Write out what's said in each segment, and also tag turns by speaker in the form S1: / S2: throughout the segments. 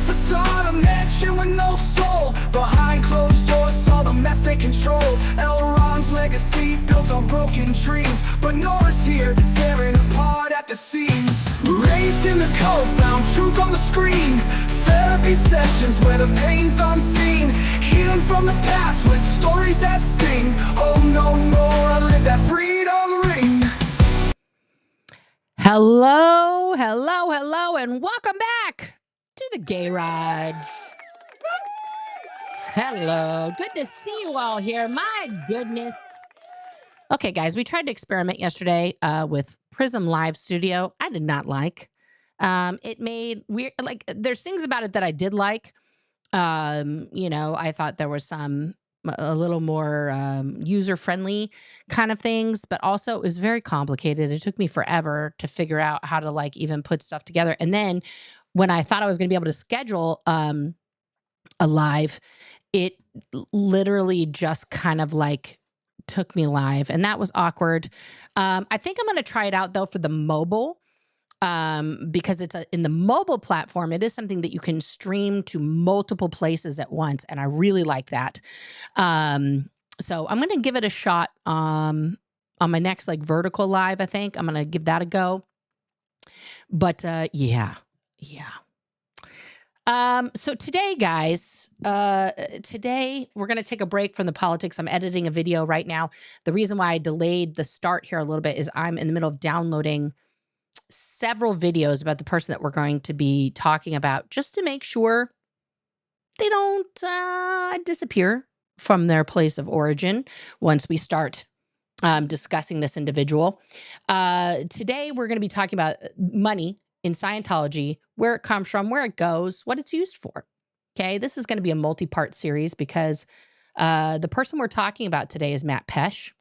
S1: facade, a mansion with no soul. Behind closed doors saw the mess they control. Elrond's legacy built on broken dreams, but Nora's here, tearing apart at the seams. Raised in the code, found truth on the screen. Therapy sessions where the pain's unseen. Healing from the past with stories that sting. Oh no more, live that freedom ring.
S2: Hello, hello, hello, and welcome back to the Gay Ride. Hello, good to see you all here. My goodness. Okay, guys, we tried to experiment yesterday with Prism Live Studio. I did not like. It made weird, like, there's things about it that I did like. I thought there was a little more user-friendly kind of things, but also it was very complicated. It took me forever to figure out how to like even put stuff together. And then when I thought I was going to be able to schedule a live, it literally just kind of like took me live, and that was awkward. I think I'm going to try it out though for the mobile. Because it's in the mobile platform, it is something that you can stream to multiple places at once. And I really like that. So I'm going to give it a shot, on my next like vertical live. I think I'm going to give that a go. But, yeah. So today, guys, today we're going to take a break from the politics. I'm editing a video right now. The reason why I delayed the start here a little bit is I'm in the middle of downloading several videos about the person that we're going to be talking about, just to make sure they don't disappear from their place of origin once we start discussing this individual. Today, we're going to be talking about money in Scientology, where it comes from, where it goes, what it's used for. Okay, this is going to be a multi-part series because the person we're talking about today is Matt Pesh.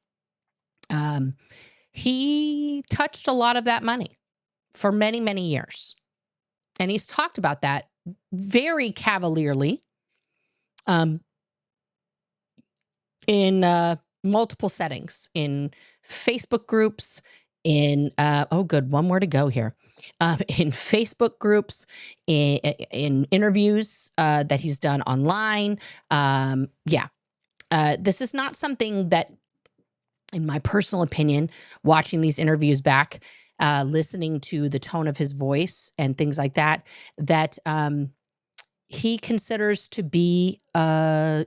S2: He touched a lot of that money for many, many years. And he's talked about that very cavalierly in multiple settings, in Facebook groups, in, one more to go here, in Facebook groups, in interviews that he's done online. This is not something that, in my personal opinion, watching these interviews back, listening to the tone of his voice and things like that, that he considers to be, a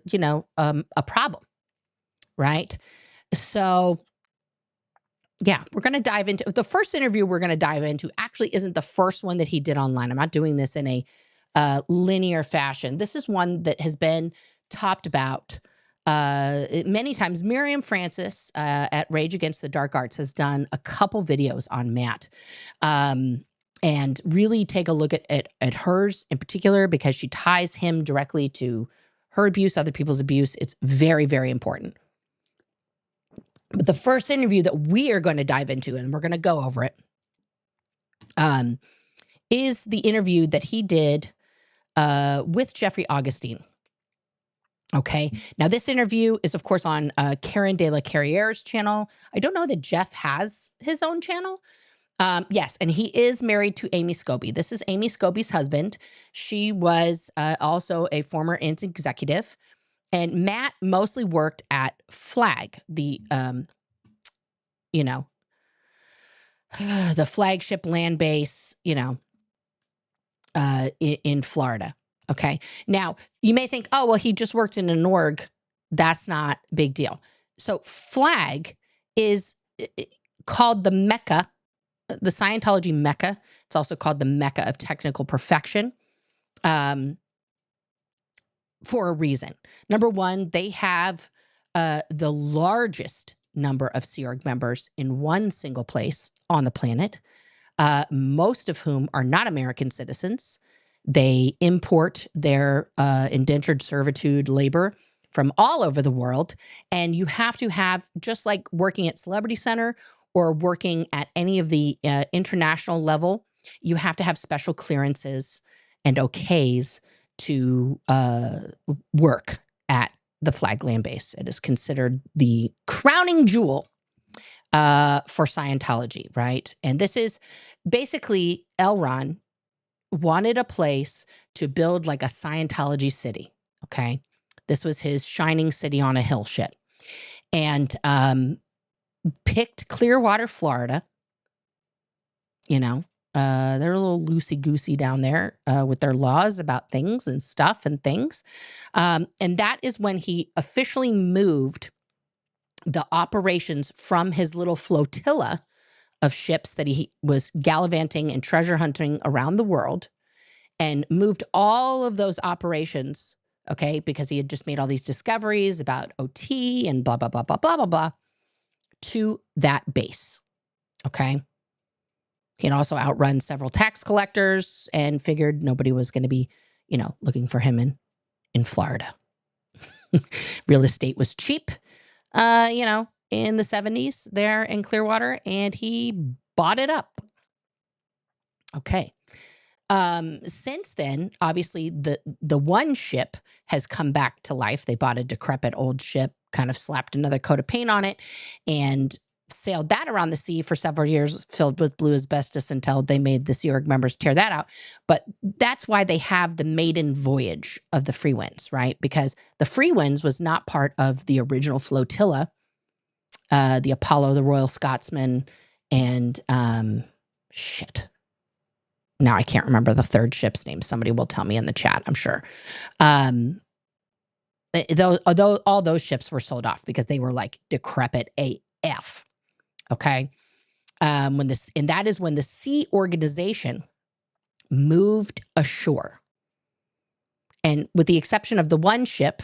S2: problem, right? So, yeah, we're going to dive into the first interview. We're going to dive into actually isn't the first one that he did online. I'm not doing this in a linear fashion. This is one that has been talked about many times. Miriam Francis at Rage Against the Dark Arts has done a couple videos on Matt, and really take a look at hers in particular, because she ties him directly to her abuse, other people's abuse. It's very, very important. But the first interview that we are going to dive into, and we're going to go over it, is the interview that he did with Jeffrey Augustine. Okay. Now, this interview is, of course, on Karen De La Carriere's channel. I don't know that Jeff has his own channel. Yes, and he is married to Amy Scobie. This is Amy Scobie's husband. She was also a former INSTA executive. And Matt mostly worked at Flag, the, the flagship land base, in Florida. Okay. Now, you may think, oh, well, he just worked in an org. That's not a big deal. So Flag is called the Mecca, the Scientology Mecca. It's also called the Mecca of Technical Perfection, for a reason. Number one, they have the largest number of Sea Org members in one single place on the planet, most of whom are not American citizens. They import their indentured servitude labor from all over the world. And you have to have, just like working at Celebrity Center or working at any of the international level, you have to have special clearances and okays to work at the Flag Land Base. It is considered the crowning jewel for Scientology, right? And this is basically Elron wanted a place to build like a Scientology city. Okay. This was his shining city on a hill shit. And picked Clearwater, Florida. You know, they're a little loosey goosey down there with their laws about things and stuff and things. And that is when he officially moved the operations from his little flotilla of ships that he was gallivanting and treasure hunting around the world, and moved all of those operations, okay, because he had just made all these discoveries about OT and blah, blah, blah, blah, blah, blah, blah, to that base, okay? He had also outrun several tax collectors and figured nobody was going to be, looking for him in Florida. Real estate was cheap, in the 70s there in Clearwater, and he bought it up. Okay. Since then, obviously, the one ship has come back to life. They bought a decrepit old ship, kind of slapped another coat of paint on it, and sailed that around the sea for several years, filled with blue asbestos until they made the Sea Org members tear that out. But that's why they have the maiden voyage of the Free Winds, right? Because the Free Winds was not part of the original flotilla, the Apollo, the Royal Scotsman, and shit. Now I can't remember the third ship's name. Somebody will tell me in the chat, I'm sure. Although all those ships were sold off because they were like decrepit AF. Okay. And that is when the Sea Organization moved ashore. And with the exception of the one ship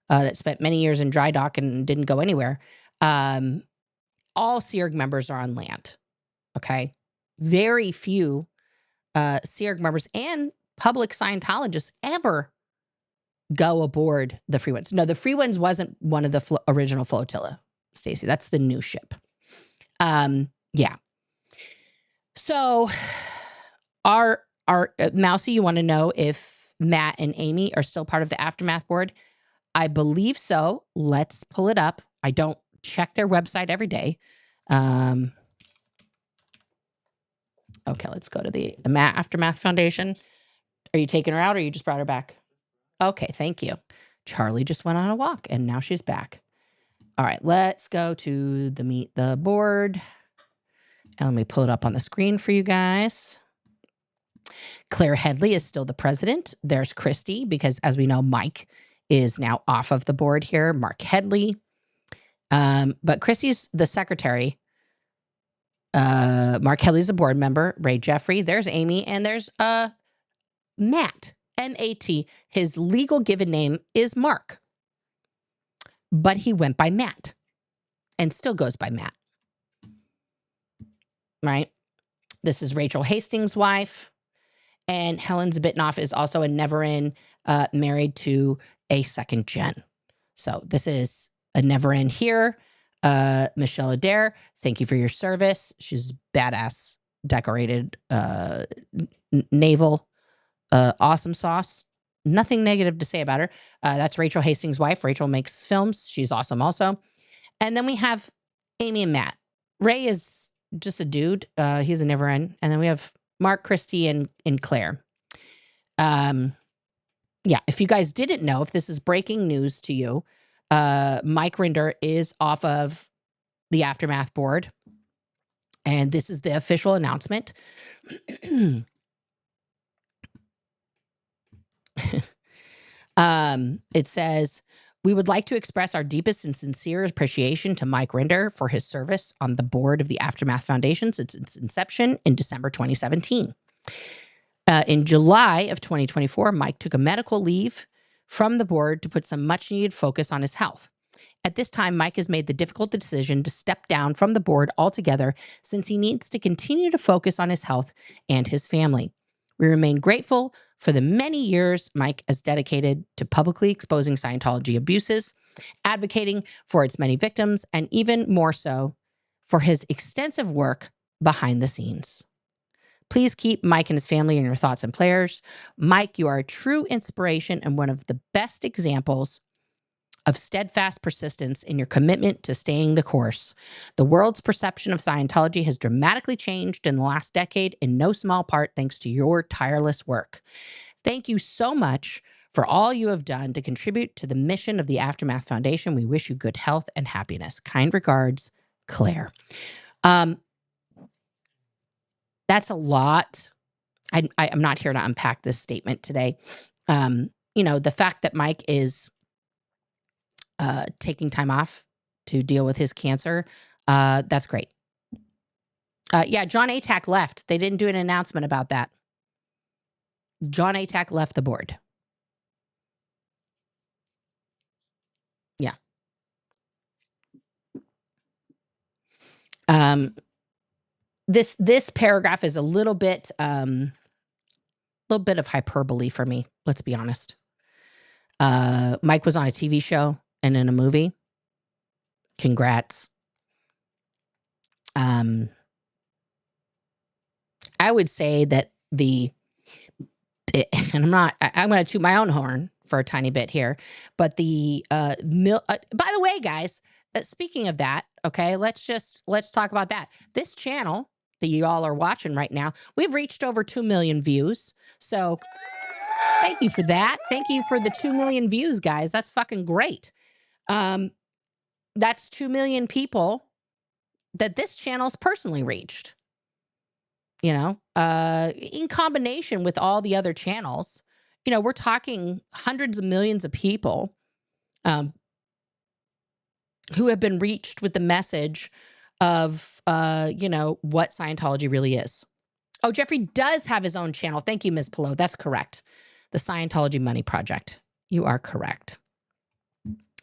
S2: that spent many years in dry dock and didn't go anywhere, all Sea Org members are on land. Okay. Very few Sea Org members and public Scientologists ever go aboard the Free Winds. No, the Free Winds wasn't one of the original flotilla, Stacey. That's the new ship. Yeah. So our Mousy, you want to know if Matt and Amy are still part of the Aftermath board? I believe so. Let's pull it up. I don't check their website every day. Okay, let's go to the Aftermath Foundation. Are you taking her out or you just brought her back? Okay, thank you. Charlie just went on a walk and now she's back. All right, let's go to the Meet the Board. And let me pull it up on the screen for you guys. Claire Headley is still the president. There's Christy, because as we know, Mike is now off of the board here. Mark Headley. But Christy's the secretary. Mark Headley's a board member. Ray Jeffrey. There's Amy. And there's Matt. M-A-T. His legal given name is Mark. But he went by Matt. And still goes by Matt. Right? This is Rachel Hastings' wife. And Helen Zbitnoff is also a never-in, married to a second gen. So this is a never-in here. Michelle Adair, thank you for your service. She's badass, decorated naval, awesome sauce. Nothing negative to say about her. That's Rachel Hastings' wife. Rachel makes films. She's awesome also. And then we have Amy and Matt. Ray is just a dude. He's a never-in. And then we have Mark, Christy, and Claire. Yeah, if you guys didn't know, if this is breaking news to you, Mike Rinder is off of the Aftermath board. And this is the official announcement. It says, we would like to express our deepest and sincere appreciation to Mike Rinder for his service on the board of the Aftermath Foundation since its inception in December 2017. In July of 2024, Mike took a medical leave from the board to put some much needed focus on his health. At this time, Mike has made the difficult decision to step down from the board altogether since he needs to continue to focus on his health and his family. We remain grateful for the many years Mike has dedicated to publicly exposing Scientology abuses, advocating for its many victims, and even more so, for his extensive work behind the scenes. Please keep Mike and his family in your thoughts and prayers. Mike, you are a true inspiration and one of the best examples of steadfast persistence in your commitment to staying the course. The world's perception of Scientology has dramatically changed in the last decade, in no small part thanks to your tireless work. Thank you so much for all you have done to contribute to the mission of the Aftermath Foundation. We wish you good health and happiness. Kind regards, Claire. That's a lot. I'm not here to unpack this statement today. The fact that Mike is taking time off to deal with his cancer, that's great. Yeah, John Atack left. They didn't do an announcement about that. John Atack left the board. Yeah. This paragraph is a little bit of hyperbole for me. Let's be honest. Mike was on a TV show and in a movie. Congrats. I would say that and I'm going to toot my own horn for a tiny bit here, but by the way, guys, speaking of that, okay, let's talk about that. This channel that you all are watching right now, we've reached over 2 million views. So thank you for that. Thank you for the 2 million views, guys. That's fucking great. That's 2 million people that this channel's personally reached. In combination with all the other channels, we're talking hundreds of millions of people who have been reached with the message of, what Scientology really is. Oh, Jeffrey does have his own channel. Thank you, Ms. Pillow. That's correct. The Scientology Money Project. You are correct.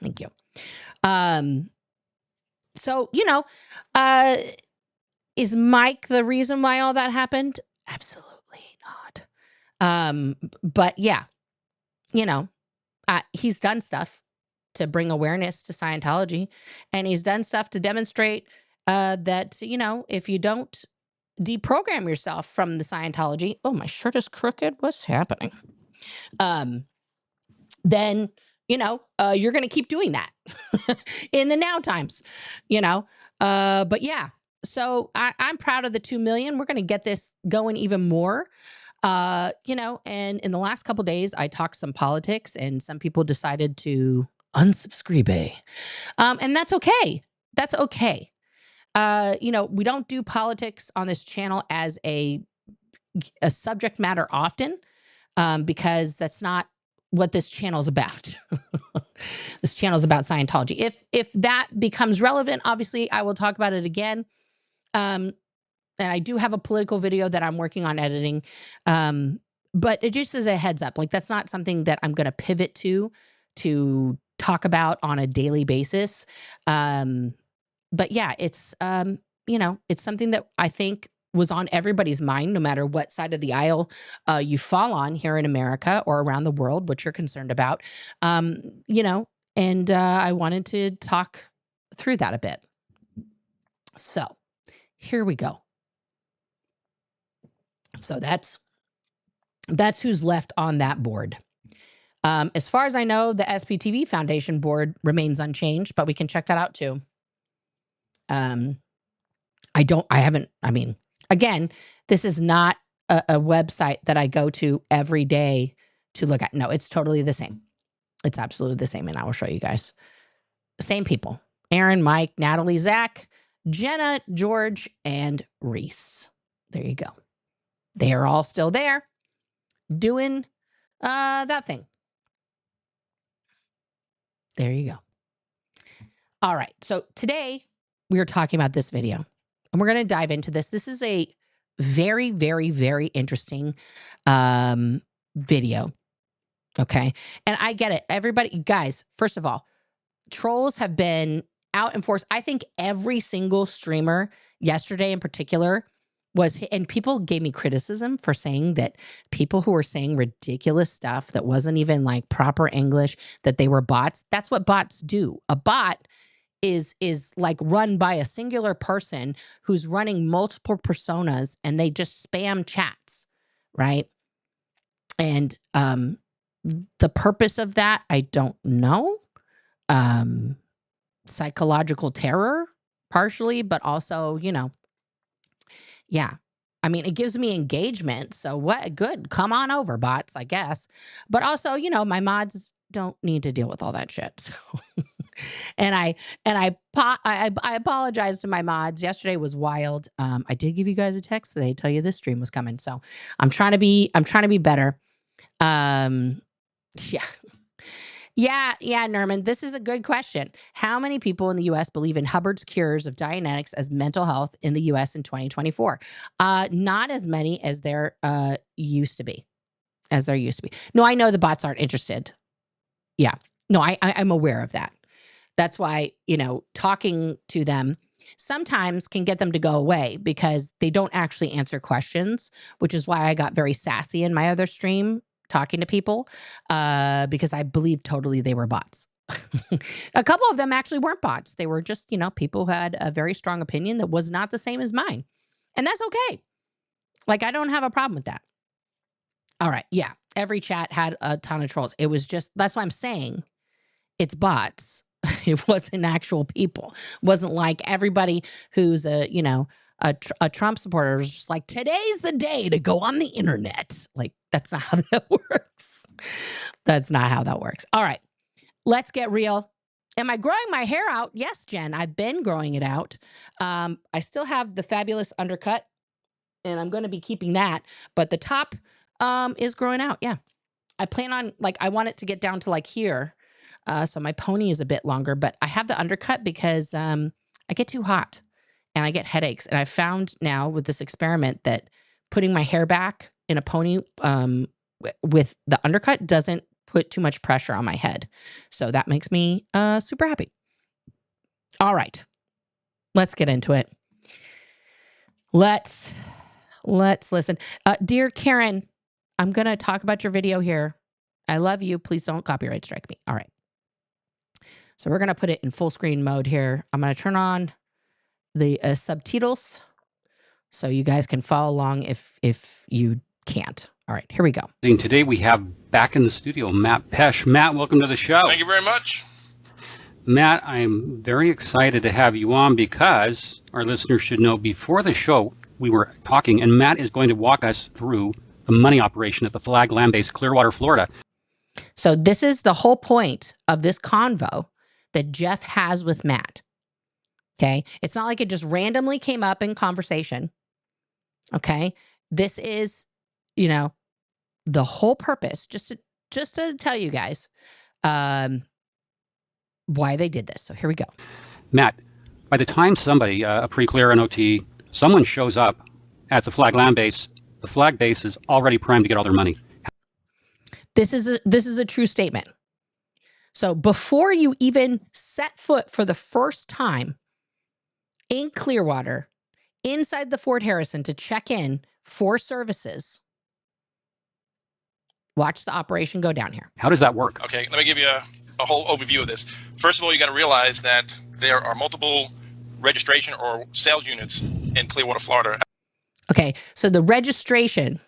S2: Thank you. So, is Mike the reason why all that happened? Absolutely not. But yeah, he's done stuff to bring awareness to Scientology, and he's done stuff to demonstrate that, if you don't deprogram yourself from the Scientology, oh, my shirt is crooked. What's happening? Then, you're going to keep doing that in the now times, but yeah. So I'm proud of the 2 million. We're going to get this going even more, and in the last couple of days, I talked some politics and some people decided to unsubscribe. And that's okay. That's okay. We don't do politics on this channel as a subject matter often, because that's not what this channel is about. This channel is about Scientology. If that becomes relevant, obviously I will talk about it again. And I do have a political video that I'm working on editing. But it just as a heads up, like that's not something that I'm going to pivot to talk about on a daily basis. But yeah, it's something that I think was on everybody's mind, no matter what side of the aisle you fall on here in America or around the world, what you're concerned about. And I wanted to talk through that a bit. So here we go. So that's who's left on that board. As far as I know, the SPTV Foundation board remains unchanged, but we can check that out too. Again, this is not a website that I go to every day to look at. No, it's totally the same. It's absolutely the same. And I will show you guys. Same people. Aaron, Mike, Natalie, Zach, Jenna, George, and Reese. There you go. They are all still there doing that thing. There you go. All right. So today we are talking about this video and we're going to dive into this. This is a very, very, very interesting video. Okay. And I get it. Everybody, guys, first of all, trolls have been out in force. I think every single streamer yesterday in particular and people gave me criticism for saying that people who were saying ridiculous stuff that wasn't even like proper English, that they were bots. That's what bots do. A bot is like run by a singular person who's running multiple personas and they just spam chats, right? And the purpose of that, I don't know. psychological terror, partially, but also, yeah. I mean, it gives me engagement. So what? Good. Come on over, bots, I guess. But also, my mods don't need to deal with all that shit. So. and I apologize to my mods. Yesterday was wild. I did give you guys a text today, tell you this stream was coming. So I'm trying to be better. Yeah. Yeah, Norman, this is a good question. How many people in the U.S. believe in Hubbard's cures of Dianetics as mental health in the U.S. in 2024? Not as many as there used to be. No, I know the bots aren't interested. Yeah. No, I'm aware of that. That's why, talking to them sometimes can get them to go away because they don't actually answer questions, which is why I got very sassy in my other stream talking to people because I believe totally they were bots. A couple of them actually weren't bots. They were just, people who had a very strong opinion that was not the same as mine. And that's okay. Like, I don't have a problem with that. All right. Yeah. Every chat had a ton of trolls. It was just, that's why I'm saying it's bots. It wasn't actual people. It wasn't like everybody who's a Trump supporter was just like, today's the day to go on the internet. Like, that's not how that works. That's not how that works. All right, let's get real. Am I growing my hair out? Yes, Jen, I've been growing it out. I still have the fabulous undercut, and I'm going to be keeping that. But the top is growing out. Yeah, I plan on, I want it to get down to here. So my pony is a bit longer, but I have the undercut because I get too hot and I get headaches. And I found now with this experiment that putting my hair back in a pony with the undercut doesn't put too much pressure on my head. So that makes me super happy. All right, let's get into it. Let's listen. Dear Karen, I'm going to talk about your video here. I love you. Please don't copyright strike me. All right. So we're going to put it in full screen mode here. I'm going to turn on the subtitles so you guys can follow along if you can't. All right, here we go.
S3: And today we have back in the studio Matt Pesh. Matt, welcome to the show.
S4: Thank you very much.
S3: Matt, I'm very excited to have you on because our listeners should know before the show we were talking, and Matt is going to walk us through the money operation at the Flag Land Base, Clearwater, Florida.
S2: So this is the whole point of this convo that Jeff has with Matt. Okay. It's not like it just randomly came up in conversation. Okay. This is, the whole purpose, just to tell you guys why they did this. So here we go.
S3: Matt, by the time somebody, a pre-clear NOT, someone shows up at the Flag Land Base, the flag base is already primed to get all their money.
S2: This is a true statement. So before you even set foot for the first time in Clearwater, inside the Fort Harrison to check in for services, watch the operation go down here.
S3: How does that work?
S4: Okay, let me give you a whole overview of this. First of all, you got to realize that there are multiple registration or sales units in Clearwater, Florida.
S2: Okay, so the registration,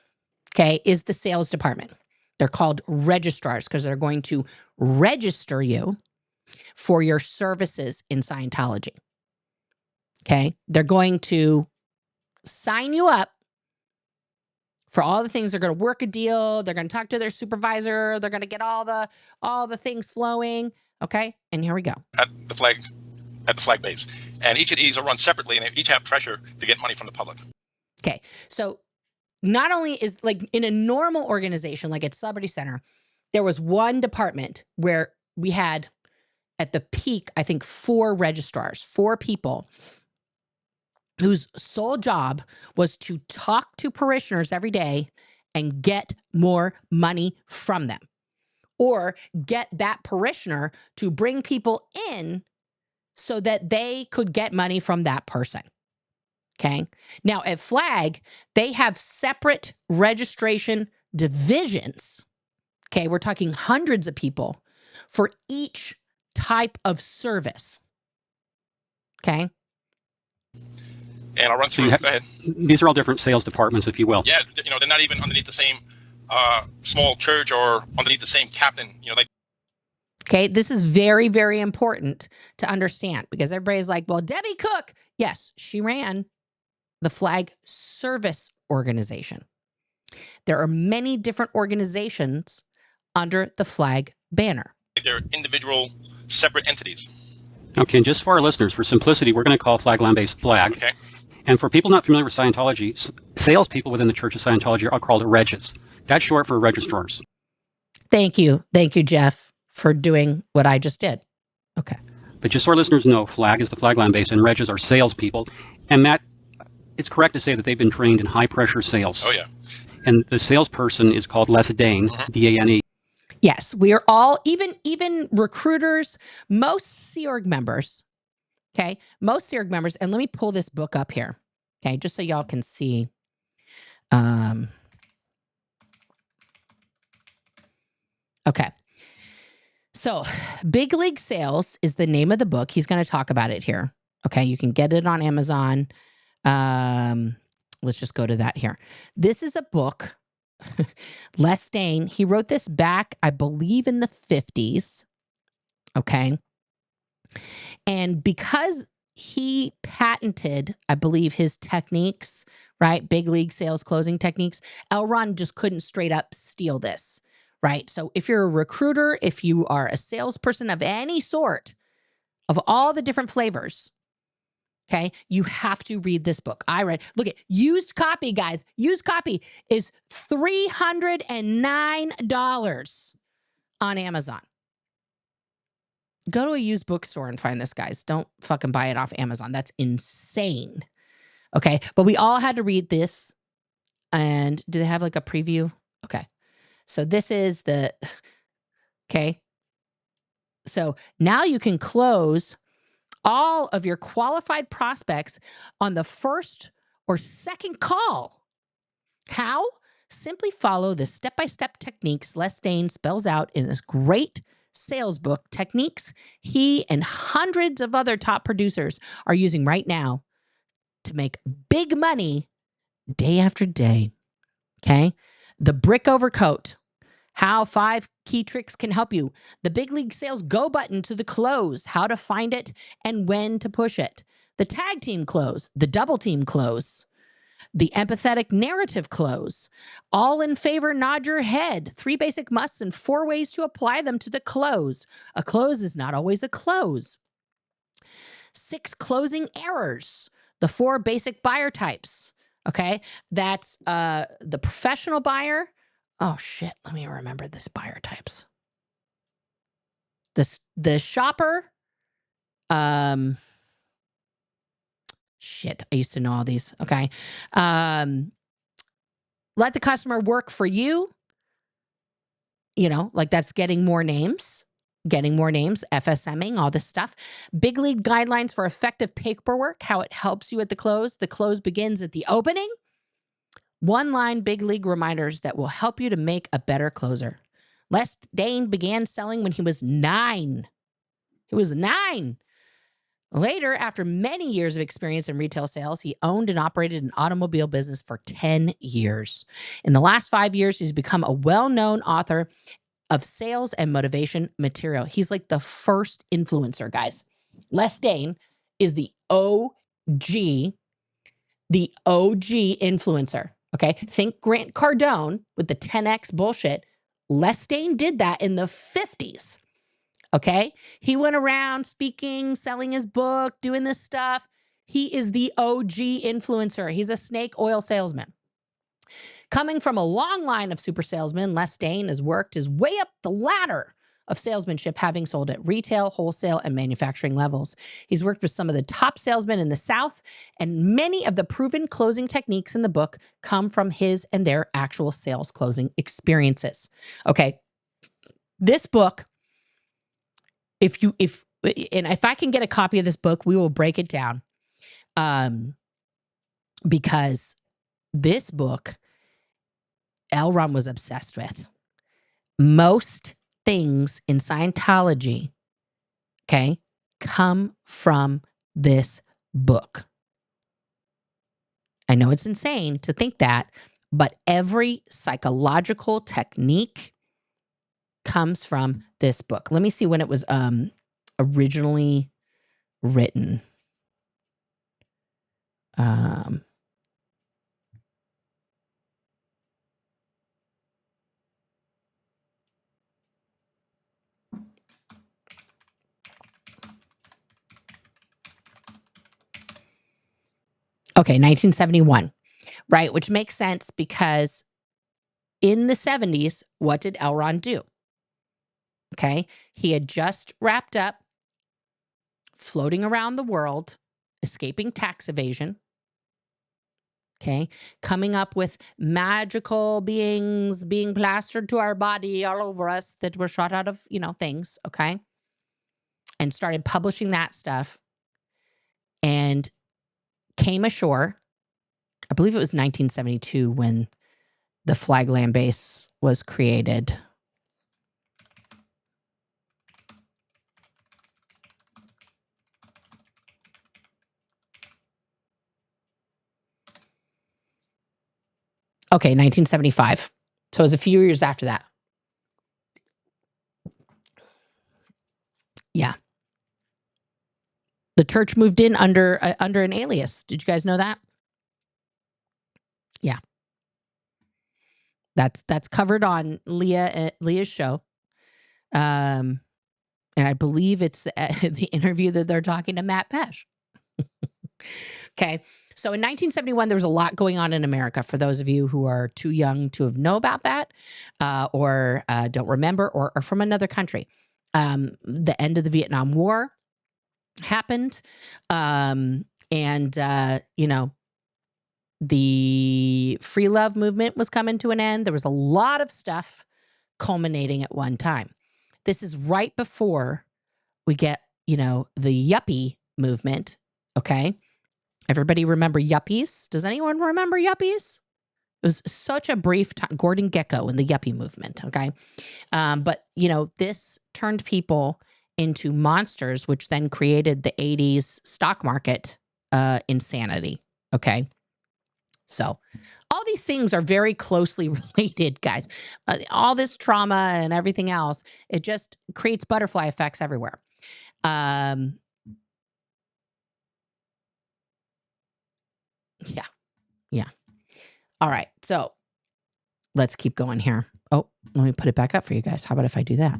S2: is the sales department. They're called registrars because they're going to register you for your services in Scientology. Okay. They're going to sign you up for all the things. They're going to work a deal. They're going to talk to their supervisor. They're going to get all the things flowing. Okay. And here we go.
S4: At the flag base. And each of these are run separately, and they each have pressure to get money from the public.
S2: Okay. So not only is in a normal organization, like at Celebrity Center, there was one department where we had at the peak, I think 4 registrars, 4 people whose sole job was to talk to parishioners every day and get more money from them, or get that parishioner to bring people in so that they could get money from that person. Okay. Now at Flag, they have separate registration divisions. Okay. We're talking hundreds of people for each type of service. Okay.
S4: And I'll run through. Go ahead.
S3: These are all different sales departments, if you will.
S4: Yeah. They're not even underneath the same small church or underneath the same captain.
S2: Okay, this is very, very important to understand because everybody's like, well, Debbie Cook, yes, she ran the Flag Service Organization. There are many different organizations under the flag banner.
S4: They're individual, separate entities.
S3: Okay, and just for our listeners, for simplicity, we're going to call Flagland-based Flag.
S4: Okay.
S3: And for people not familiar with Scientology, salespeople within the Church of Scientology are called Reges. That's short for registrars.
S2: Thank you, Jeff, for doing what I just did. Okay.
S3: But just so our listeners know, Flag is the Flagland base, and Reges are salespeople. And Matt, it's correct to say that they've been trained in high-pressure sales.
S4: Oh, yeah.
S3: And the salesperson is called Les Dane, D-A-N-E.
S2: Yes, we are all, even recruiters, most Sea Org members, okay? Most Sea Org members, and let me pull this book up here, okay, just so y'all can see. Okay. So, Big League Sales is the name of the book. He's going to talk about it here. Okay, you can get it on Amazon. Let's just go to that here. This is a book. Les Dane, he wrote this back, I believe, in the 50s. Okay. And because he patented, I believe, his techniques, right? Big league sales closing techniques, L. Ron just couldn't straight up steal this, right? So if you're a recruiter, if you are a salesperson of any sort, of all the different flavors, okay, you have to read this book. I read, look at used copy, guys. Used copy is $309 on Amazon. Go to a used bookstore and find this, guys. Don't fucking buy it off Amazon. That's insane. Okay, but we all had to read this. And do they have like a preview? Okay, so this is the, okay. So now you can close all of your qualified prospects on the first or second call. How? Simply follow the step-by-step techniques Les Dane spells out in this great sales book, techniques he and hundreds of other top producers are using right now to make big money day after day. Okay? The brick overcoat. How 5 key tricks can help you. The Big League Sales Go button to the close. How to find it and when to push it. The tag team close. The double team close. The empathetic narrative close. All in favor, nod your head. 3 basic musts and 4 ways to apply them to the close. A close is not always a close. 6 closing errors. The 4 basic buyer types. Okay, that's the professional buyer. Oh shit, let me remember this buyer types. The shopper. Shit, I used to know all these. Okay. Let the customer work for you. You know, like that's getting more names, FSMing, all this stuff. Big league guidelines for effective paperwork, how it helps you at the close. The close begins at the opening. 1-line big league reminders that will help you to make a better closer. Les Dane began selling when he was 9. He was 9. Later, after many years of experience in retail sales, he owned and operated an automobile business for 10 years. In the last 5 years, he's become a well-known author of sales and motivation material. He's like the first influencer, guys. Les Dane is the OG influencer. Okay. Think Grant Cardone with the 10X bullshit. Les Dane did that in the 50s. Okay. He went around speaking, selling his book, doing this stuff. He is the OG influencer. He's a snake oil salesman. Coming from a long line of super salesmen, Les Dane has worked his way up the ladder of salesmanship, having sold at retail, wholesale, and manufacturing levels. He's worked with some of the top salesmen in the South, and many of the proven closing techniques in the book come from his and their actual sales closing experiences. Okay, this book, if I can get a copy of this book, we will break it down, because this book, L. Ron was obsessed with. Most things in Scientology, okay, come from this book. I know it's insane to think that, but every psychological technique comes from this book. Let me see when it was originally written. Okay, 1971, right? Which makes sense because in the 70s, what did Elron do? Okay, he had just wrapped up floating around the world, escaping tax evasion. Okay, coming up with magical beings being plastered to our body all over us that were shot out of, things. Okay, and started publishing that stuff and came ashore. I believe it was 1972 when the Flag Land Base was created. Okay, 1975. So it was a few years after that. Yeah. The church moved in under an alias. Did you guys know that? Yeah. That's covered on Leah's show. And I believe it's the interview that they're talking to Matt Pesh. Okay. So in 1971, there was a lot going on in America. For those of you who are too young to know about that, or don't remember, or are from another country, the end of the Vietnam War happened, and the free love movement was coming to an end. There was a lot of stuff culminating at one time. This is right before we get, the yuppie movement. Okay. Everybody remember yuppies? Does anyone remember yuppies? It was such a brief time. Gordon Gekko and the yuppie movement. Okay. But, this turned people into monsters, which then created the 80s stock market insanity. Okay. So all these things are very closely related, guys. All this trauma and everything else, it just creates butterfly effects everywhere. Yeah. All right. So let's keep going here. Oh, let me put it back up for you guys. How about if I do that?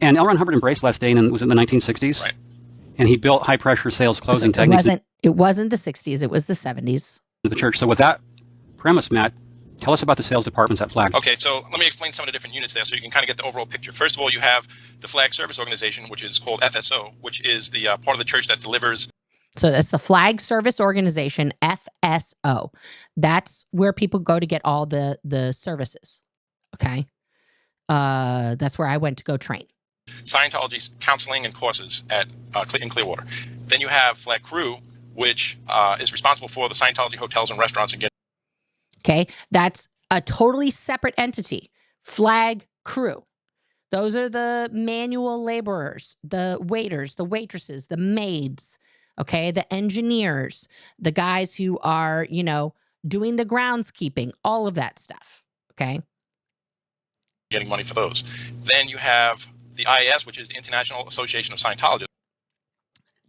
S3: And L. Ron Hubbard embraced Les Dane, and was in the 1960s.
S4: Right.
S3: And he built high pressure sales closing
S2: So
S3: techniques.
S2: it wasn't the 60s. It was the 70s.
S3: The church. So with that premise, Matt, tell us about the sales departments at Flag.
S4: Okay, so let me explain some of the different units there so you can kind of get the overall picture. First of all, you have the Flag Service Organization, which is called FSO, which is the part of the church that delivers.
S2: So that's the Flag Service Organization, FSO. That's where people go to get all the services. Okay. That's where I went to go train.
S4: Scientology counseling and courses in Clearwater. Then you have Flag Crew, which is responsible for the Scientology hotels and restaurants and
S2: Okay, that's a totally separate entity. Flag Crew. Those are the manual laborers, the waiters, the waitresses, the maids, okay, the engineers, the guys who are, doing the groundskeeping, all of that stuff, okay?
S4: getting money for those. Then you have the IAS, which is the International Association of Scientologists.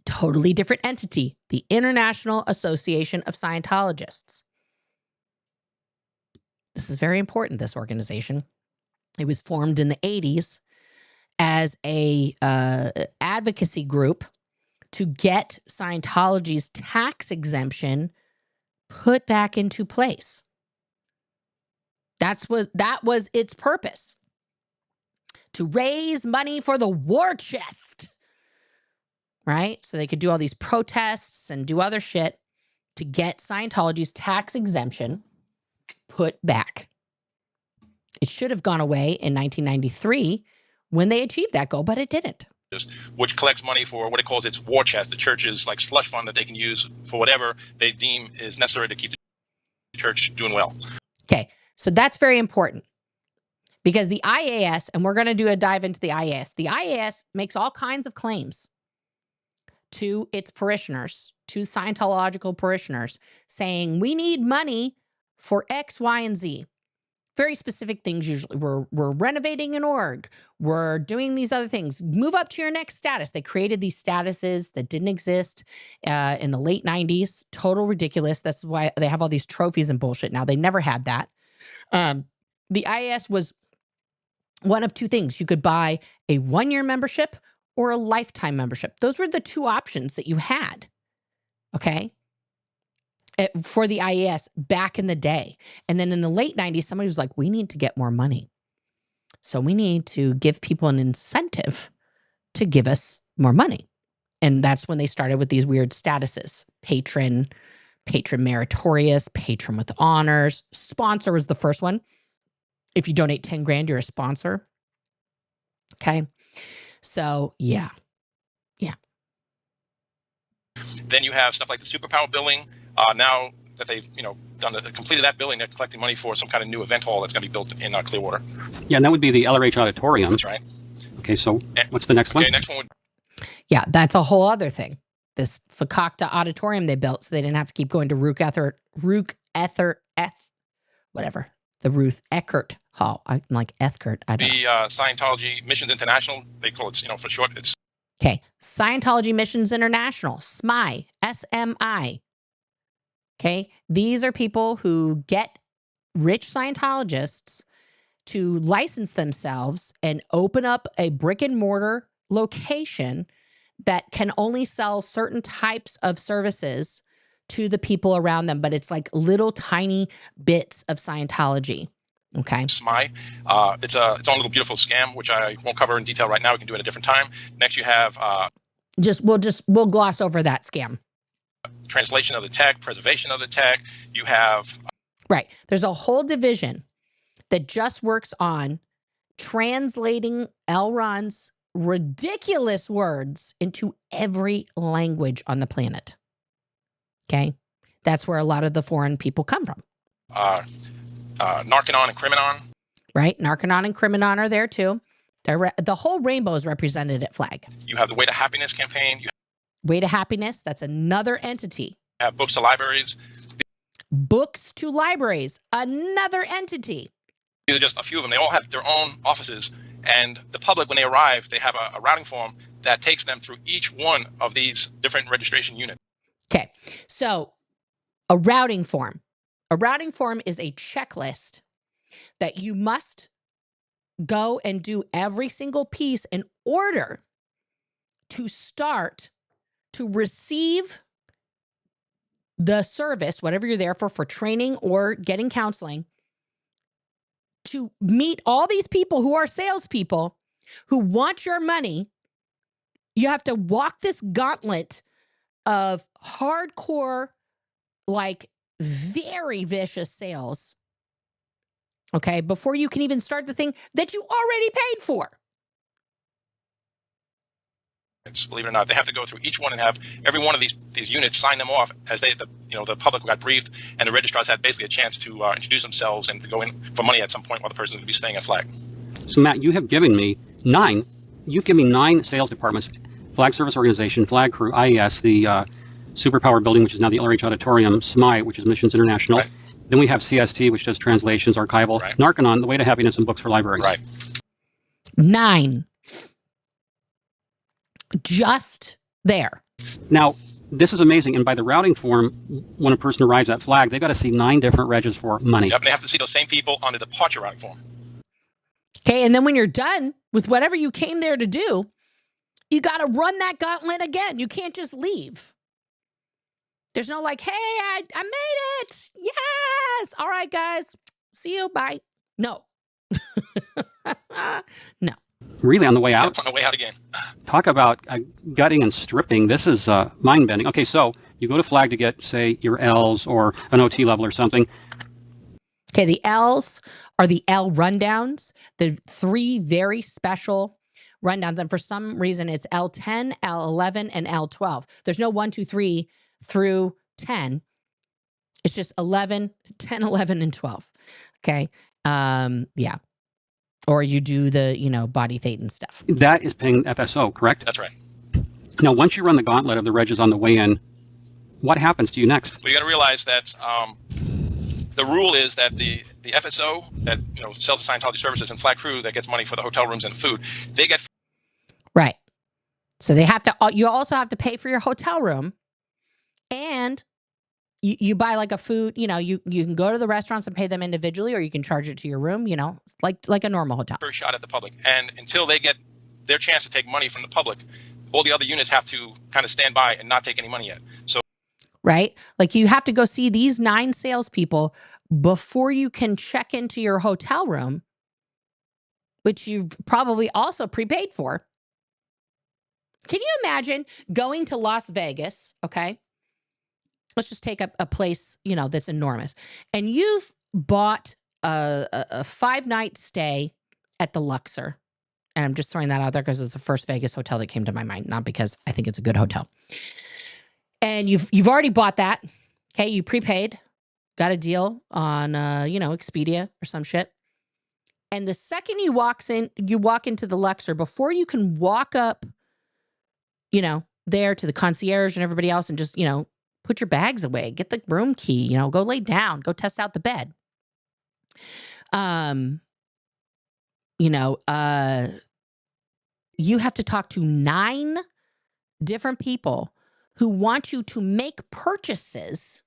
S2: Totally different entity, the International Association of Scientologists. This is very important, this organization. It was formed in the 80s as a advocacy group to get Scientology's tax exemption put back into place. That was its purpose, to raise money for the war chest, right? So they could do all these protests and do other shit to get Scientology's tax exemption put back. It should have gone away in 1993 when they achieved that goal, but it didn't.
S4: Which collects money for what it calls its war chest, the church's like slush fund that they can use for whatever they deem is necessary to keep the church doing well.
S2: Okay, so that's very important because the IAS, and we're going to do a dive into the IAS makes all kinds of claims to its parishioners to Scientological parishioners saying, we need money for X, Y, and Z. Very specific things usually. We're renovating an org. We're doing these other things. Move up to your next status. They created these statuses that didn't exist in the late 90s. Total ridiculous. That's why they have all these trophies and bullshit now. They never had that. The IAS was one of two things. You could buy a 1-year membership or a lifetime membership. Those were the two options that you had, okay, for the IAS back in the day. And then in the late 90s, somebody was like, we need to get more money. So we need to give people an incentive to give us more money. And that's when they started with these weird statuses. Patron meritorious, patron with honors. Sponsor was the first one. If you donate 10 grand, you're a sponsor. Okay. So yeah.
S4: Then you have stuff like the superpower billing. Now that they've completed that billing, they're collecting money for some kind of new event hall that's going to be built in Clearwater.
S3: Yeah, and that would be the LRH Auditorium.
S4: That's right.
S3: Okay, so what's the next one?
S4: Okay, next one would.
S2: Yeah, that's a whole other thing. This Fakakta Auditorium they built so they didn't have to keep going to the Ruth Eckert Hall. I'm like Ethkert. I don't know.
S4: The Scientology Missions International, they call it, for short, it's.
S2: Okay, Scientology Missions International, SMI, SMI. Okay, these are people who get rich Scientologists to license themselves and open up a brick and mortar location that can only sell certain types of services to the people around them, but it's like little tiny bits of Scientology. Okay.
S4: SMI. It's its own little beautiful scam, which I won't cover in detail right now. We can do it at a different time. Next, you have
S2: we'll gloss over that scam.
S4: Translation of the tech, preservation of the tech. You have
S2: right. There's a whole division that just works on translating L. Ron's ridiculous words into every language on the planet. Okay, that's where a lot of the foreign people come from.
S4: Narcanon and Criminon.
S2: Right, Narcanon and Criminon are there too. The whole rainbow is represented at Flag.
S4: You have the Way to Happiness campaign.
S2: Way to Happiness, that's another entity.
S4: You have Books to Libraries.
S2: Books to Libraries, another entity.
S4: These are just a few of them. They all have their own offices. And the public, when they arrive, they have a routing form that takes them through each one of these different registration units.
S2: Okay, so a routing form. A routing form is a checklist that you must go and do every single piece in order to start to receive the service, whatever you're there for training or getting counseling, to meet all these people who are salespeople who want your money. You have to walk this gauntlet of hardcore, like very vicious sales, okay, before you can even start the thing that you already paid for.
S4: Believe it or not, they have to go through each one and have every one of these units sign them off as the public got briefed, and the registrars had basically a chance to introduce themselves and to go in for money at some point while the person is going to be staying at Flag.
S3: So Matt, you have given me 9 sales departments: Flag Service Organization, Flag Crew, IES, the Superpower Building, which is now the LRH Auditorium, SMI, which is Missions International.
S4: Right.
S3: Then we have CST, which does translations, archival,
S4: right.
S3: Narcanon, the Way to Happiness, and Books for Libraries.
S4: Right.
S2: 9. Just there.
S3: Now, this is amazing. And by the routing form, when a person arrives at Flag, they've got to see 9 different regs for money.
S4: Yep, and they have to see those same people on the departure routing form.
S2: Okay, and then when you're done with whatever you came there to do, you got to run that gauntlet again. You can't just leave. There's no like, hey, I made it. Yes. All right, guys. See you. Bye. No. No.
S3: Really, on the way out?
S4: Yep, on the way out again.
S3: Talk about gutting and stripping. This is mind-bending. Okay, so you go to Flag to get, say, your L's or an OT level or something.
S2: Okay, the L's are the L rundowns, the 3 very special rundowns. And for some reason, it's L10, L11, and L12. There's no 1, 2, 3 through 10. It's just 11, 10, 11, and 12. Okay, yeah. Or you do the, body Thetan stuff.
S3: That is paying FSO, correct?
S4: That's right.
S3: Now, once you run the gauntlet of the regs on the way in, what happens to you next?
S4: Well, you got to realize that the rule is that the FSO that sells the Scientology services and Flat Crew that gets money for the hotel rooms and food, they get
S2: Right. So they have to. You also have to pay for your hotel room, and you buy like a food. You can go to the restaurants and pay them individually, or you can charge it to your room. Like a normal hotel.
S4: first shot at the public, and until they get their chance to take money from the public, all the other units have to kind of stand by and not take any money yet. So.
S2: Right? Like you have to go see these 9 salespeople before you can check into your hotel room, which you've probably also prepaid for. Can you imagine going to Las Vegas? Okay. Let's just take a place, that's enormous. And you've bought a 5-night stay at the Luxor. And I'm just throwing that out there because it's the first Vegas hotel that came to my mind, not because I think it's a good hotel. And you've already bought that. Okay, you prepaid, got a deal on Expedia or some shit. And the second you walk into the Luxor, before you can walk up, there to the concierge and everybody else and just, put your bags away, get the room key, go lay down, go test out the bed. You have to talk to 9 different people who want you to make purchases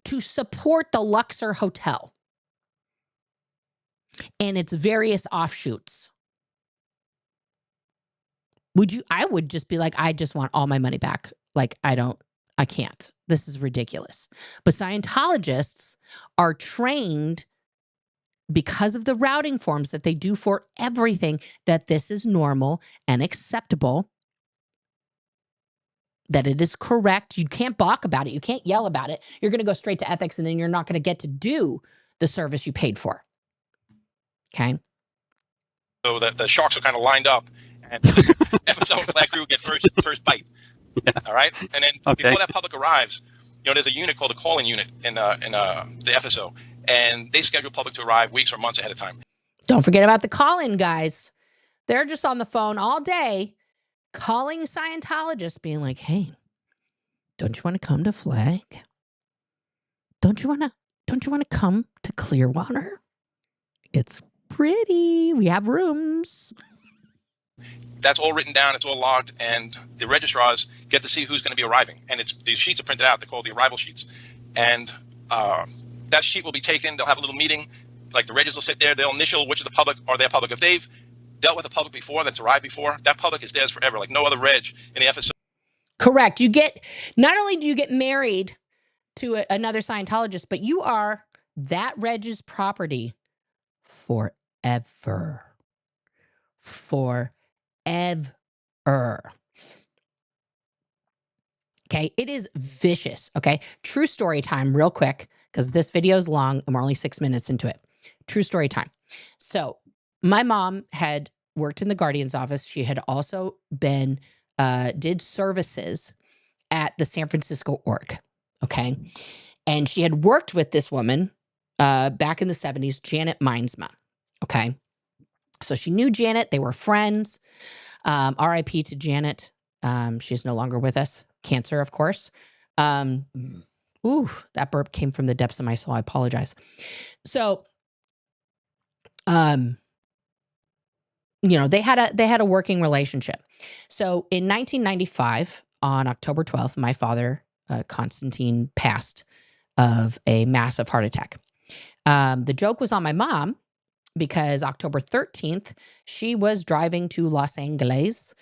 S2: to support the Luxor Hotel and its various offshoots. I would just be like, I just want all my money back. Like, I can't. This is ridiculous. But Scientologists are trained because of the routing forms that they do for everything, that this is normal and acceptable, that it is correct. You can't balk about it. You can't yell about it. You're going to go straight to ethics, and then you're not going to get to do the service you paid for. Okay?
S4: So the sharks are kind of lined up, and FSO and Flat Crew get first bite.
S3: Yeah.
S4: All right? And then before that public arrives, there's a unit called a call-in unit in the FSO, and they schedule public to arrive weeks or months ahead of time.
S2: Don't forget about the call-in guys. They're just on the phone all day calling Scientologists, being like, hey, don't you want to come to Flag? Don't you want to come to Clearwater? It's pretty. We have rooms.
S4: That's all written down. It's all logged, and the registrars get to see who's going to be arriving. And these sheets are printed out. They're called the arrival sheets. And that sheet will be taken. They'll have a little meeting. Like the registrars will sit there. They'll initial which of the public are their public. If they've dealt with the public before, that's arrived before, that public is theirs forever, like no other reg in the FSO.
S2: Correct. Not only do you get married to another Scientologist, but you are that reg's property forever. Forever. Okay, it is vicious. Okay, true story time, real quick, because this video is long and we're only 6 minutes into it. True story time. So, my mom had worked in the Guardian's office. She had also did services at the San Francisco org. Okay, and she had worked with this woman back in the 70s, Janet Meinsma. Okay, so she knew Janet. They were friends. R.I.P. to Janet. She's no longer with us. Cancer, of course. Ooh, that burp came from the depths of my soul. I apologize. So, they had a working relationship. So in 1995, on October 12th, my father, Constantine, passed of a massive heart attack. The joke was on my mom, because October 13th, she was driving to Los Angeles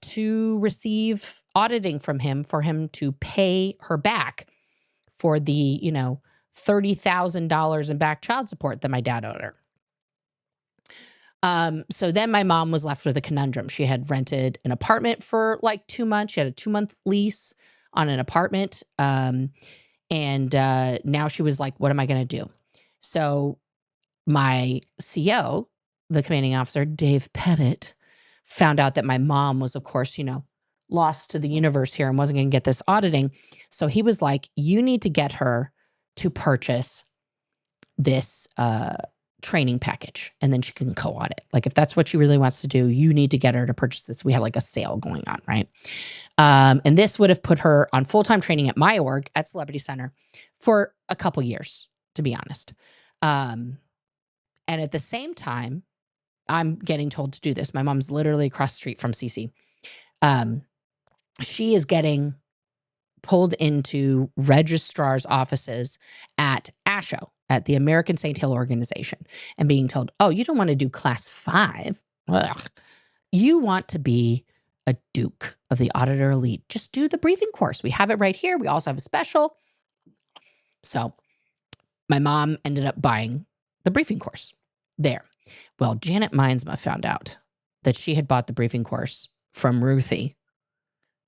S2: to receive auditing from him for him to pay her back for the, $30,000 in back child support that my dad owed her. So then my mom was left with a conundrum. She had rented an apartment for like 2 months. She had a 2-month lease on an apartment. And now she was like, what am I going to do? So my CO, the commanding officer, Dave Pettit, found out that my mom was, of course, lost to the universe here and wasn't going to get this auditing. So he was like, you need to get her to purchase this training package, and then she can co-audit. Like if that's what she really wants to do, you need to get her to purchase this. We had like a sale going on, right? And this would have put her on full-time training at my org at Celebrity Center for a couple years, to be honest. And at the same time, I'm getting told to do this. My mom's literally across the street from CC. She is getting pulled into registrar's offices at ASHO, at the American St. Hill Organization, and being told, oh, you don't want to do class 5. Ugh. You want to be a Duke of the Auditor Elite. Just do the briefing course. We have it right here. We also have a special. So my mom ended up buying the briefing course there. Well, Janet Mindsma found out that she had bought the briefing course from Ruthie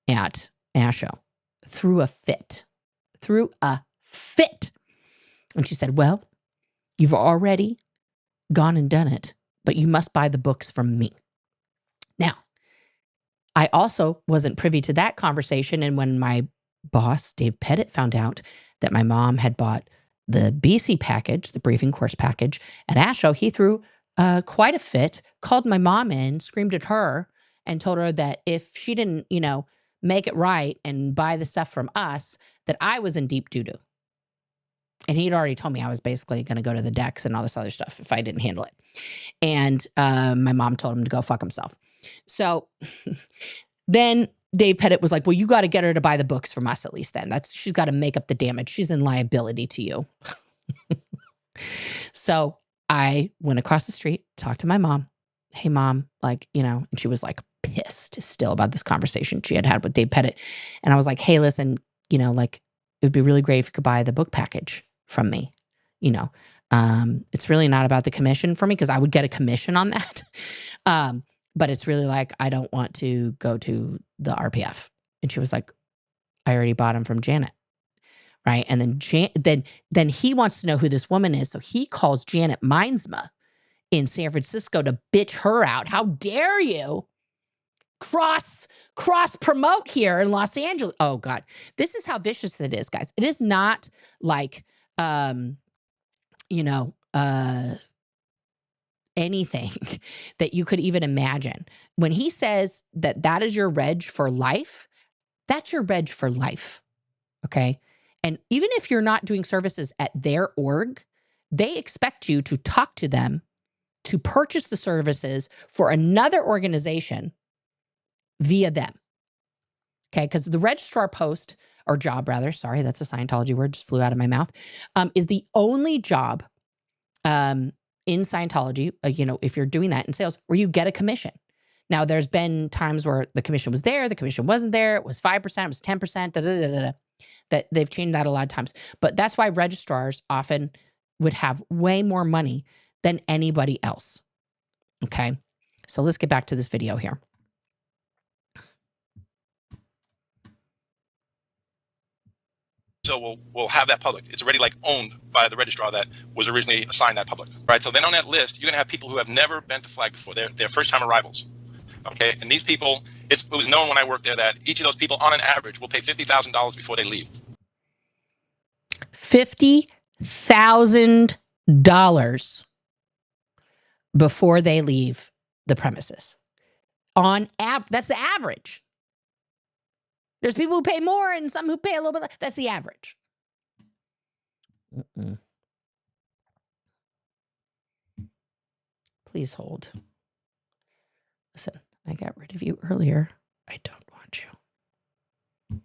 S2: at ASHO through a fit. And she said, well, you've already gone and done it, but you must buy the books from me. Now, I also wasn't privy to that conversation. And when my boss, Dave Pettit, found out that my mom had bought the BC package, the briefing course package at ASHO, he threw quite a fit, called my mom in, screamed at her, and told her that if she didn't, make it right and buy the stuff from us, that I was in deep doo-doo. And he'd already told me I was basically going to go to the decks and all this other stuff if I didn't handle it. And my mom told him to go fuck himself. So then Dave Pettit was like, well, you got to get her to buy the books from us at least then. She's got to make up the damage. She's in liability to you. So I went across the street, talked to my mom. Hey, mom, and she was like pissed still about this conversation she had with Dave Pettit. And I was like, hey, listen, it would be really great if you could buy the book package from me. It's really not about the commission for me because I would get a commission on that. But it's really like, I don't want to go to the RPF. And she was like, I already bought them from Janet. Right. And then he wants to know who this woman is. So he calls Janet Mindsma in San Francisco to bitch her out. How dare you cross promote here in Los Angeles? Oh God, this is how vicious it is, guys. It is not like, anything that you could even imagine. When he says that is your reg for life, that's your reg for life. Okay. And even if you're not doing services at their org, they expect you to talk to them to purchase the services for another organization via them. Okay. Because the registrar post or job rather, sorry, that's a Scientology word, just flew out of my mouth, is the only job in Scientology, if you're doing that in sales, where you get a commission. Now, there's been times where the commission was there, the commission wasn't there, it was 5%, it was 10%, that they've changed that a lot of times. But that's why registrars often would have way more money than anybody else. Okay, so let's get back to this video here.
S4: So we'll have that public. It's already owned by the registrar that was originally assigned that public, right? So then on that list, you're going to have people who have never been to flag before. They're first-time arrivals, okay? And these people, it was known when I worked there that each of those people, on an average, will pay $50,000 before they leave.
S2: $50,000 before they leave the premises. That's the average. There's people who pay more and some who pay a little bit less. That's the average. Please hold. Listen, I got rid of you earlier. I don't want you.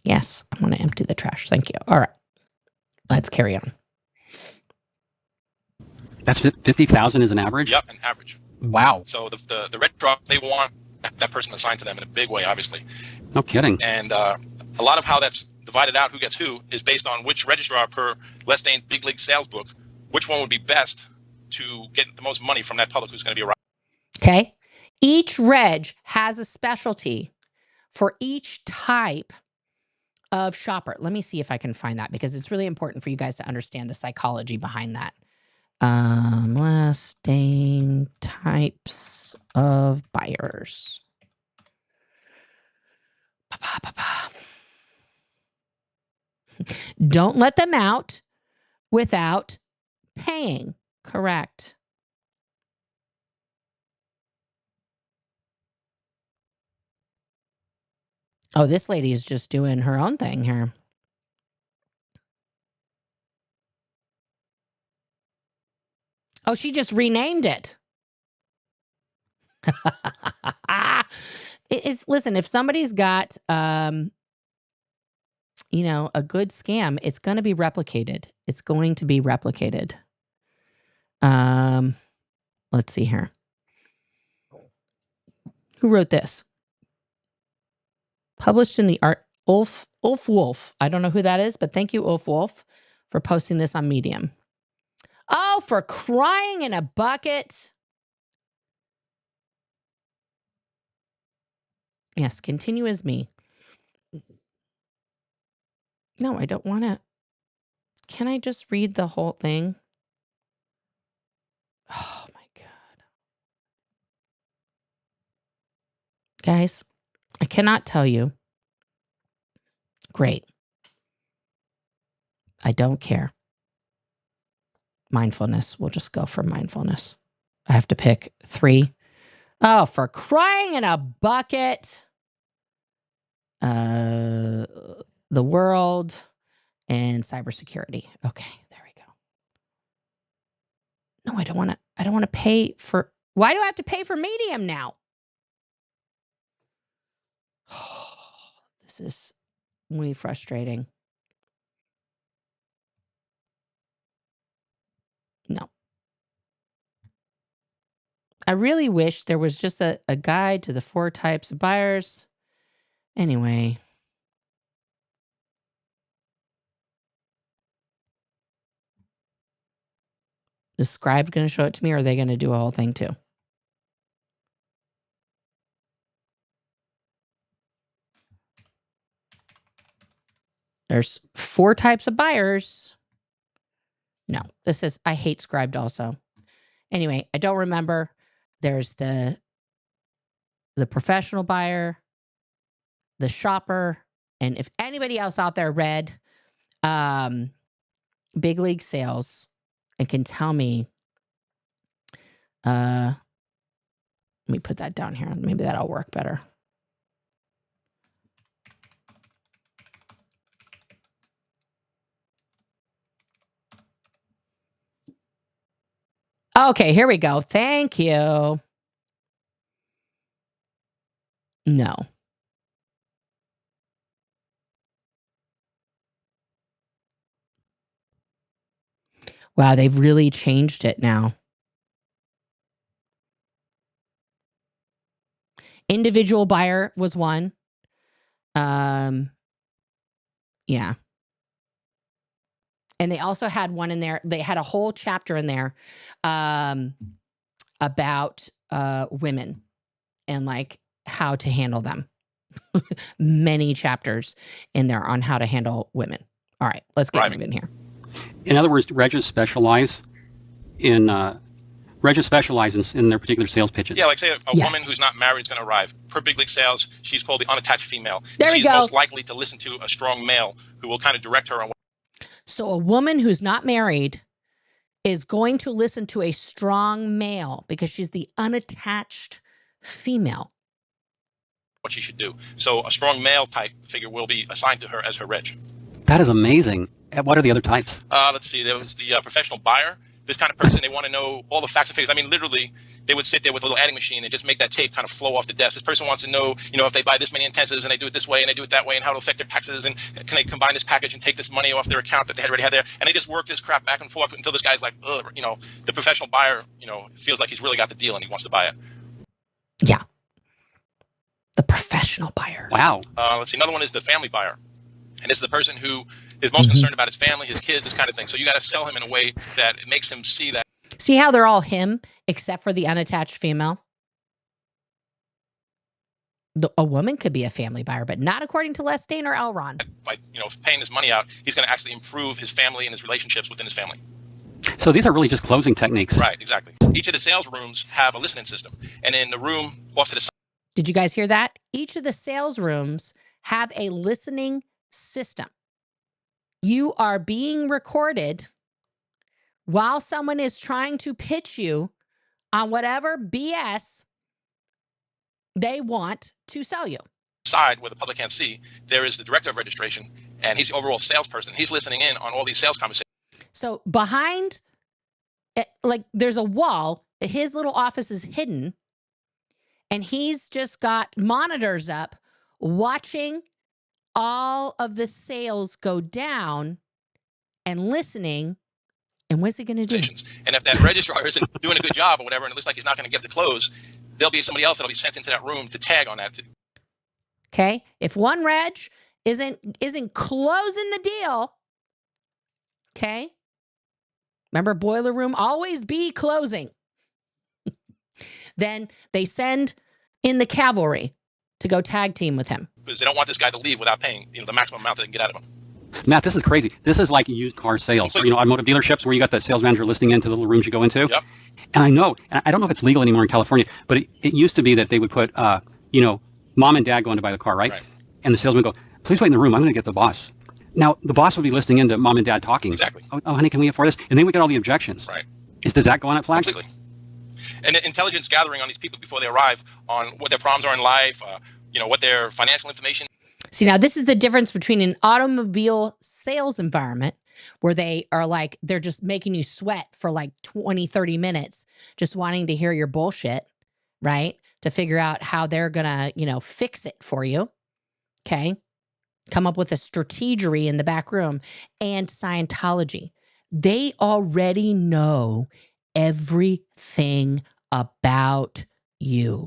S2: Yes, I want to empty the trash. Thank you. All right. Let's carry on.
S3: That's 50,000 is an average?
S4: Yep, an average.
S3: Wow.
S4: So the registrar, they want that person assigned to them in a big way, obviously.
S3: No kidding.
S4: And a lot of how that's divided out, who gets who, is based on which registrar per Les Dane's Big League Sales Book, which one would be best to get the most money from that public who's going to be around.
S2: Okay. Each reg has a specialty for each type of shopper. Let me see if I can find that because it's really important for you guys to understand the psychology behind that. Les Dane types of buyers. Don't let them out without paying. Correct. Oh, this lady is just doing her own thing here. Oh, she just renamed it. Listen, if somebody's got a good scam, it's going to be replicated. It's going to be replicated. Let's see here. Who wrote this? Published in the art Ulf Wolf. I don't know who that is, but thank you, Ulf Wolf, for posting this on Medium. Oh, for crying in a bucket. Yes, continue as me. No, I don't want to. Can I just read the whole thing? Oh, my God. Guys, I cannot tell you. Great. I don't care. Mindfulness. We'll just go for mindfulness. I have to pick 3. Oh, for crying in a bucket. The world and cybersecurity. Okay, there we go. No, I don't want to pay for. Why do I have to pay for Medium now? This is really frustrating. No. I really wish there was just a guide to the 4 types of buyers. Anyway. Is Scribe going to show it to me, or are they going to do a whole thing too? There's 4 types of buyers. No, I hate Scribed also. Anyway, I don't remember. There's the professional buyer, the shopper, and if anybody else out there read Big League Sales and can tell me, let me put that down here. Maybe that'll work better. Okay, here we go. Thank you. No. Wow, they've really changed it now. Individual buyer was one. Yeah. And they also had one in there. They had a whole chapter in there about women and like how to handle them. Many chapters in there on how to handle women. All right, let's get moving here.
S3: In other words, Regis specialize in their particular sales pitches.
S4: Yeah, like say a woman who's not married is going to arrive. Per Big League Sales, she's called the unattached female.
S2: There we go.
S4: She's most likely to listen to a strong male who will kind of direct her on what.
S2: So a woman who's not married is going to listen to a strong male because she's the unattached female.
S4: What she should do. So a strong male type figure will be assigned to her as her reg.
S3: That is amazing. What are the other types?
S4: Let's see. There was the professional buyer. This kind of person, they want to know all the facts and figures. I mean, literally, they would sit there with a little adding machine and just make that tape kind of flow off the desk. This person wants to know, if they buy this many intensives and they do it this way and they do it that way and how it'll affect their taxes and can they combine this package and take this money off their account that they had already had there. And they just work this crap back and forth until this guy's like, the professional buyer, feels like he's really got the deal and he wants to buy it.
S2: Yeah. The professional buyer.
S3: Wow.
S4: Let's see. Another one is the family buyer. And this is the person who is most concerned about his family, his kids, this kind of thing. So you got to sell him in a way that it makes him see that.
S2: See how they're all him except for the unattached female? A woman could be a family buyer, but not according to Les Dane or Elron.
S4: By paying his money out, he's going to actually improve his family and his relationships within his family.
S3: So these are really just closing techniques.
S4: Right, exactly. Each of the sales rooms have a listening system. And in the room off to the side.
S2: Did you guys hear that? Each of the sales rooms have a listening system. You are being recorded while someone is trying to pitch you on whatever BS they want to sell you.
S4: Side where the public can't see, there is the director of registration, and he's the overall salesperson. He's listening in on all these sales conversations.
S2: So behind, like, there's a wall. His little office is hidden, and he's just got monitors up watching all of the sales go down and listening. And what's he going to do?
S4: And if that registrar isn't doing a good job or whatever, and it looks like he's not going to get the close, there'll be somebody else that'll be sent into that room to tag on that.
S2: Okay. If one reg isn't closing the deal, okay. Remember, boiler room, always be closing. Then they send in the cavalry to go tag team with him.
S4: Because they don't want this guy to leave without paying the maximum amount they can get out of him.
S3: Matt, this is crazy. This is like used car sales, or, automotive dealerships where you got the sales manager listening into the little rooms you go into.
S4: Yep.
S3: And I don't know if it's legal anymore in California, but it used to be that they would put, mom and dad going to buy the car, right? And the salesman would go, please wait in the room. I'm going to get the boss. Now, the boss would be listening into mom and dad talking.
S4: Exactly.
S3: Oh, honey, can we afford this? And then we get all the objections.
S4: Right.
S3: Does that go on at Flag?
S4: Completely. And intelligence gathering on these people before they arrive on what their problems are in life, what their financial information.
S2: See, now this is the difference between an automobile sales environment where they are like, they're just making you sweat for like 20, 30 minutes, just wanting to hear your bullshit, right? To figure out how they're going to, fix it for you. Okay. Come up with a strategery in the back room. And Scientology, they already know everything about you.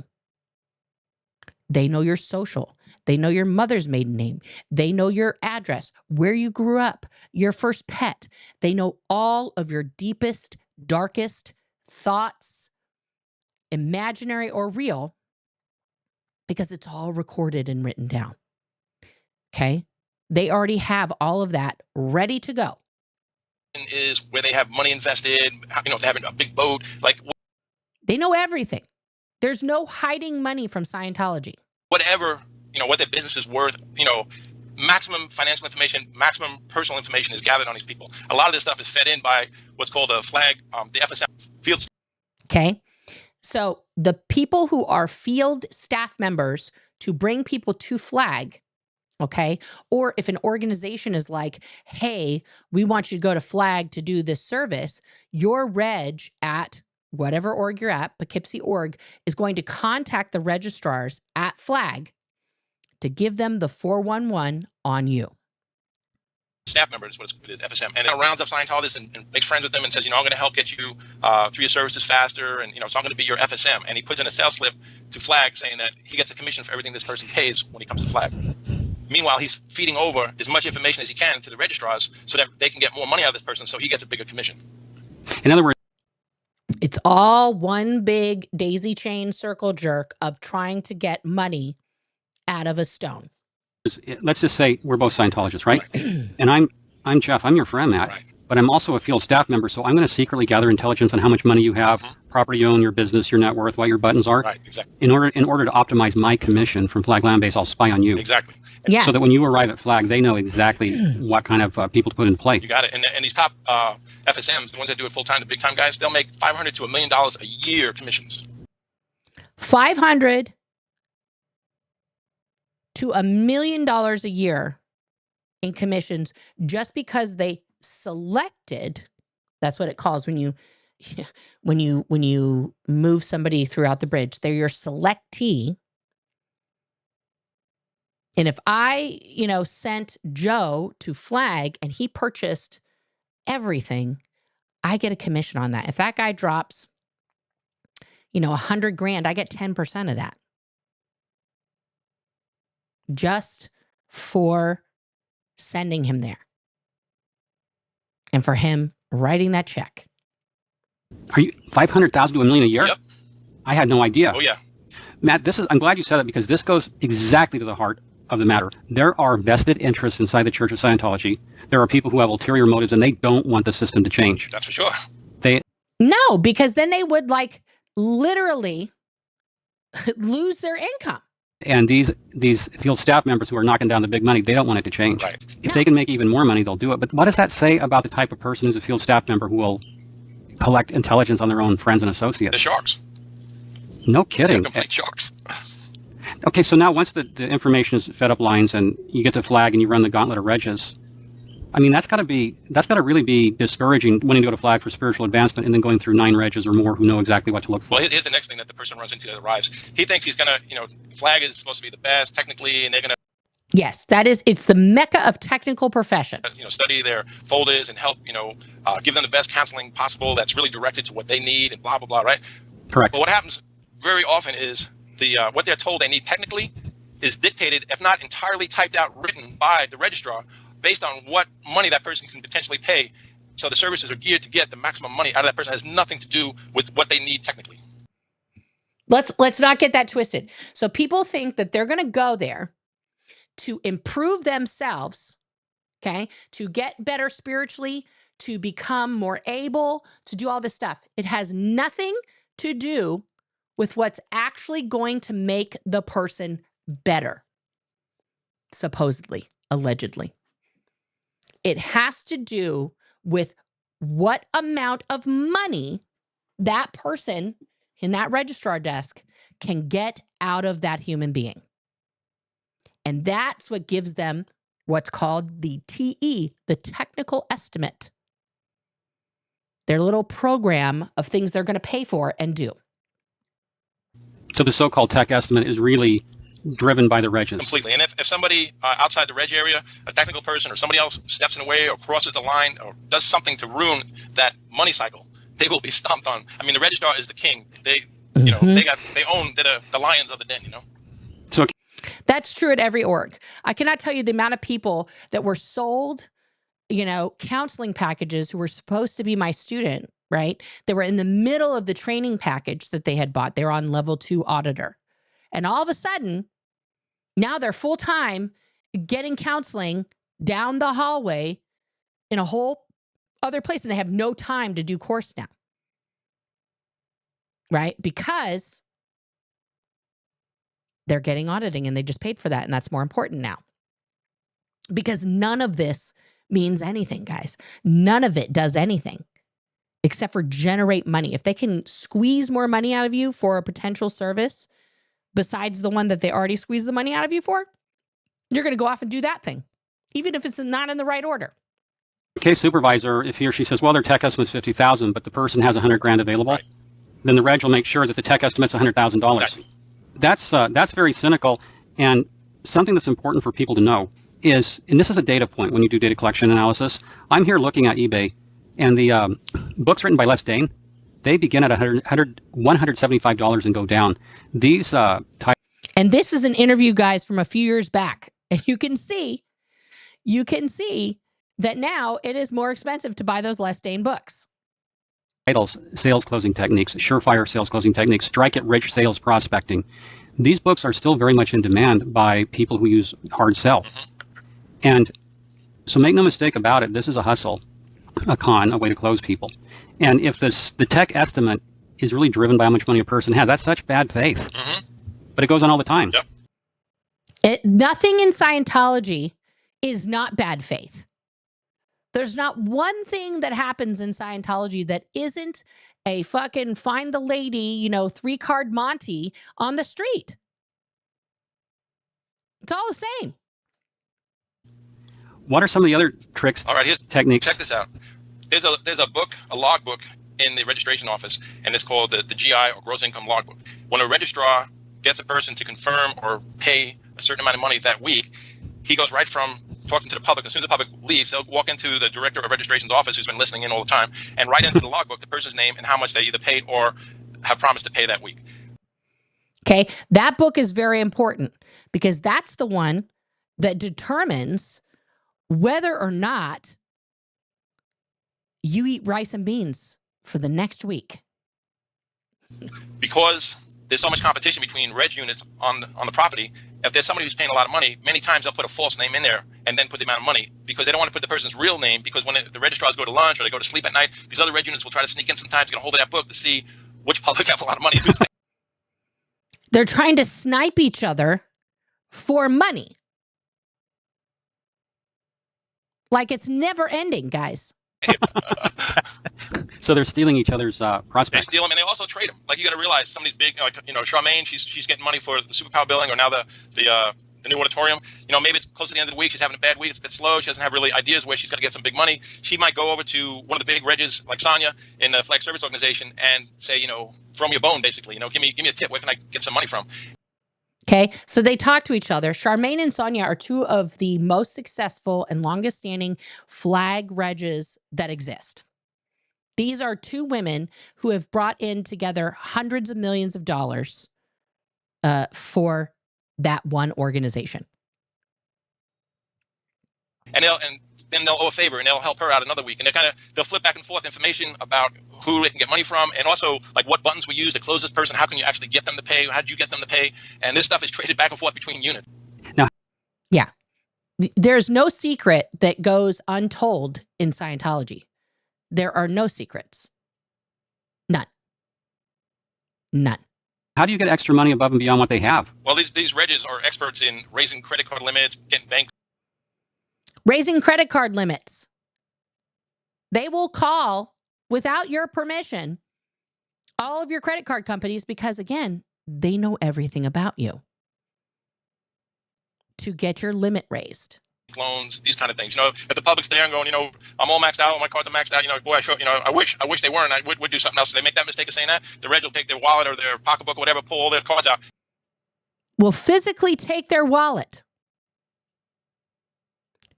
S2: They know your social. They know your mother's maiden name. They know your address, where you grew up, your first pet. They know all of your deepest, darkest thoughts, imaginary or real, because it's all recorded and written down. Okay? They already have all of that ready to go.
S4: Is where they have money invested, if they have a big boat.
S2: They know everything. There's no hiding money from Scientology.
S4: Whatever, what their business is worth, maximum financial information, maximum personal information is gathered on these people. A lot of this stuff is fed in by what's called a flag, the FSM field.
S2: Okay. So the people who are field staff members to bring people to Flag, okay, or if an organization is like, hey, we want you to go to Flag to do this service, your reg at whatever org you're at, Poughkeepsie org, is going to contact the registrars at Flag to give them the 411 on you.
S4: Staff member is what it is, FSM. And it rounds up Scientologists and makes friends with them and says, I'm going to help get you through your services faster. And, so I'm going to be your FSM. And he puts in a sales slip to Flag saying that he gets a commission for everything this person pays when he comes to Flag. Meanwhile, he's feeding over as much information as he can to the registrars so that they can get more money out of this person so he gets a bigger commission.
S3: In other words,
S2: it's all one big daisy chain circle jerk of trying to get money out of a stone.
S3: let's just say we're both Scientologists, right? And I'm Jeff. I'm your friend, Matt.
S4: Right.
S3: But I'm also a field staff member, so I'm going to secretly gather intelligence on how much money you have, property you own, your business, your net worth, what your buttons are.
S4: Right, exactly.
S3: In order to optimize my commission from Flag Land Base, I'll spy on you.
S4: Exactly.
S2: Yes.
S3: So that when you arrive at Flag, they know exactly what kind of people to put in play.
S4: You got it. And these top FSMs, the ones that do it full time, the big time guys, they'll make $500 to $1 million a year commissions.
S2: 500 to $1 million a year in commissions just because they selected. That's what it calls when you move somebody throughout the bridge. They're your selectee. And if I, sent Joe to Flag and he purchased everything, I get a commission on that. If that guy drops, $100,000, I get 10% of that. Just for sending him there. And for him writing that check.
S3: Are you $500,000 to $1 million a year?
S4: Yep.
S3: I had no idea.
S4: Oh, yeah.
S3: Matt, I'm glad you said that because this goes exactly to the heart of the matter. There are vested interests inside the Church of Scientology. There are people who have ulterior motives and they don't want the system to change.
S4: That's for sure.
S2: No, because then they would literally lose their income.
S3: And these field staff members who are knocking down the big money, they don't want it to change.
S4: Right.
S3: If they can make even more money, they'll do it. But what does that say about the type of person who's a field staff member who will collect intelligence on their own friends and associates?
S4: The sharks.
S3: No kidding.
S4: They're complete sharks.
S3: Okay, so now once the information is fed up lines and you get to flag and you run the gauntlet of regs, I mean, that's got to really be discouraging when you go to flag for spiritual advancement and then going through 9 regs or more who know exactly what to look for.
S4: Well, here's the next thing that the person runs into that arrives. He thinks he's going to, flag is supposed to be the best technically, and they're going to
S2: Yes, it's the mecca of technical profession.
S4: Study their folders and help, give them the best counseling possible that's really directed to what they need and blah, blah, blah, right?
S3: Correct.
S4: But what happens very often is what they're told they need technically is dictated, if not entirely typed out, written by the registrar based on what money that person can potentially pay. So the services are geared to get the maximum money out of that person. It has nothing to do with what they need technically.
S2: Let's not get that twisted. So people think that they're going to go there to improve themselves, okay, to get better spiritually, to become more able to do all this stuff. It has nothing to do with what's actually going to make the person better, supposedly, allegedly. It has to do with what amount of money that person in that registrar desk can get out of that human being. And that's what gives them what's called the TE, the technical estimate. Their little program of things they're going to pay for and do.
S3: So the so-called tech estimate is really driven by the regs.
S4: Completely. And if somebody outside the reg area, a technical person or somebody else steps in the way or crosses the line or does something to ruin that money cycle, they will be stomped on. I mean, the registrar is the king. They're the lions of the den,
S3: So
S2: that's true at every org. I cannot tell you the amount of people that were sold, counseling packages who were supposed to be my student, right? They were in the middle of the training package that they had bought. They were on level 2 auditor. And all of a sudden, now they're full-time getting counseling down the hallway in a whole other place, and they have no time to do course now. Right? Because they're getting auditing and they just paid for that, and that's more important now. Because none of this means anything, guys. None of it does anything except for generate money. If they can squeeze more money out of you for a potential service besides the one that they already squeezed the money out of you for, you're going to go off and do that thing, even if it's not in the right order.
S3: Case supervisor, if he or she says, well, their tech estimate's $50,000, but the person has $100,000 available, right, then the reg will make sure that the tech estimate's $100,000.
S4: Exactly.
S3: That's very cynical, and something that's important for people to know is, and this is a data point when you do data collection analysis, I'm here looking at eBay, and the books written by Les Dane, they begin at $175 and go down. These
S2: and this is an interview, guys, from a few years back, and you can see that now it is more expensive to buy those Les Dane books.
S3: Titles, sales closing techniques, surefire sales closing techniques, strike-it-rich sales prospecting. These books are still very much in demand by people who use hard sell. And so make no mistake about it, this is a hustle, a con, a way to close people. And if the tech estimate is really driven by how much money a person has, that's such bad faith. But it goes on all the time.
S4: Yep.
S2: Nothing in Scientology is not bad faith. There's not one thing that happens in Scientology that isn't a fucking find the lady, 3-card Monty on the street. It's all the same.
S3: What are some of the other tricks,
S4: all right,
S3: techniques?
S4: Check this out. There's a book, a log book in the registration office, and it's called the GI or Gross Income Logbook. When a registrar gets a person to confirm or pay a certain amount of money that week, he goes right from talking to the public. As soon as the public leaves, they'll walk into the director of registration's office, who's been listening in all the time, and write into the logbook the person's name and how much they either paid or have promised to pay that week.
S2: Okay, that book is very important because that's the one that determines whether or not you eat rice and beans for the next week.
S4: Because there's so much competition between reg units on the property, if there's somebody who's paying a lot of money, many times they'll put a false name in there and then put the amount of money because they don't want to put the person's real name, because when the registrars go to lunch or they go to sleep at night, these other reg units will try to sneak in sometimes to get a hold of that book to see which public have a lot of money.
S2: They're trying to snipe each other for money. Like it's never ending, guys.
S3: So they're stealing each other's
S4: They
S3: prospects.
S4: steal them, and they also trade them. Like, you got to realize some of these big, like, Charmaine, she's getting money for the superpower building, or now the new auditorium. Maybe it's close to the end of the week. She's having a bad week. It's a bit slow. She doesn't have really ideas where she's got to get some big money. She might go over to one of the big regs, like Sonia, in the flag service organization, and say, throw me a bone, basically. Give me a tip. Where can I get some money from?
S2: Okay, so they talk to each other. Charmaine and Sonia are two of the most successful and longest standing flag regs that exist. These are two women who have brought in together hundreds of millions of dollars for that one organization.
S4: And then they'll owe a favor, and they'll help her out another week. And they'll flip back and forth information about who they can get money from, and also like what buttons we use to close this person. How can you actually get them to pay? How did you get them to pay? And this stuff is traded back and forth between units.
S2: Yeah. There's no secret that goes untold in Scientology. There are no secrets. None.
S3: How do you get extra money above and beyond what they have?
S4: Well, these regs are experts in raising credit card limits, getting bank.
S2: Raising credit card limits. They will call without your permission all of your credit card companies because, again, they know everything about you to get your limit raised.
S4: Loans, these kind of things. If the public's there and going, I'm all maxed out, all my cards are maxed out, boy, I wish they weren't. I would do something else. If they make that mistake of saying that, the reg will take their wallet or their pocketbook or whatever, pull all their cards out.
S2: Will physically take their wallet.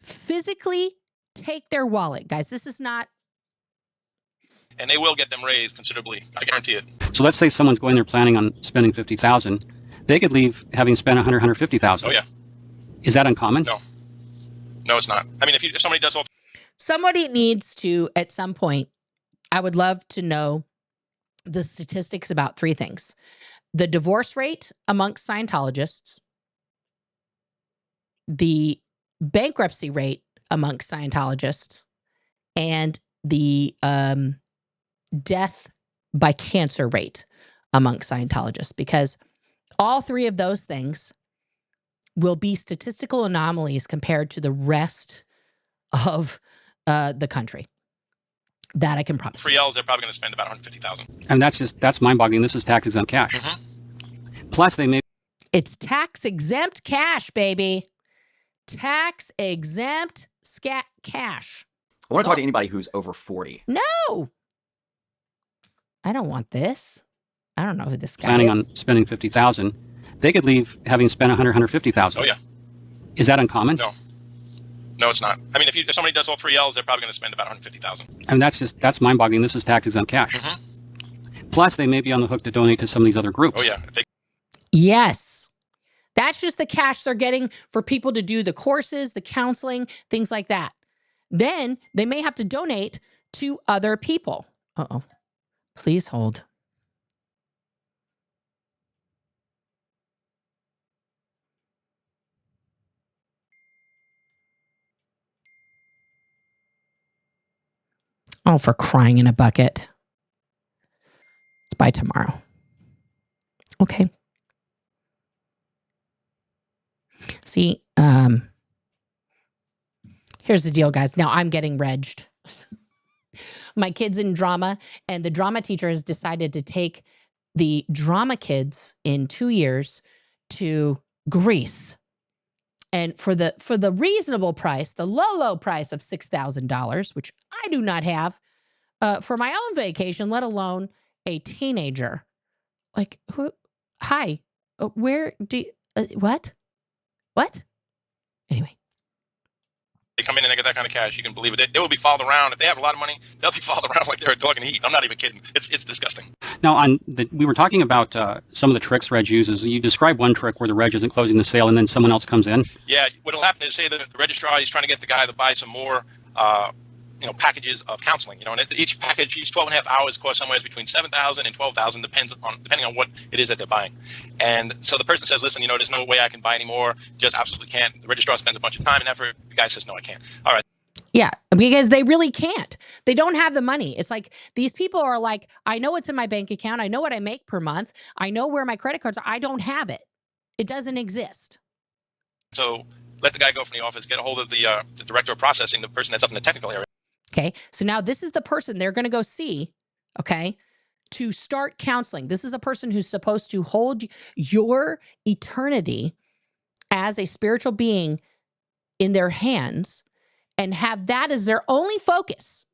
S2: Physically take their wallet. Guys, this is not...
S4: And they will get them raised considerably. I guarantee it.
S3: So let's say someone's going there planning on spending $50,000. They could leave having spent $150,000.
S4: Oh, yeah.
S3: Is that uncommon?
S4: No, it's not. I mean, if somebody does all...
S2: Somebody needs to, at some point, I would love to know the statistics about three things. The divorce rate amongst Scientologists, the bankruptcy rate amongst Scientologists, and the death by cancer rate amongst Scientologists, because all three of those things will be statistical anomalies compared to the rest of the country. That I can promise.
S4: For Yells, they're probably going to spend about $150,000.
S3: And that's mind-boggling. This is tax-exempt cash.
S4: Mm-hmm.
S3: Plus, they may...
S2: It's tax-exempt cash, baby. Tax-exempt cash.
S5: I want to talk to anybody who's over 40.
S2: No. I don't want this. I don't know who this guy
S3: planning
S2: is.
S3: on spending $50,000. They could leave having spent $150,000.
S4: Oh, yeah.
S3: Is that uncommon?
S4: No, it's not. I mean, if somebody does all three L's, they're probably going to spend about $150,000.
S3: And that's mind-boggling. This is tax-exempt cash.
S4: Mm-hmm.
S3: Plus, they may be on the hook to donate to some of these other groups.
S4: Oh, yeah.
S2: Yes. That's just the cash they're getting for people to do the courses, the counseling, things like that. Then they may have to donate to other people. Uh-oh. Please hold. Oh, for crying in a bucket. It's by tomorrow. Okay. See, here's the deal, guys. Now I'm getting regged. My kid's in drama, and the drama teacher has decided to take the drama kids in 2 years to Greece. And for the reasonable price, the low price of $6,000, which I do not have for my own vacation, let alone a teenager. Like, who? Hi, where do you, what? Anyway.
S4: They come in and they get that kind of cash, you can believe it. They will be followed around. If they have a lot of money, they'll be followed around like they're a dog in heat. I'm not even kidding. It's disgusting.
S3: Now, we were talking about some of the tricks Reg uses. You described one trick where the Reg isn't closing the sale and then someone else comes in.
S4: Yeah, what will happen is, say the registrar is trying to get the guy to buy some more packages of counseling. And each package, each 12.5 hours costs somewhere between $7,000 and $12,000, depending on what it is that they're buying. And so the person says, listen, there's no way I can buy any more. Just absolutely can't. The registrar spends a bunch of time and effort. The guy says, no, I can't. All right.
S2: Yeah, because they really can't. They don't have the money. It's like these people are like, I know what's in my bank account. I know what I make per month. I know where my credit cards are. I don't have it. It doesn't exist.
S4: So let the guy go from the office, get a hold of the director of processing, the person that's up in the technical area.
S2: Okay. So now this is the person they're going to go see. Okay. To start counseling. This is a person who's supposed to hold your eternity as a spiritual being in their hands and have that as their only focus.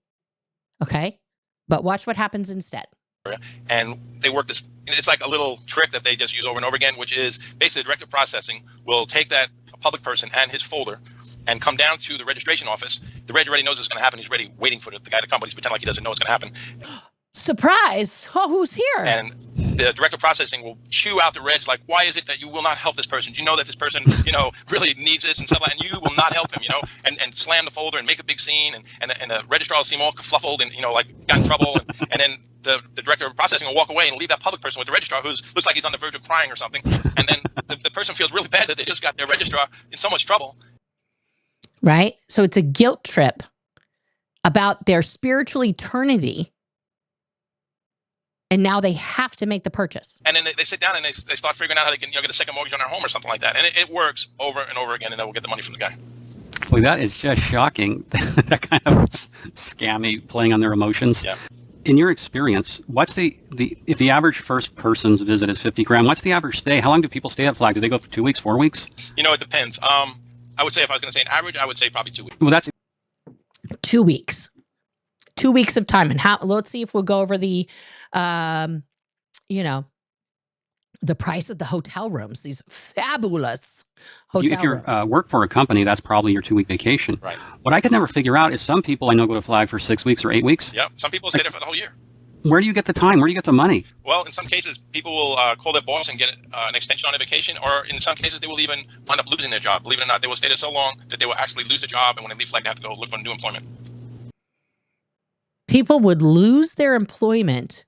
S2: Okay. But watch what happens instead.
S4: And they work this, it's like a little trick that they just use over and over again, which is basically the director of processing will take that public person and his folder and come down to the registration office. The reg already knows what's going to happen. He's ready, waiting for the guy to come, but he's pretending like he doesn't know what's going to happen.
S2: Surprise! Oh, who's here?
S4: And the director of processing will chew out the regs like, why is it that you will not help this person? Do you know that this person, really needs this and stuff like that, and you will not help him, and slam the folder and make a big scene, and the registrar will seem all kerfluffled and, like got in trouble, and then the director of processing will walk away and leave that public person with the registrar who looks like he's on the verge of crying or something, and then the person feels really bad that they just got their registrar in so much trouble.
S2: Right? So it's a guilt trip about their spiritual eternity. And now they have to make the purchase.
S4: And then they sit down and they start figuring out how they can get a second mortgage on their home or something like that. And it works over and over again, and then we'll get the money from the guy.
S3: Boy, that is just shocking. That kind of scammy, playing on their emotions.
S4: Yeah.
S3: In your experience, what's if the average first person's visit is $50,000, what's the average stay? How long do people stay at Flag? Do they go for 2 weeks, 4 weeks?
S4: It depends. I would say if I was going to say an average, I would say probably 2 weeks.
S3: Well, that's
S2: 2 weeks. 2 weeks of time. And let's see if we'll go over the price of the hotel rooms, these fabulous hotel
S3: if you
S2: rooms.
S3: Work for a company, that's probably your 2 week vacation.
S4: Right.
S3: What I could never figure out is some people I know go to Flag for 6 weeks or 8 weeks.
S4: Yep. Some people stay there for the whole year.
S3: Where do you get the time? Where do you get the money?
S4: Well, in some cases, people will call their boss and get an extension on their vacation, or in some cases, they will even wind up losing their job. Believe it or not, they will stay there so long that they will actually lose their job, and when they leave Flag, they have to go look for new employment.
S2: People would lose their employment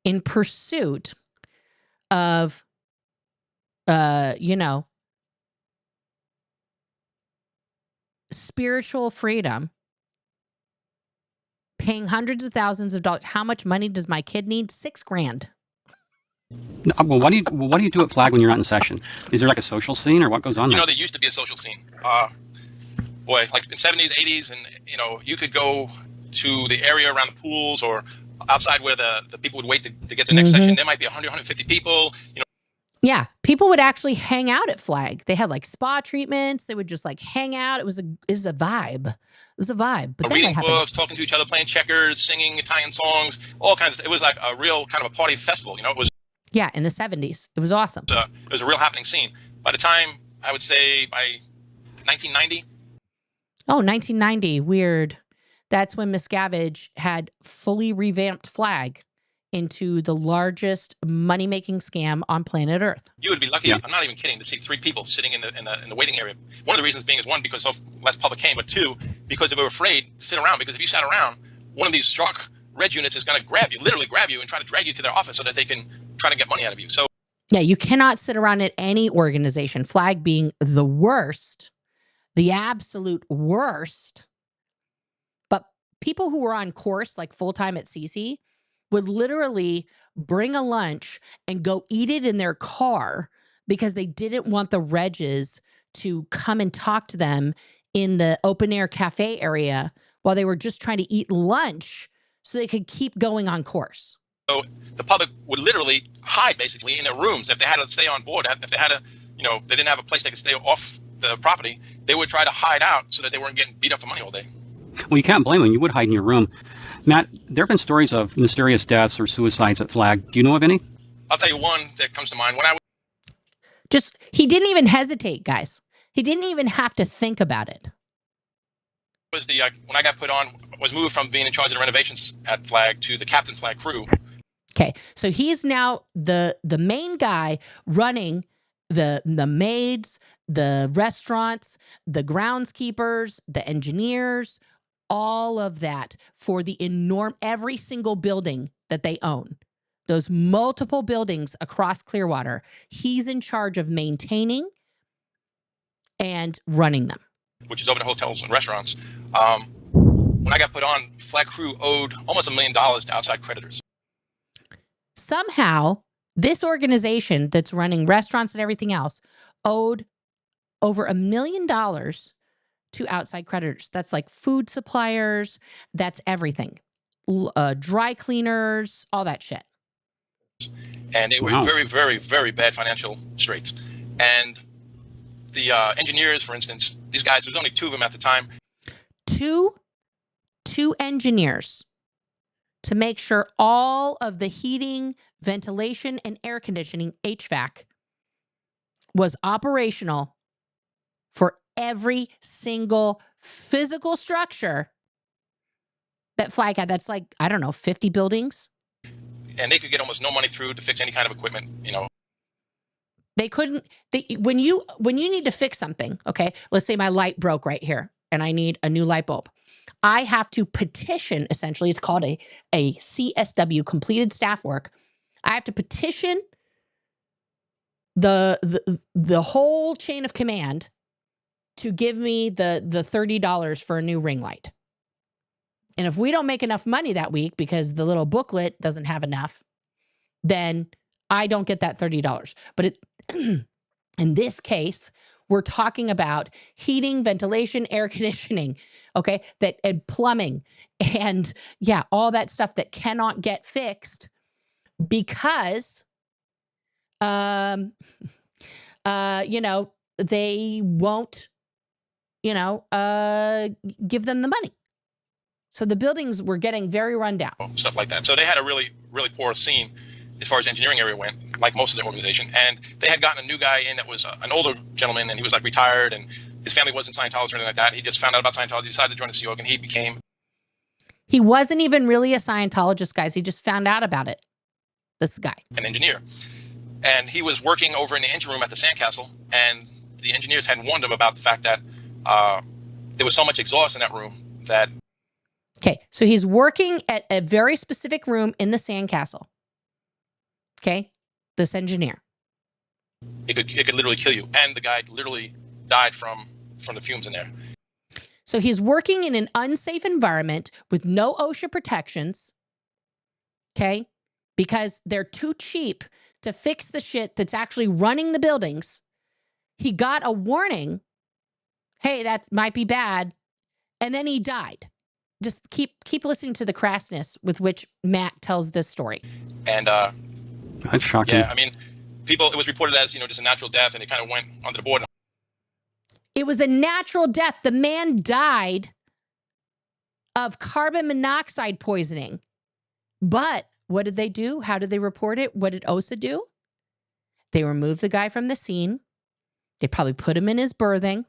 S2: in pursuit of, spiritual freedom, paying hundreds of thousands of dollars. How much money does my kid need? $6,000.
S3: No, well, what do you do at Flag when you're not in session? Is there like a social scene, or what goes on there?
S4: There used to be a social scene. Like in the 70s, 80s, and you could go to the area around the pools or outside where the people would wait to get the next section. There might be 100, 150 people.
S2: Yeah, people would actually hang out at Flag. They had like spa treatments. They would just like hang out. It was a vibe. It was a vibe. But then
S4: reading books, talking to each other, playing checkers, singing Italian songs, all kinds of. It was like a real kind of a party festival. It was.
S2: Yeah, in the 70s, it was awesome.
S4: It was a real happening scene. By the time I would say by 1990.
S2: Oh, 1990, weird. That's when Miscavige had fully revamped Flag into the largest money-making scam on planet Earth.
S4: You would be lucky, I'm not even kidding, to see 3 people sitting in the waiting area. One of the reasons being is, one, because so less public came, but 2, because they were afraid to sit around, because if you sat around, one of these struck red units is going to literally grab you and try to drag you to their office so that they can try to get money out of you. So
S2: yeah, you cannot sit around at any organization, Flag being the worst, the absolute worst. But people who were on course, like full-time at CC, would literally bring a lunch and go eat it in their car because they didn't want the regs to come and talk to them in the open air cafe area while they were just trying to eat lunch so they could keep going on course.
S4: So the public would literally hide basically in their rooms if they had to stay on board. If they had to, they didn't have a place they could stay off the property, they would try to hide out so that they weren't getting beat up for money all day.
S3: Well, you can't blame them. You would hide in your room. Matt, there have been stories of mysterious deaths or suicides at Flag. Do you know of any?
S4: I'll tell you one that comes to mind.
S2: He didn't even hesitate, guys. He didn't even have to think about it.
S4: When I got put on, was moved from being in charge of the renovations at Flag to the Captain Flag crew.
S2: Okay, so he's now the main guy running the maids, the restaurants, the groundskeepers, the engineers, all of that for the every single building that they own. Those multiple buildings across Clearwater, he's in charge of maintaining and running them.
S4: Which is over the hotels and restaurants. When I got put on, Flag crew owed almost $1 million to outside creditors.
S2: Somehow, this organization that's running restaurants and everything else owed over $1 million to outside creditors. That's like food suppliers. That's everything. Dry cleaners, all that shit.
S4: And they were
S3: Wow.
S4: very, very, very bad financial straits. And the engineers, for instance, these guys, there was only 2 of them at the time.
S2: Two engineers to make sure all of the heating, ventilation, and air conditioning, HVAC, was operational for every single physical structure that Flag had. That's like, I don't know, 50 buildings.
S4: And they could get almost no money through to fix any kind of equipment, you know.
S2: They couldn't, when you need to fix something, okay, let's say my light broke right here and I need a new light bulb. I have to petition, essentially, it's called a CSW, completed staff work. I have to petition the whole chain of command to give me the $30 for a new ring light. And if we don't make enough money that week because the little booklet doesn't have enough, then I don't get that $30. But in this case, we're talking about heating, ventilation, air conditioning, okay, and plumbing, and yeah, all that stuff that cannot get fixed because, they won't, give them the money. So the buildings were getting very run down.
S4: Stuff like that. So they had a really, really poor scene as far as the engineering area went, like most of their organization. And they had gotten a new guy in that was an older gentleman, and he was like retired, and his family wasn't Scientology or anything like that. He just found out about Scientology, decided to join the Sea Org, and he became...
S2: He wasn't even really a Scientologist, guys. He just found out about it. This guy.
S4: An engineer. And he was working over in the engine room at the sandcastle, and the engineers had warned him about the fact that there was so much exhaust in that room that...
S2: Okay, so he's working at a very specific room in the sandcastle. Okay, this engineer.
S4: It could literally kill you. And the guy literally died from the fumes in there.
S2: So he's working in an unsafe environment with no OSHA protections, okay, because they're too cheap to fix the shit that's actually running the buildings. He got a warning, hey, that might be bad, and then he died. Just keep listening to the crassness with which Matt tells this story.
S4: And
S3: that's shocking.
S4: yeah, I mean, it was reported as, just a natural death, and it kind of went under the board.
S2: It was a natural death. The man died of carbon monoxide poisoning. But what did they do? How did they report it? What did OSA do? They removed the guy from the scene. They probably put him in his berthing.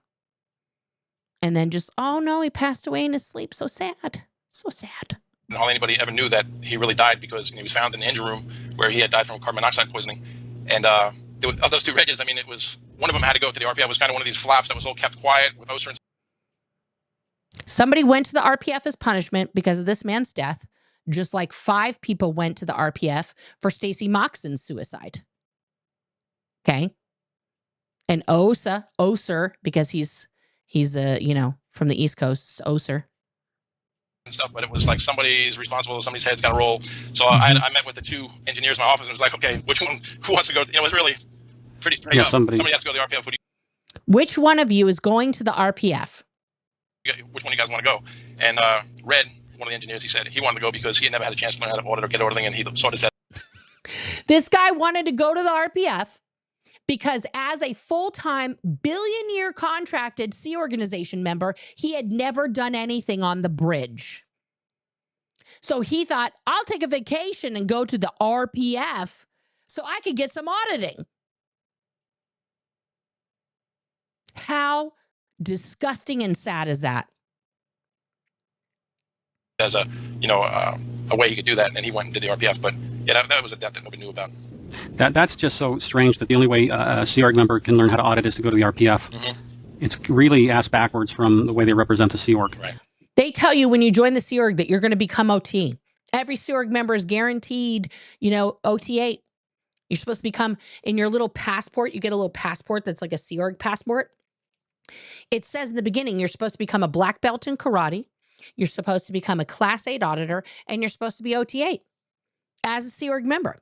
S2: And then just, oh no, he passed away in his sleep. So sad. So sad.
S4: And all anybody ever knew that he really died because he was found in the engine room where he had died from carbon monoxide poisoning. And there were, of those 2 regs, I mean, it was, one of them had to go to the RPF. It was kind of one of these flaps that was all kept quiet with OSHA. And
S2: somebody went to the RPF as punishment because of this man's death, just like 5 people went to the RPF for Stacey Moxon's suicide. Okay. And Oser, because he's from the East Coast, Oser.
S4: and stuff, but it was like somebody's responsible, somebody's head's got to roll. So I met with the 2 engineers in my office and was like, okay, which one, who wants to go? It was really pretty straight up. Somebody has to go to the RPF.
S2: Which one of you is going to the RPF?
S4: Which one of you guys want to go? And Red, one of the engineers, he said he wanted to go because he had never had a chance to learn how to audit or get auditing, and he sort of said,
S2: This guy wanted to go to the RPF because as a full-time billion-year contracted Sea Organization member, he had never done anything on the bridge. So he thought, I'll take a vacation and go to the RPF so I could get some auditing. How disgusting and sad is that?
S4: as a way he could do that, and he went and did the RPF. But yeah, that was a death that nobody knew about.
S3: That's just so strange that the only way a Sea Org member can learn how to audit is to go to the RPF. Mm-hmm. It's really ass backwards from the way they represent the Sea Org.
S4: Right.
S2: They tell you when you join the Sea Org that you're going to become OT. Every Sea Org member is guaranteed, OT8. You're supposed to become, in your little passport, you get a little passport that's like a Sea Org passport. It says in the beginning, you're supposed to become a black belt in karate. You're supposed to become a Class 8 auditor, and you're supposed to be OT8 as a Sea Org member.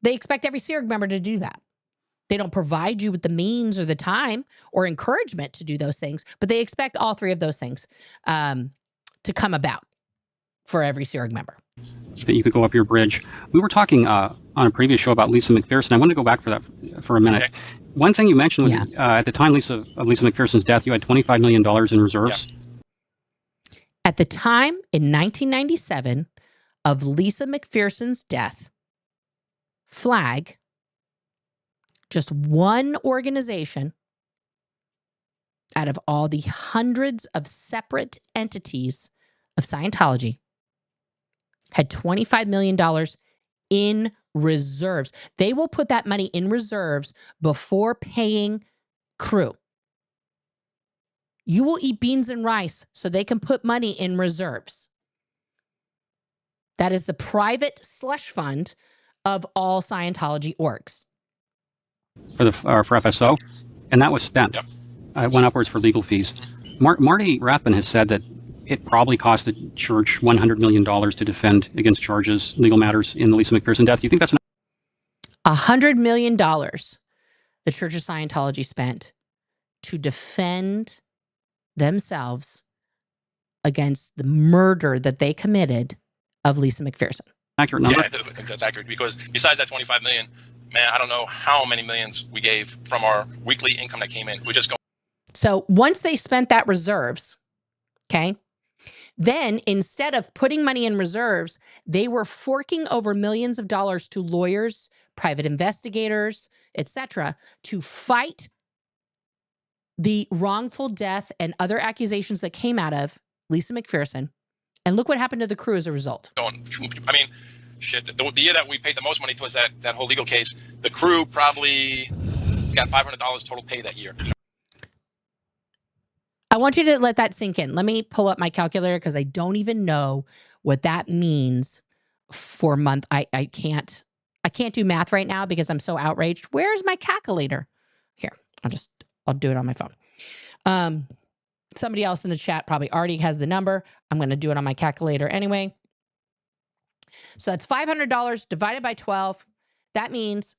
S2: They expect every Sea Org member to do that. They don't provide you with the means or the time or encouragement to do those things, but they expect all three of those things to come about for every Sea Org member.
S3: That you could go up your bridge. We were talking on a previous show about Lisa McPherson. I wanted to go back for that for a minute.
S4: Okay.
S3: One thing you mentioned was at the time of Lisa McPherson's death, you had $25 million in reserves.
S4: Yeah.
S2: At the time in 1997 of Lisa McPherson's death, FLAG, just one organization out of all the hundreds of separate entities of Scientology, had $25 million in reserves. They will put that money in reserves before paying crew. You will eat beans and rice so they can put money in reserves. That is the private slush fund of all Scientology orgs.
S3: For FSO, and that was spent.
S4: Yep.
S3: It went upwards for legal fees. Marty Rathbun has said that it probably cost the church $100 million to defend against charges, legal matters in the Lisa McPherson death. Do you think that's
S2: $100 million the Church of Scientology spent to defend themselves against the murder that they committed of Lisa McPherson?
S3: accurate number?
S4: Yeah, I think that's accurate because besides that 25 million, man, I don't know how many millions we gave from our weekly income that came in. We just go.
S2: So once they spent that reserves, okay, then instead of putting money in reserves, they were forking over millions of dollars to lawyers, private investigators, etc., to fight the wrongful death and other accusations that came out of Lisa McPherson. And look what happened to the crew as a result.
S4: I mean, shit, the year that we paid the most money towards that whole legal case, the crew probably got $500 total pay that year.
S2: I want you to let that sink in. Let me pull up my calculator because I don't even know what that means for a month. I can't do math right now because I'm so outraged. Where's my calculator? Here, I'll do it on my phone. Somebody else in the chat probably already has the number. I'm going to do it on my calculator anyway. So that's $500 divided by 12. That means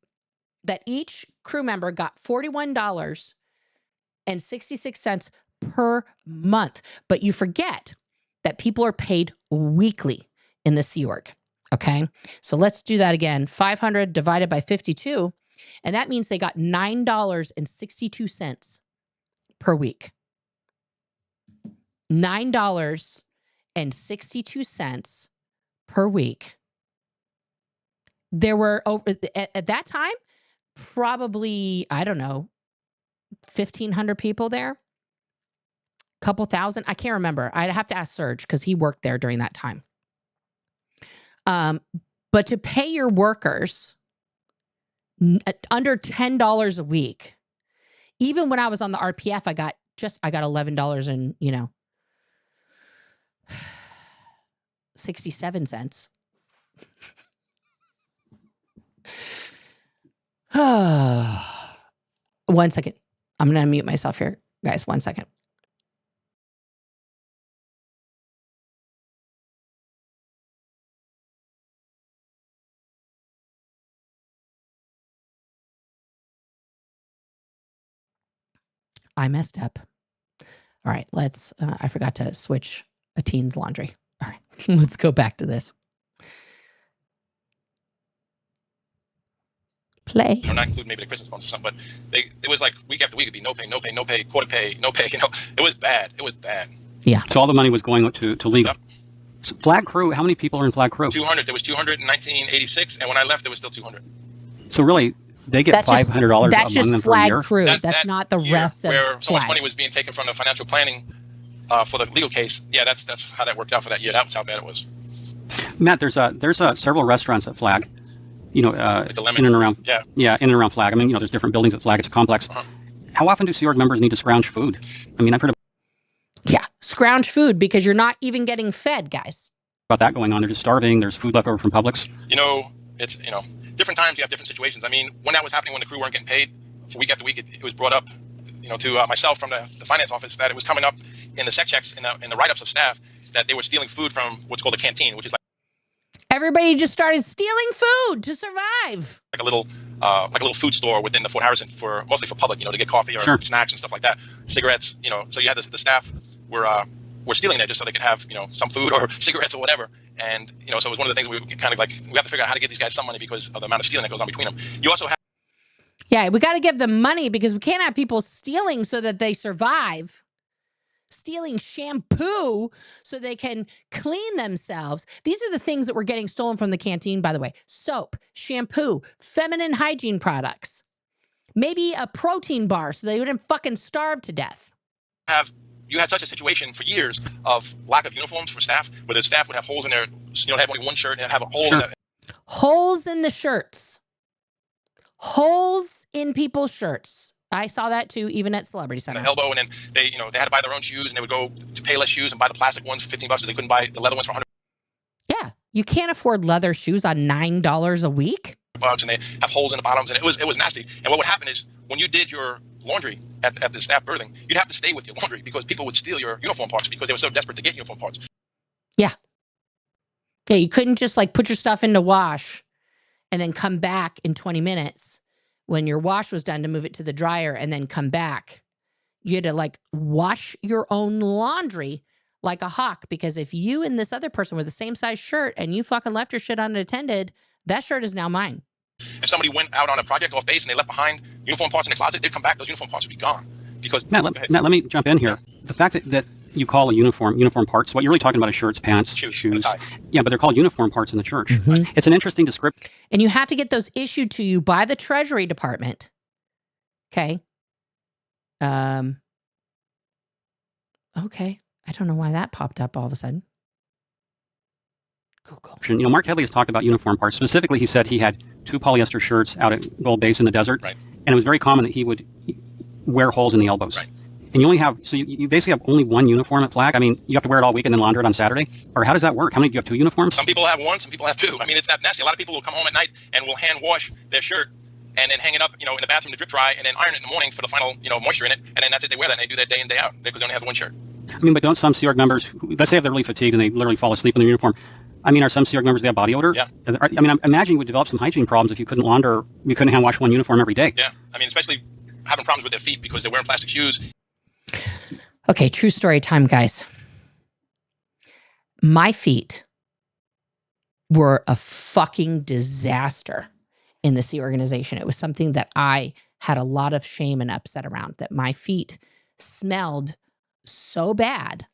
S2: that each crew member got $41.66 per month. But you forget that people are paid weekly in the Sea Org. Okay, so let's do that again. 500 divided by 52. And that means they got $9.62 per week. $9.62 per week. There were, at that time, probably, I don't know, 1,500 people there. Couple thousand. I can't remember. I'd have to ask Serge because he worked there during that time. But to pay your workers under $10 a week, even when I was on the RPF, I got $11 and, 67 cents. One second. I'm going to unmute myself here, guys. 1 second. I messed up. All right, let's, I forgot to switch a teen's laundry. All right, let's go back to this. Play.
S4: Not include maybe the Christmas bonus or something, but it was like week after week, it'd be no pay, no pay, no pay, quarter pay, no pay. It was bad. It was bad.
S2: Yeah.
S3: So all the money was going to legal.
S4: Yep.
S3: So Flag Crew, how many people are in Flag Crew?
S4: 200. There was 200 in 1986, and when I left, there was still 200.
S3: So really, they get $500 among
S2: that's
S3: them
S2: just
S3: per year?
S2: Flag Crew. That's not the rest of
S4: where so much
S2: Flag.
S4: money was being taken from the financial planning for the legal case. Yeah, that's how that worked out for that year. That was how bad it was.
S3: Matt, there's several restaurants at Flag,
S4: Like the Lemon.
S3: in and around.
S4: Yeah.
S3: In and around Flag. I mean, there's different buildings at Flag. It's a complex.
S4: Uh-huh.
S3: How often do Sea Org members need to scrounge food? I mean, I've heard
S2: Yeah, scrounge food because you're not even getting fed, guys.
S3: about that going on. They're just starving. There's food left over from Publix.
S4: It's different times you have different situations. I mean, when that was happening, when the crew weren't getting paid for week after week, it was brought up, to myself from the finance office that it was coming up in the sec checks in the write-ups of staff that they were stealing food from what's called a canteen, which is like
S2: Everybody just started stealing food to survive.
S4: a little like a little food store within the Fort Harrison for mostly for public, to get coffee or
S3: Sure.
S4: snacks and stuff like that, cigarettes, So you had the staff were stealing that just so they could have some food or cigarettes or whatever. And so it was one of the things we kind of like we have to figure out how to get these guys some money because of the amount of stealing that goes on between them. You also have
S2: Yeah, we got to give them money because we can't have people stealing so that they survive. Stealing shampoo so they can clean themselves. These are the things that were getting stolen from the canteen, by the way. Soap, shampoo, feminine hygiene products. Maybe a protein bar so they wouldn't fucking starve to death.
S4: You had such a situation for years of lack of uniforms for staff, where the staff would have holes in their, have only one shirt and have a hole in it.
S2: Holes in the shirts. Holes in people's shirts. I saw that too, even at Celebrity Center.
S4: The elbow, and then they had to buy their own shoes, and they would go to Payless Shoes and buy the plastic ones for $15 because they couldn't buy the leather ones for $100.
S2: Yeah, you can't afford leather shoes on $9 a week.
S4: And they have holes in the bottoms, and it was nasty. And what would happen is when you did your laundry at the staff berthing, you'd have to stay with your laundry because people would steal your uniform parts because they were so desperate to get uniform parts.
S2: Yeah. Yeah, you couldn't just like put your stuff into wash and then come back in 20 minutes when your wash was done to move it to the dryer and then come back. You had to like wash your own laundry like a hawk, because if you and this other person were the same size shirt and you fucking left your shit unattended, that shirt is now mine.
S4: If somebody went out on a project off base and they left behind uniform parts in the closet, they'd come back, those uniform parts would be gone. Because
S3: Matt, let me jump in here. The fact that you call a uniform parts, what you're really talking about is shirts, pants, shoes. Yeah, but they're called uniform parts in the church.
S2: Mm-hmm.
S3: It's an interesting description.
S2: And you have to get those issued to you by the Treasury Department. Okay. Okay. I don't know why that popped up all of a sudden. Google.
S3: Mark Headley has talked about uniform parts. Specifically, he said he had 2 polyester shirts out at Gold Base in the desert.
S4: Right.
S3: And it was very common that he would wear holes in the elbows.
S4: Right.
S3: And you only have, so you basically have only one uniform at Flag. I mean, you have to wear it all week and then launder it on Saturday? Or how does that work? How many do you have, 2 uniforms?
S4: Some people have 1, some people have 2. I mean, it's that nasty. A lot of people will come home at night and will hand wash their shirt and then hang it up, in the bathroom to drip dry and then iron it in the morning for the final, moisture in it. And then that's it. They wear that and they do that day in, day out because they only have 1 shirt.
S3: I mean, but don't some Sea Org members, let's say if they're really fatigued and they literally fall asleep in their uniform, I mean, are some Sea Org members, they have body odor?
S4: Yeah.
S3: I mean, I imagine you would develop some hygiene problems if you couldn't hand wash 1 uniform every day.
S4: Yeah. I mean, especially having problems with their feet because they're wearing plastic shoes.
S2: Okay, true story time, guys. My feet were a fucking disaster in the Sea organization. It was something that I had a lot of shame and upset around, that my feet smelled so bad.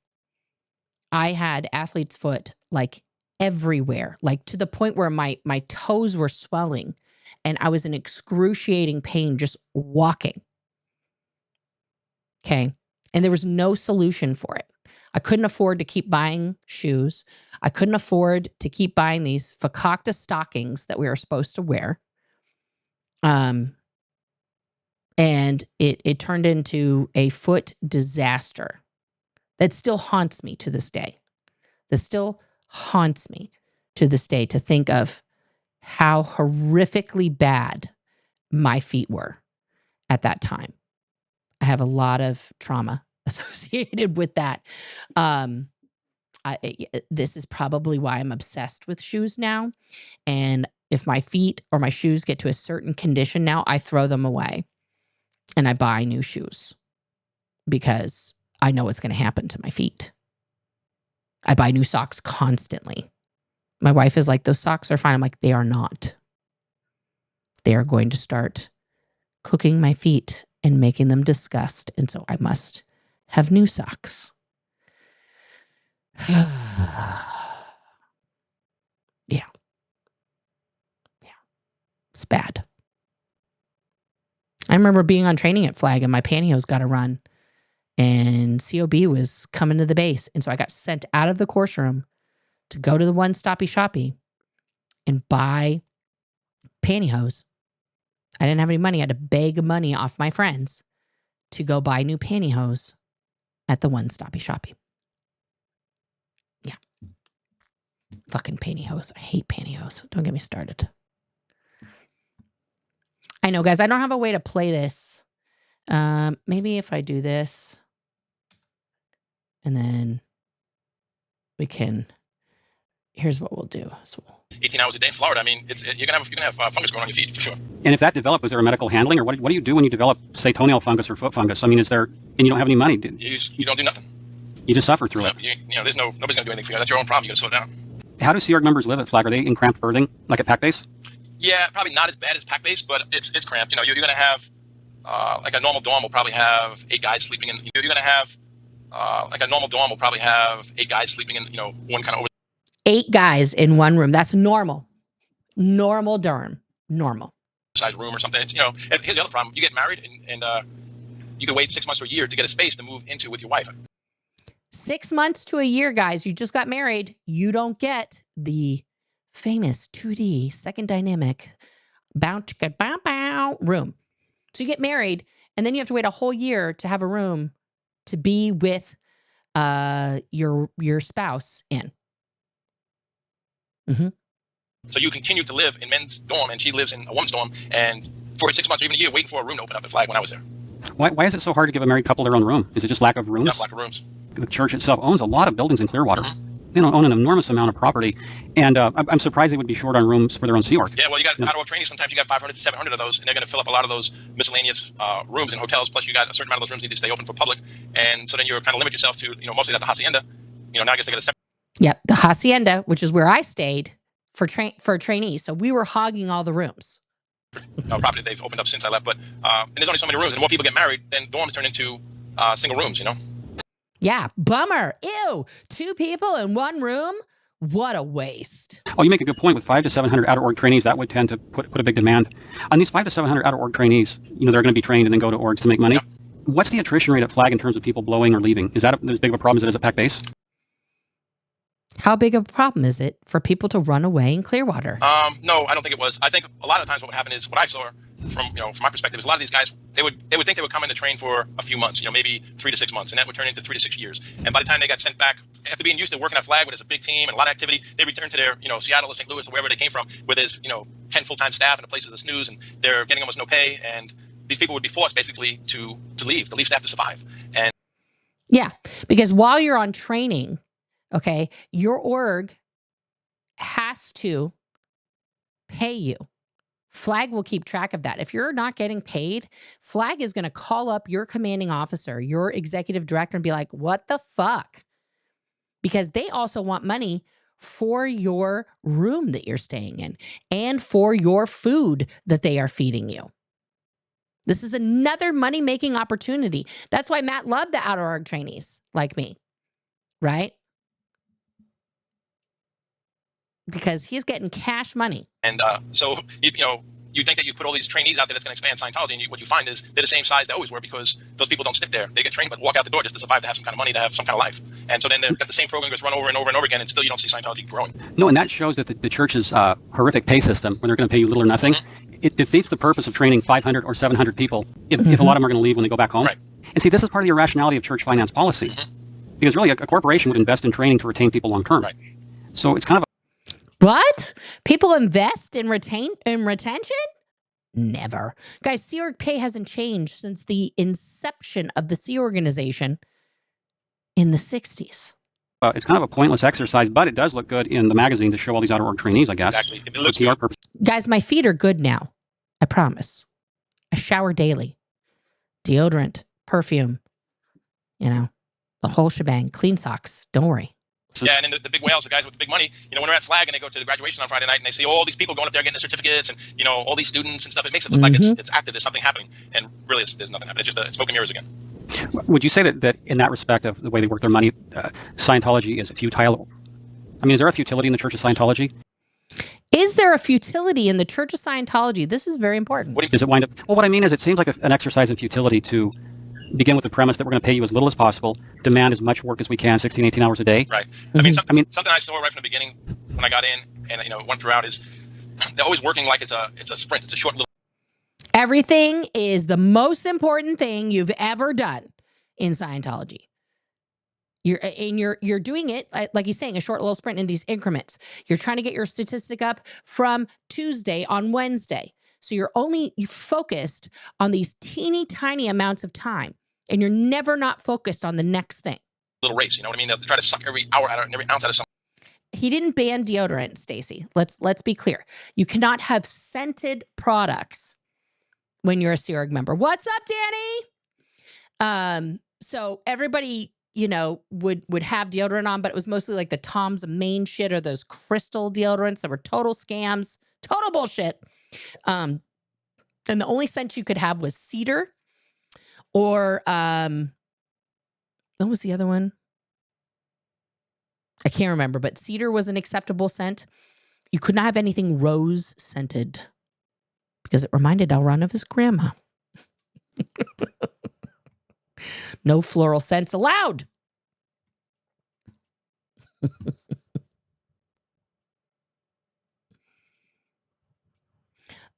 S2: I had athlete's foot like everywhere, like to the point where my toes were swelling and I was in excruciating pain just walking. Okay. And there was no solution for it. I couldn't afford to keep buying shoes. I couldn't afford to keep buying these fakakta stockings that we were supposed to wear. And it turned into a foot disaster that still haunts me to this day. That still haunts me to this day to think of how horrifically bad my feet were at that time. I have a lot of trauma associated with that. This is probably why I'm obsessed with shoes now. And if my feet or my shoes get to a certain condition now, I throw them away and I buy new shoes because I know what's going to happen to my feet. I buy new socks constantly. My wife is like, those socks are fine. I'm like, they are not. They are going to start cooking my feet and making them disgust. And so I must have new socks. Yeah. Yeah. It's bad. I remember being on training at Flag and my pantyhose got a run and COB was coming to the base. And so I got sent out of the course room to go to the one-stoppy shoppy and buy pantyhose. I didn't have any money. I had to beg money off my friends to go buy new pantyhose at the one-stoppy shoppy. Yeah. Fucking pantyhose. I hate pantyhose. Don't get me started. I know, guys, I don't have a way to play this. Maybe if I do this and then we can, here's what we'll do. So
S4: 18 hours a day in Florida. I mean, you're gonna have fungus growing on your feet for sure.
S3: And if that developed, was there a medical handling, or what do you do when you develop, say, toenail fungus or foot fungus? I mean, and you don't have any money?
S4: You don't do nothing.
S3: You just suffer through it.
S4: There's nobody's gonna do anything for you. That's your own problem. You gotta slow down.
S3: How do Sea Org members live at Flag? Are they in cramped berthing, like at Pack Base?
S4: Yeah, probably not as bad as Pack Base, but it's cramped. You're gonna have like a normal dorm will probably have 8 guys sleeping in. You're gonna have like a normal dorm will probably have 8 guys sleeping in. One kind of
S2: 8 guys in one room. That's normal. Normal dorm. Normal.
S4: size room or something. And here's the other problem: you get married and you can wait 6 months to a year to get a space to move into with your wife.
S2: 6 months to a year, guys. You just got married. You don't get the famous 2D second dynamic room. So you get married, and then you have to wait a whole year to have a room to be with your spouse in. Mm-hmm.
S4: So you continue to live in men's dorm, and she lives in a woman's dorm, and for 6 months or even a year, waiting for a room to open up at Flag when I was there.
S3: Why is it so hard to give a married couple their own room? Is it just lack of rooms?
S4: Yeah, lack of rooms.
S3: The church itself owns a lot of buildings in Clearwater.
S4: Mm-hmm.
S3: They don't own an enormous amount of property, and I'm surprised they would be short on rooms for their own Sea Org.
S4: Yeah, well, you got out-of-work trainees. Sometimes you got 500 to 700 of those, and they're going to fill up a lot of those miscellaneous rooms in hotels. Plus, you got a certain amount of those rooms need to stay open for public, and so then you're kind of limit yourself to, mostly at the hacienda. Now I guess they got a separate.
S2: Yep, the hacienda, which is where I stayed for trainees. So we were hogging all the rooms.
S4: Property they've opened up since I left, but and there's only so many rooms, and the more people get married, then dorms turn into single rooms.
S2: Yeah, bummer. Ew, 2 people in one room. What a waste.
S3: Oh, you make a good point. With 500 to 700 out-of-org trainees, that would tend to put a big demand on these 500 to 700 out-of-org trainees. They're going to be trained and then go to orgs to make money. Yeah. What's the attrition rate at Flag in terms of people blowing or leaving? Is that as big of a problem as it is at Pack Base?
S2: How big of a problem is it for people to run away in Clearwater?
S4: No, I don't think it was. I think a lot of times what would happen is, what I saw from my perspective, is a lot of these guys, they would think they would come in to train for a few months, maybe 3 to 6 months, and that would turn into 3 to 6 years. And by the time they got sent back, after being used to working at Flag, where there's a big team and a lot of activity, they return to their Seattle or St. Louis or wherever they came from, where there's 10 full-time staff and the place is a snooze, and they're getting almost no pay, and these people would be forced basically to leave staff to survive. And
S2: yeah, because while you're on training, okay, your org has to pay you. Flag will keep track of that. If you're not getting paid, Flag is going to call up your commanding officer, your executive director, and be like, what the fuck? Because they also want money for your room that you're staying in and for your food that they are feeding you. This is another money-making opportunity. That's why Matt loved the out-of-org trainees like me, right? Because he's getting cash money.
S4: And so, you think that you put all these trainees out there that's going to expand Scientology, and what you find is they're the same size they always were, because those people don't stick there. They get trained but walk out the door just to survive, to have some kind of money, to have some kind of life. And so then they've got the same program just run over and over and over again, and still you don't see Scientology growing.
S3: No, and that shows that the church's horrific pay system, when they're going to pay you little or nothing, it defeats the purpose of training 500 or 700 people if a lot of them are going to leave when they go back home.
S4: Right.
S3: And see, this is part of the irrationality of church finance policy. Because really, a corporation would invest in training to retain people long term.
S4: Right.
S3: So it's kind of
S2: What? People invest in retention? Never. Guys, Sea Org pay hasn't changed since the inception of the Sea Organization in the 60s.
S3: it's kind of a pointless exercise, but it does look good in the magazine to show all these out-of-org trainees, I guess.
S4: Exactly. It looks
S3: good.
S2: Guys, my feet are good now. I promise. I shower daily. Deodorant, perfume, the whole shebang. Clean socks. Don't worry.
S4: Yeah, and then the big whales, the guys with the big money, when they're at Flag and they go to the graduation on Friday night and they see all these people going up there getting the certificates and, all these students and stuff, it makes it look like it's active, there's something happening. And really, there's nothing happening. It's just smoke and mirrors again.
S3: Would you say that in that respect of the way they work their money, Scientology is futile? I mean, is there a futility in the Church of Scientology?
S2: Is there a futility in the Church of Scientology? This is very important.
S3: Does it wind up? Well, what I mean is it seems like an exercise in futility to begin with the premise that we're going to pay you as little as possible, demand as much work as we can, 16, 18 hours a day.
S4: Right. I mean, something I saw right from the beginning when I got in and went throughout is they're always working like it's a sprint. It's a short little.
S2: Everything is the most important thing you've ever done in Scientology. You're doing it, like he's saying, a short little sprint in these increments. You're trying to get your statistic up from Tuesday on Wednesday. So you're focused on these teeny tiny amounts of time, and you're never not focused on the next thing.
S4: Little race, you know what I mean? They'll try to suck every hour out of every ounce out of something.
S2: he didn't ban deodorant, Stacy. Let's be clear. You cannot have scented products when you're a Sea Org member. What's up, Danny? So everybody, would have deodorant on, but it was mostly like the Tom's Main shit or those crystal deodorants that were total scams, total bullshit. And the only scent you could have was cedar or what was the other one? I can't remember, but cedar was an acceptable scent. You could not have anything rose scented because it reminded Elron of his grandma. No floral scents allowed.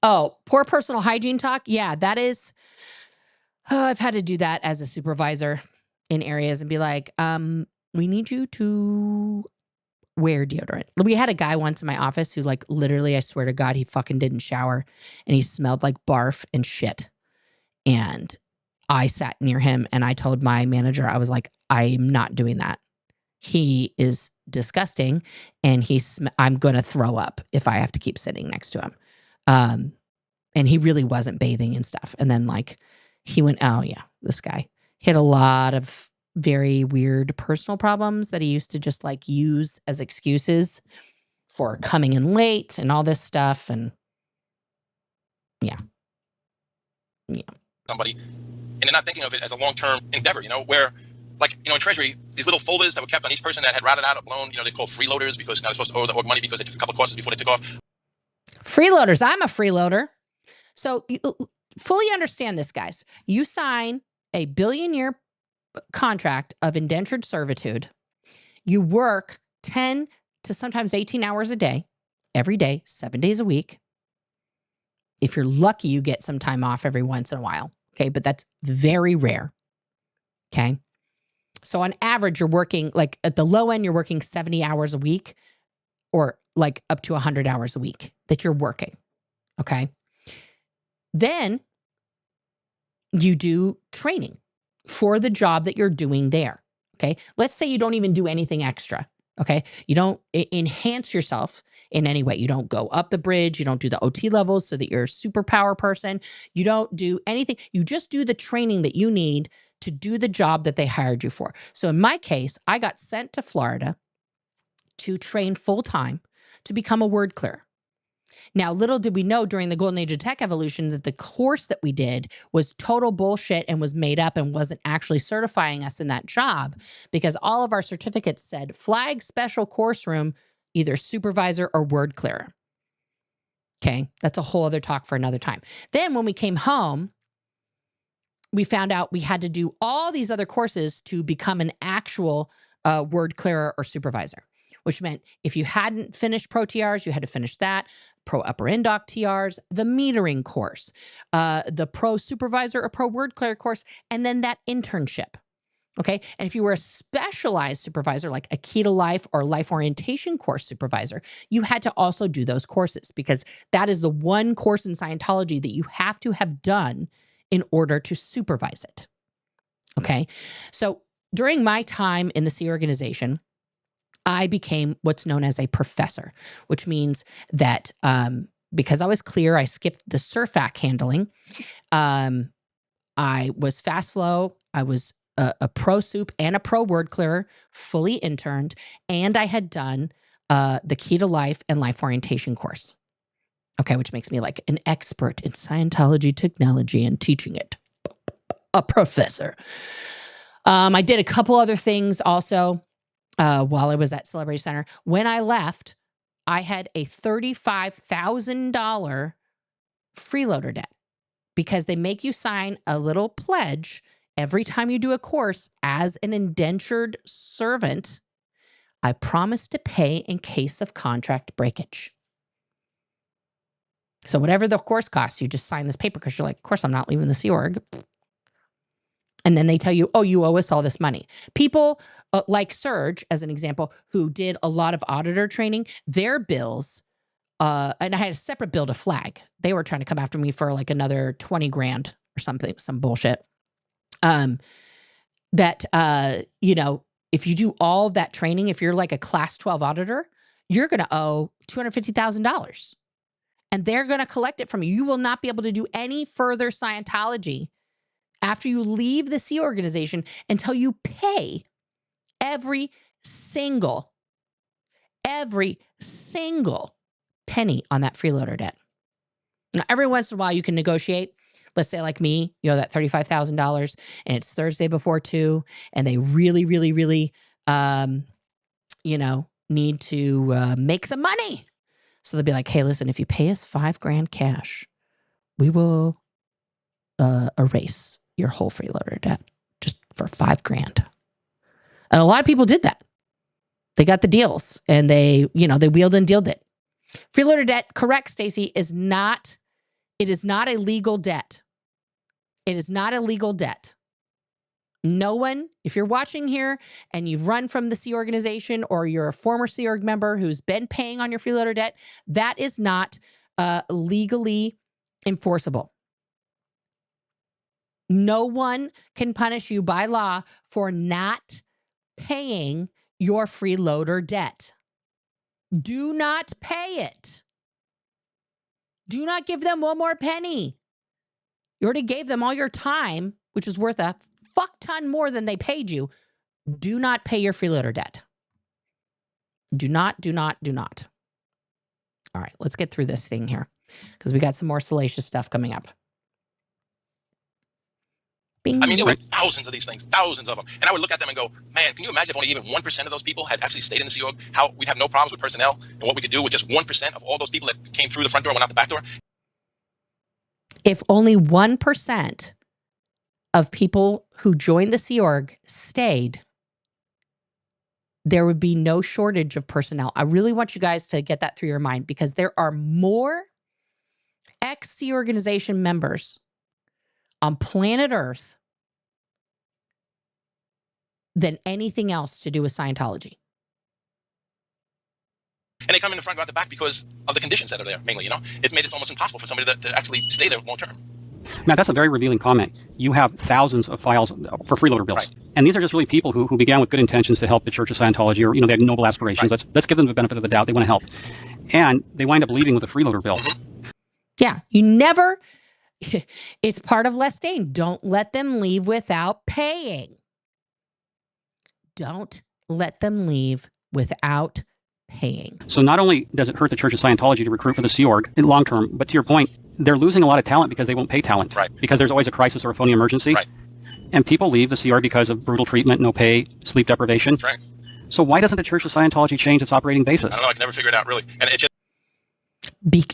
S2: Oh, poor personal hygiene talk. Yeah, that is. I've had to do that as a supervisor in areas and be like, we need you to wear deodorant. We had a guy once in my office who, like, literally, I swear to God, he fucking didn't shower and he smelled like barf and shit. And I sat near him and I told my manager, I was like, I'm not doing that. He is disgusting and I'm going to throw up if I have to keep sitting next to him. And he really wasn't bathing and stuff. And then, like, he went, oh yeah, this guy. He had a lot of very weird personal problems that he used to just, like, use as excuses for coming in late and all this stuff. And yeah.
S4: Somebody, and they're not thinking of it as a long-term endeavor, where, like, in Treasury, these little folders that were kept on each person that had ratted out or blown, they call freeloaders because now they're supposed to owe the org money because they took a couple of courses before they took off.
S2: Freeloaders. I'm a freeloader. So fully understand this, guys. You sign a billion-year contract of indentured servitude. You work 10 to sometimes 18 hours a day, every day, 7 days a week. If you're lucky, you get some time off every once in a while. Okay, but that's very rare. Okay. So on average, you're working, like, at the low end, you're working 70 hours a week or like up to 100 hours a week that you're working. Okay. Then you do training for the job that you're doing there. Okay. Let's say you don't even do anything extra. Okay. You don't enhance yourself in any way. You don't go up the bridge. You don't do the OT levels so that you're a superpower person. You don't do anything. You just do the training that you need to do the job that they hired you for. So in my case, I got sent to Florida to train full time to become a word clearer. Now, little did we know during the Golden Age of Tech Evolution that the course that we did was total bullshit and was made up and wasn't actually certifying us in that job, because all of our certificates said flag special course room, either supervisor or word clearer. Okay, that's a whole other talk for another time. Then when we came home, we found out we had to do all these other courses to become an actual word clearer or supervisor, which meant if you hadn't finished pro TRs, you had to finish that, pro upper end doc TRs, the metering course, the pro supervisor or pro word clearer course, and then that internship. Okay. And if you were a specialized supervisor, like a key to life or life orientation course supervisor, you had to also do those courses, because that is the one course in Scientology that you have to have done in order to supervise it. Okay. So during my time in the Sea organization, I became what's known as a professor, which means that because I was clear, I skipped the SURFAC handling. I was fast flow. I was a pro soup and a pro word clearer, fully interned, and I had done the Key to Life and Life Orientation course. Okay, which makes me like an expert in Scientology technology and teaching it. A professor. I did a couple other things also while I was at Celebrity Center. When I left, I had a $35,000 freeloader debt, because they make you sign a little pledge every time you do a course as an indentured servant. I promise to pay in case of contract breakage. So whatever the course costs, you just sign this paper because you're like, of course, I'm not leaving the Sea Org. And then they tell you, oh, you owe us all this money. People like Serge, as an example, who did a lot of auditor training, their bills, and I had a separate bill to flag. They were trying to come after me for like another 20 grand or something, some bullshit. If you do all of that training, if you're like a class 12 auditor, you're going to owe $250,000. And they're going to collect it from you. You will not be able to do any further Scientology after you leave the Sea organization until you pay every single penny on that freeloader debt. Now, every once in a while, you can negotiate. Let's say, like me, you know, that $35,000, and it's Thursday before 2, and they really, really, really, you know, need to make some money. So they'll be like, hey, listen, if you pay us $5,000 cash, we will erase your whole freeloader debt just for $5,000. And a lot of people did that. They got the deals, and they wheeled and dealed it. Freeloader debt, correct, Stacy, it is not a legal debt. It is not a legal debt. No one, if you're watching here and you've run from the Sea organization, or you're a former Sea Org member who's been paying on your freeloader debt, that is not legally enforceable. No one can punish you by law for not paying your freeloader debt. Do not pay it. Do not give them one more penny. You already gave them all your time, which is worth a fuck ton more than they paid you. Do not pay your freeloader debt. Do not. All right, let's get through this thing here, because we got some more salacious stuff coming up. Bing.
S4: I mean, there were thousands of these things, thousands of them. And I would look at them and go, man, can you imagine if only even 1% of those people had actually stayed in the Sea Org, how we'd have no problems with personnel, and what we could do with just 1% of all those people that came through the front door and went out the back door?
S2: If only 1% of people who joined the Sea Org stayed, there would be no shortage of personnel. I really want you guys to get that through your mind, because there are more ex-Sea organization members on planet Earth than anything else to do with Scientology.
S4: And they come in the front, go out the back because of the conditions that are there, mainly, you know. It's made it almost impossible for somebody to actually stay there long term.
S3: Matt, that's a very revealing comment. You have thousands of files for freeloader bills.
S4: Right.
S3: And these are just really people who began with good intentions to help the Church of Scientology, or, you know, they had noble aspirations.
S4: Right.
S3: Let's give them the benefit of the doubt. They want to help. And they wind up leaving with a freeloader bill.
S4: Mm-hmm.
S2: Yeah, you never, it's part of Lestain. Don't let them leave without paying. Don't let them leave without paying.
S3: So not only does it hurt the Church of Scientology to recruit for the Sea Org in long term, but to your point, they're losing a lot of talent because they won't pay talent.
S4: Right.
S3: Because there's always a crisis or a phony emergency.
S4: Right.
S3: And people leave the Sea Org because of brutal treatment, no pay, sleep deprivation.
S4: That's right.
S3: So why doesn't the Church of Scientology change its operating basis?
S4: I don't know. I can never figure it out, really. And it's just...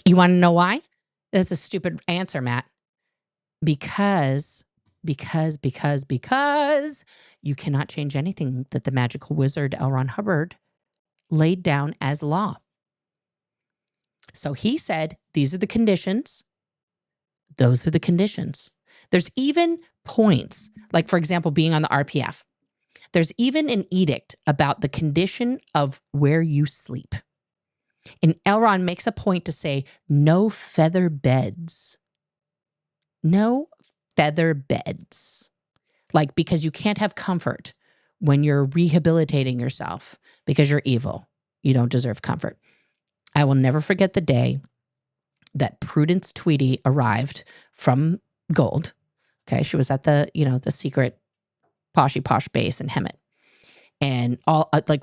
S2: You want to know why? That's a stupid answer, Matt. Because you cannot change anything that the magical wizard L. Ron Hubbard laid down as law. So he said, these are the conditions. Those are the conditions. There's even points, like, for example, being on the RPF. There's even an edict about the condition of where you sleep. And L. Ron makes a point to say, no feather beds. No feather beds. Like, because you can't have comfort when you're rehabilitating yourself because you're evil. You don't deserve comfort. I will never forget the day that Prudence Tweedy arrived from Gold. Okay, she was at the secret posh base in Hemet. And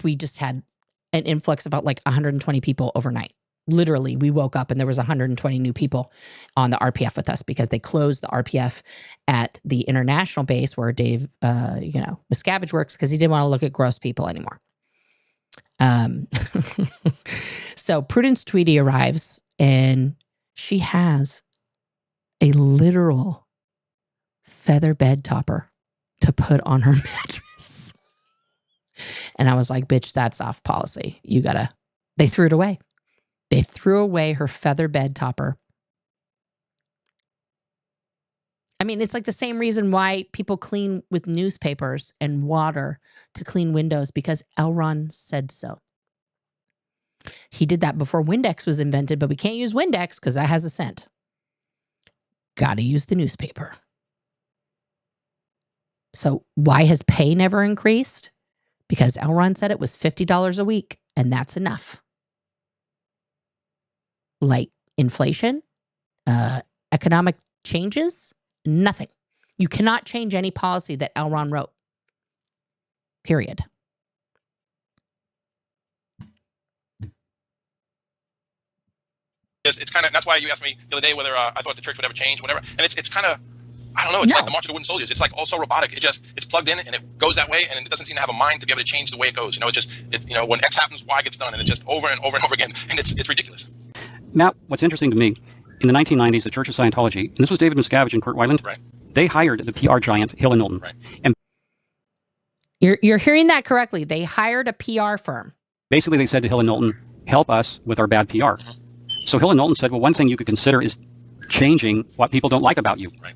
S2: we just had an influx of about 120 people overnight. Literally, we woke up and there was 120 new people on the RPF with us, because they closed the RPF at the international base where Dave, Miscavige works, because he didn't want to look at gross people anymore. So Prudence Tweedy arrives, and she has a literal feather bed topper to put on her mattress. And I was like, bitch, that's off policy. They threw it away. They threw away her feather bed topper. I mean, it's like the same reason why people clean with newspapers and water to clean windows, because L. Ron said so. He did that before Windex was invented, but we can't use Windex because that has a scent. Got to use the newspaper. So why has pay never increased? Because L. Ron said it was $50 a week, and that's enough. like inflation, economic changes, nothing. You cannot change any policy that L. Ron wrote. Period.
S4: It's kind of, that's why you asked me the other day whether I thought the church would ever change, whatever. And it's kind of, I don't know, it's like the March of the Wooden Soldiers. It's like also robotic. It's plugged in and it goes that way, and it doesn't seem to have a mind to be able to change the way it goes. When X happens, Y gets done, and it's just over and over and over again, and it's ridiculous.
S3: Matt, what's interesting to me, in the 1990s, the Church of Scientology, and this was David Miscavige and Kurt Weiland,
S4: right,
S3: they hired the PR giant Hill and Knowlton.
S4: Right.
S3: And
S2: you're hearing that correctly. They hired a PR firm. Basically,
S3: they said to Hill and Knowlton, help us with our bad PR. Mm-hmm. So Hill and Knowlton said, well, one thing you could consider is changing what people don't like about you.
S4: Right.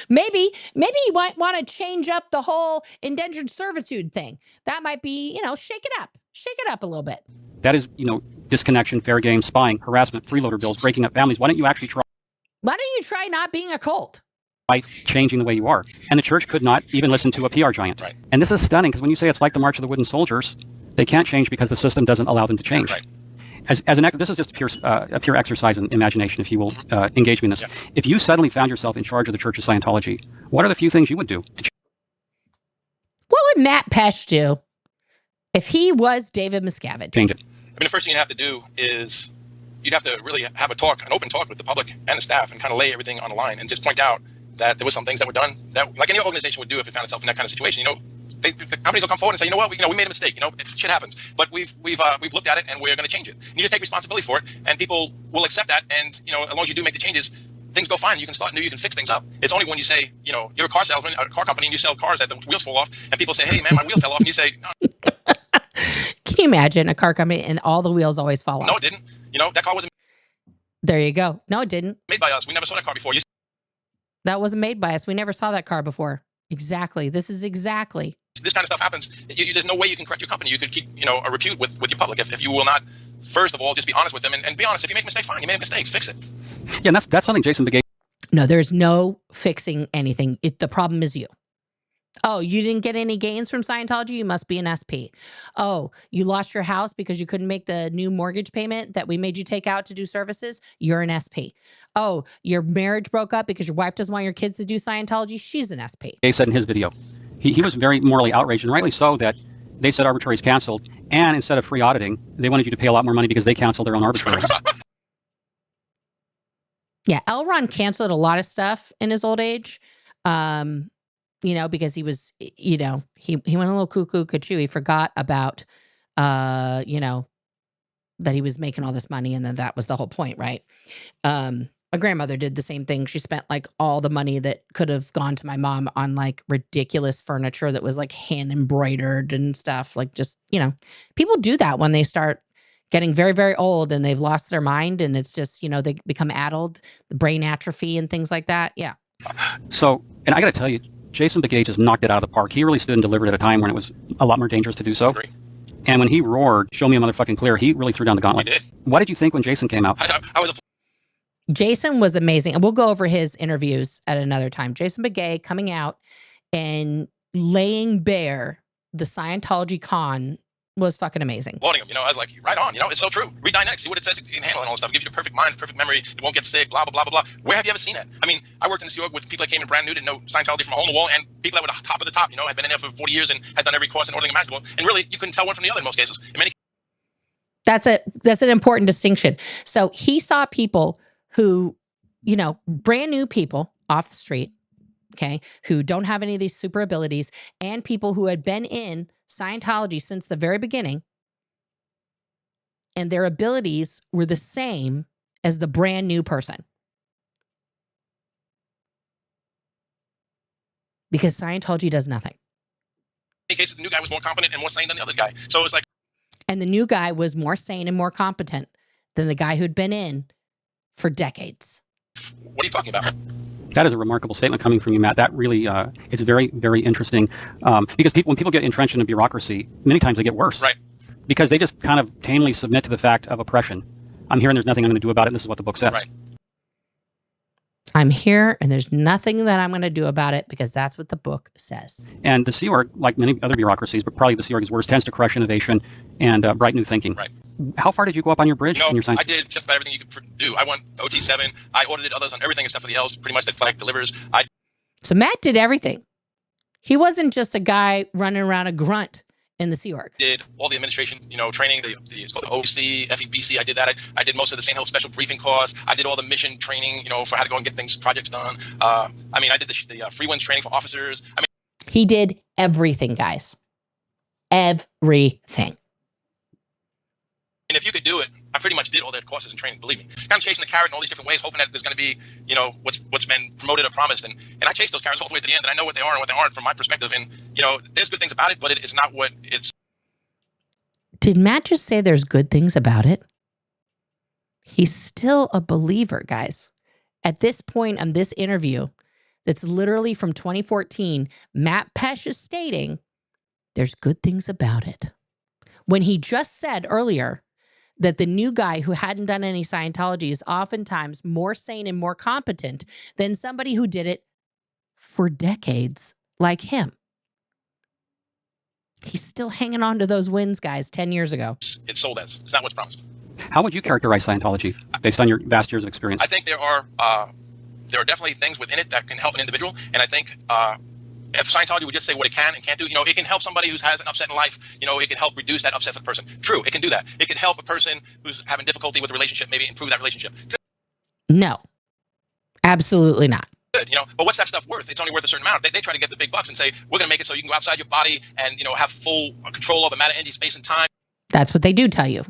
S2: maybe you might want to change up the whole indentured servitude thing. That might be, shake it up a little bit.
S3: That is, disconnection, fair game, spying, harassment, freeloader bills, breaking up families. Why don't you actually try?
S2: Why don't you try not being a cult?
S3: By changing the way you are. And the church could not even listen to a PR giant.
S4: Right.
S3: And this is stunning, because when you say it's like the March of the Wooden Soldiers, they can't change because the system doesn't allow them to change.
S4: Right.
S3: This is just a pure exercise in imagination, if you will engage me in this. Yeah. If you suddenly found yourself in charge of the Church of Scientology, what are the few things you would do?
S2: What would Matt Pesch do if he was David Miscavige?
S3: Change it.
S4: I mean, the first thing you'd have to do is you'd have to really have an open talk with the public and the staff, and kind of lay everything on the line and just point out that there were some things that were done that, like any organization would do if it found itself in that kind of situation. The companies will come forward and say, we made a mistake. Shit happens, but we've looked at it and we're going to change it. You just take responsibility for it, and people will accept that. And as long as you do make the changes, things go fine. You can start new. You can fix things up. It's only when you say, you're a car salesman, a car company, and you sell cars that the wheels fall off, and people say, hey man, my wheel fell off, and you say, no.
S2: Can you imagine a car company and all the wheels always fall off?
S4: No, it didn't. That car wasn't.
S2: There you go. No, it didn't.
S4: Made by us. We never saw that car before.
S2: That wasn't made by us. We never saw that car before. Exactly. This is exactly.
S4: This kind of stuff happens. There's no way you can correct your company. You could keep, a repute with your public if you will not, first of all, just be honest with them and be honest. If you make a mistake, fine. You made a mistake. Fix it.
S3: Yeah, and that's something Jason Begay.
S2: No, there's no fixing anything. The problem is you. Oh, you didn't get any gains from Scientology? You must be an SP. Oh, you lost your house because you couldn't make the new mortgage payment that we made you take out to do services? You're an SP. Oh, your marriage broke up because your wife doesn't want your kids to do Scientology? She's an SP.
S3: He said in his video, he was very morally outraged, and rightly so, that they said arbitraries canceled, and instead of free auditing, they wanted you to pay a lot more money because they canceled their own arbitraries.
S2: Yeah, L. Ron canceled a lot of stuff in his old age. Because he was, he went a little cuckoo. He forgot about, that he was making all this money, and then that was the whole point, right? My grandmother did the same thing. She spent like all the money that could have gone to my mom on like ridiculous furniture that was like hand embroidered and stuff. Like just, people do that when they start getting very, very old and they've lost their mind, and it's just, they become addled, the brain atrophy and things like that. Yeah.
S3: So, and I got to tell you, Jason Begay just knocked it out of the park. He really stood and delivered at a time when it was a lot more dangerous to do so. And when he roared, show me a motherfucking clear, he really threw down the gauntlet.
S4: He did.
S3: What did you think when Jason came out?
S2: Jason was amazing. And we'll go over his interviews at another time. Jason Begay coming out and laying bare the Scientology con was fucking amazing.
S4: Lauding him, I was like, right on, it's so true. Read Dynamics, see what it says, you can handle and all that stuff. It gives you a perfect mind, perfect memory, it won't get sick, blah, blah, blah, blah, blah. Where have you ever seen that? I mean, I worked in New York with people that came in brand new, didn't know Scientology from a hole in the wall, and people that were the top of the top, had been in there for 40 years and had done every course in ordering imaginable, and really, you couldn't tell one from the other in most cases. In many
S2: That's an important distinction. So he saw people who, brand new people off the street, okay, who don't have any of these super abilities, and people who had been in Scientology since the very beginning, and their abilities were the same as the brand new person. Because Scientology does nothing.
S4: In many cases, the new guy was more competent and more sane than the other guy. So it was like...
S2: And the new guy was more sane and more competent than the guy who'd been in for decades.
S4: What are you talking about?
S3: That is a remarkable statement coming from you, Matt. That really is very, very interesting. Because when people get entrenched in a bureaucracy, many times they get worse.
S4: Right.
S3: Because they just kind of tamely submit to the fact of oppression. I'm here and there's nothing I'm going to do about it, and this is what the book says.
S4: Right.
S2: I'm here and there's nothing that I'm going to do about it because that's what the book says.
S3: And the Sea Org, like many other bureaucracies, but probably the Sea Org is worse, tends to crush innovation and bright new thinking.
S4: Right.
S3: How far did you go up on your bridge
S4: You know,
S3: in your science?
S4: I did just about everything you could do. I went OT7. I audited others on everything except for the L's. Pretty much that flag delivers.
S2: So Matt did everything. He wasn't just a guy running around a grunt in the Sea Org.
S4: Did all the administration, training, it's called the OC, FEBC. I did that. I did most of the St. Hill special briefing course. I did all the mission training, for how to go and get projects done. I did the free winds training for officers.
S2: He did everything, guys. Everything.
S4: And if you could do it, I pretty much did all their courses and training, believe me. Kind of chasing the carrot in all these different ways, hoping that there's going to be, what's been promoted or promised. And I chased those carrots all the way to the end, and I know what they are and what they aren't from my perspective. And, there's good things about it, but it's not what it's.
S2: Did Matt just say there's good things about it? He's still a believer, guys. At this point on this interview, that's literally from 2014, Matt Pesh is stating there's good things about it. When he just said earlier that the new guy who hadn't done any Scientology is oftentimes more sane and more competent than somebody who did it for decades like him. He's still hanging on to those wins, guys, 10 years ago.
S4: It's sold as. It's not what's promised.
S3: How would you characterize Scientology based on your vast years of experience?
S4: I think there are definitely things within it that can help an individual, and I think if Scientology would just say what it can and can't do, it can help somebody who has an upset in life. It can help reduce that upset for the person. True, it can do that. It can help a person who's having difficulty with a relationship, maybe improve that relationship.
S2: No, absolutely not.
S4: Good, but what's that stuff worth? It's only worth a certain amount. They try to get the big bucks and say, we're going to make it so you can go outside your body and, have full control over matter, energy, space, and time.
S2: That's what they do tell you.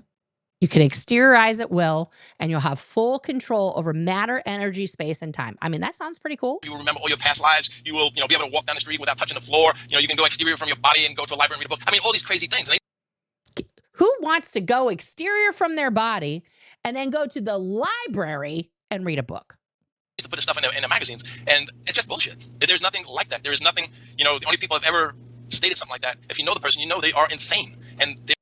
S2: You can exteriorize at will, and you'll have full control over matter, energy, space, and time. I mean, that sounds pretty cool.
S4: You will remember all your past lives. You will, be able to walk down the street without touching the floor. You can go exterior from your body and go to a library and read a book. I mean, all these crazy things.
S2: Who wants to go exterior from their body and then go to the library and read a book?
S4: To put the stuff in the magazines, and it's just bullshit. There's nothing like that. There is nothing, the only people have ever stated something like that, if you know the person, they are insane. And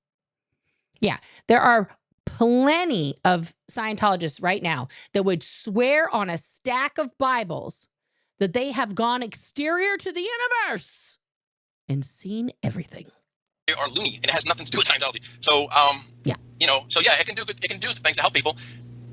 S2: yeah, there are plenty of Scientologists right now that would swear on a stack of Bibles that they have gone exterior to the universe and seen everything.
S4: They are loony, and it has nothing to do with Scientology. So,
S2: yeah,
S4: it can do things to help people.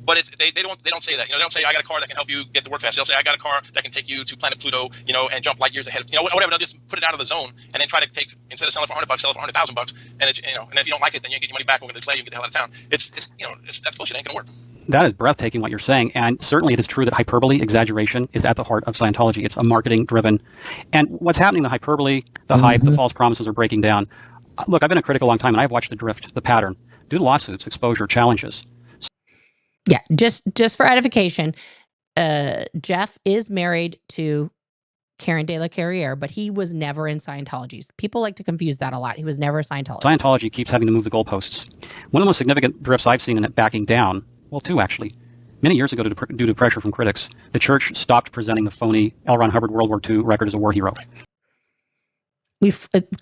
S4: But they don't say that. They don't say, I got a car that can help you get to work fast. They'll say, I got a car that can take you to planet Pluto, and jump light years ahead. Whatever. They'll just put it out of the zone and then try to take, instead of selling for $100, sell it for $100,000. And it's, and if you don't like it, then you get your money back. We're going to declare you and get the hell out of town. That's bullshit. It ain't going to work.
S3: That is breathtaking what you're saying, and certainly it is true that hyperbole, exaggeration, is at the heart of Scientology. It's a marketing-driven. And what's happening, the hyperbole, the hype, the false promises are breaking down. Look, I've been a critic a long time, and I've watched the drift, the pattern, due to lawsuits, exposure, challenges.
S2: Yeah, just for edification, Jeff is married to Karen de la Carriere, but he was never in Scientology. People like to confuse that a lot. He was never a Scientologist.
S3: Scientology keeps having to move the goalposts. One of the most significant drifts I've seen in it backing down, well, two actually, many years ago due to pressure from critics, the church stopped presenting the phony L. Ron Hubbard World War II record as a war hero.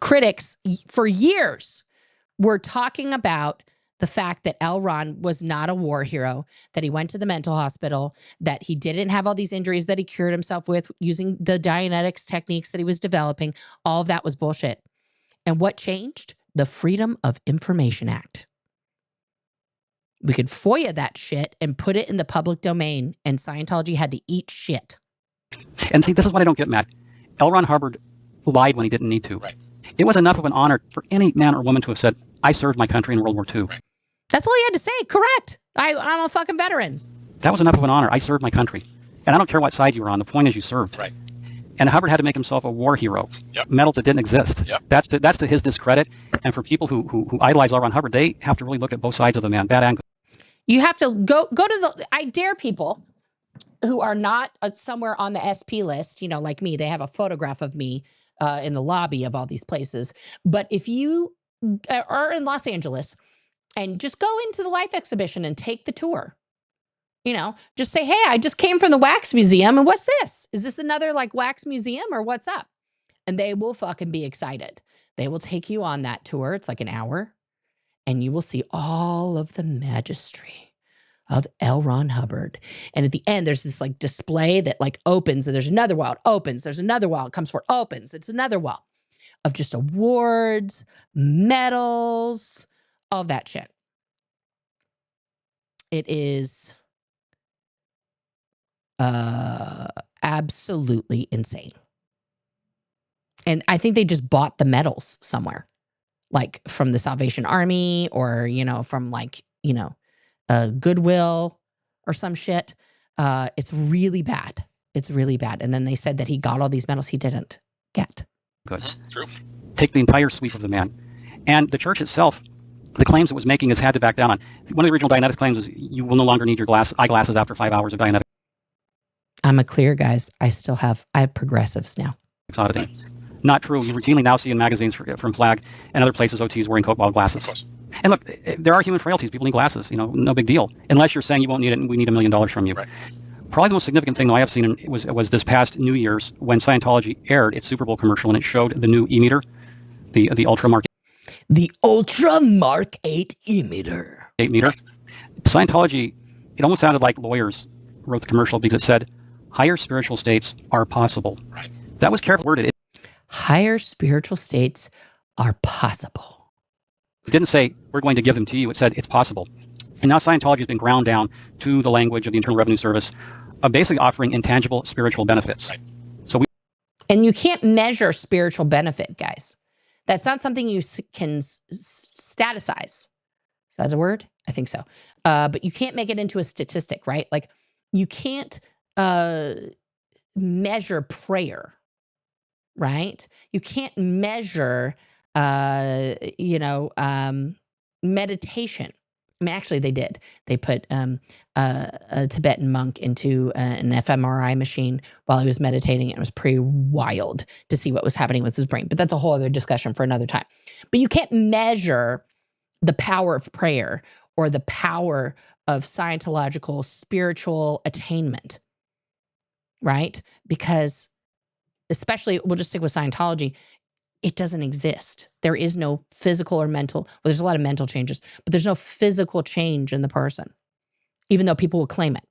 S2: Critics for years were talking about the fact that L. Ron was not a war hero, that he went to the mental hospital, that he didn't have all these injuries that he cured himself with using the Dianetics techniques that he was developing. All of that was bullshit. And what changed? The Freedom of Information Act. We could FOIA that shit and put it in the public domain, and Scientology had to eat shit.
S3: And see, this is what I don't get, Matt. L. Ron Hubbard lied when he didn't need to.
S4: Right.
S3: It was enough of an honor for any man or woman to have said, I served my country in World War II.
S4: Right.
S2: That's all you had to say. Correct. I'm a fucking veteran.
S3: That was enough of an honor. I served my country. And I don't care what side you were on. The point is you served.
S4: Right.
S3: And Hubbard had to make himself a war hero.
S4: Yep.
S3: Medals that didn't exist.
S4: Yep.
S3: That's to his discredit. And for people who idolize L. Ron Hubbard, they have to really look at both sides of the man, bad and good.
S2: You have to go to the. I dare people who are not somewhere on the SP list, like me. They have a photograph of me in the lobby of all these places. But if you are in Los Angeles, and just go into the Life exhibition and take the tour. Just say, hey, I just came from the wax museum. And what's this? Is this another wax museum or what's up? And they will fucking be excited. They will take you on that tour. It's like an hour. And you will see all of the majesty of L. Ron Hubbard. And at the end, there's this display that opens, and there's another wall. It opens. There's another wall. It comes forward, opens. It's another wall of just awards, medals, all that shit. It is absolutely insane. And I think they just bought the medals somewhere, like from the Salvation Army or, from Goodwill or some shit. It's really bad. It's really bad. And then they said that he got all these medals he didn't get.
S3: Good.
S4: True.
S3: Take the entire sweep of the man. And the church itself, the claims it was making has had to back down on. One of the original Dianetics claims is you will no longer need your eyeglasses after 5 hours of Dianetics
S2: I'm a clear, guys. I have progressives now.
S3: auditing. Not true. You routinely now see in magazines from Flag and other places OTs wearing Coke-Wall glasses.
S4: Of course.
S3: And look, there are human frailties. People need glasses. No big deal. Unless you're saying you won't need it and we need $1 million from you.
S4: Right.
S3: Probably the most significant thing, though, I have seen was this past New Year's when Scientology aired its Super Bowl commercial and it showed the new e-meter, the Ultra Mark.
S2: The Ultra Mark 8 e-meter.
S3: 8 meter. Scientology, it almost sounded like lawyers wrote the commercial because it said, higher spiritual states are possible.
S4: Right.
S3: That was carefully worded.
S2: Higher spiritual states are possible.
S3: It didn't say, we're going to give them to you. It said, it's possible. And now Scientology has been ground down to the language of the Internal Revenue Service, basically offering intangible spiritual benefits.
S4: Right.
S2: And you can't measure spiritual benefit, guys. That's not something you can staticize. Is that a word? I think so. But you can't make it into a statistic, right? Like you can't measure prayer, right? You can't measure, meditation. I mean, actually, they did. They put a Tibetan monk into an fMRI machine while he was meditating. It was pretty wild to see what was happening with his brain. But that's a whole other discussion for another time. But you can't measure the power of prayer or the power of Scientological spiritual attainment, right? Because especially, we'll just stick with Scientology, it doesn't exist. There is no physical or mental, well, there's a lot of mental changes, but there's no physical change in the person, even though people will claim it.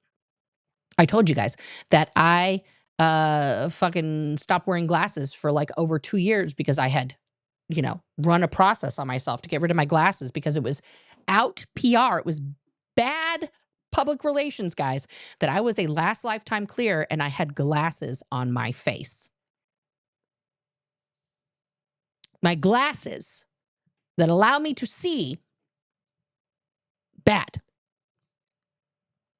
S2: I told you guys that I fucking stopped wearing glasses for like over 2 years because I had, run a process on myself to get rid of my glasses because it was out PR. It was bad public relations, guys, that I was a last lifetime clear and I had glasses on my face. My glasses that allow me to see bad.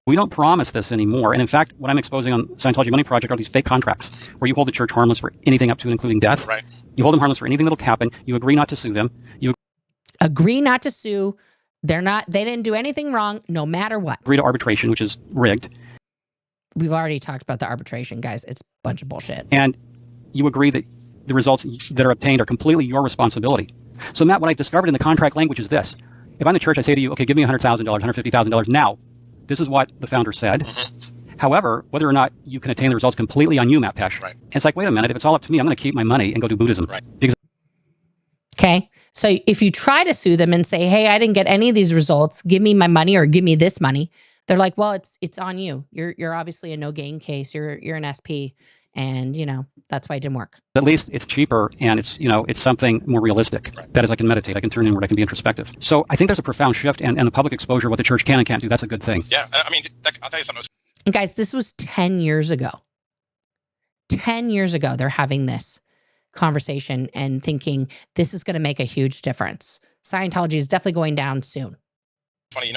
S3: We don't promise this anymore. And in fact, what I'm exposing on Scientology Money Project are these fake contracts where you hold the church harmless for anything up to and including death.
S4: Right.
S3: You hold them harmless for anything that'll happen. You agree not to sue them. You
S2: agree not to sue. They didn't do anything wrong, no matter what.
S3: Agree to arbitration, which is rigged.
S2: We've already talked about the arbitration, guys. It's a bunch of bullshit.
S3: And you agree that the results that are obtained are completely your responsibility. So, Matt, what I've discovered in the contract language is this. If I'm the church, I say to you, okay, give me $100,000, $150,000 now. This is what the founder said. Mm-hmm. However, whether or not you can attain the results completely on you, Matt Pesh.
S4: Right.
S3: And it's like, wait a minute, if it's all up to me, I'm going to keep my money and go do Buddhism.
S4: Right.
S2: Okay. So if you try to sue them and say, hey, I didn't get any of these results, give me my money or give me this money, they're like, well, it's on you. You're obviously a no gain case. You're an SP. And, that's why it didn't work.
S3: At least it's cheaper and it's something more realistic. Right. That is, I can meditate, I can turn inward, I can be introspective. So I think there's a profound shift and the public exposure of what the church can and can't do. That's a good thing.
S4: Yeah, I mean, I'll tell you something.
S2: And guys, this was 10 years ago. 10 years ago, they're having this conversation and thinking this is going to make a huge difference. Scientology is definitely going down soon.
S4: Funny,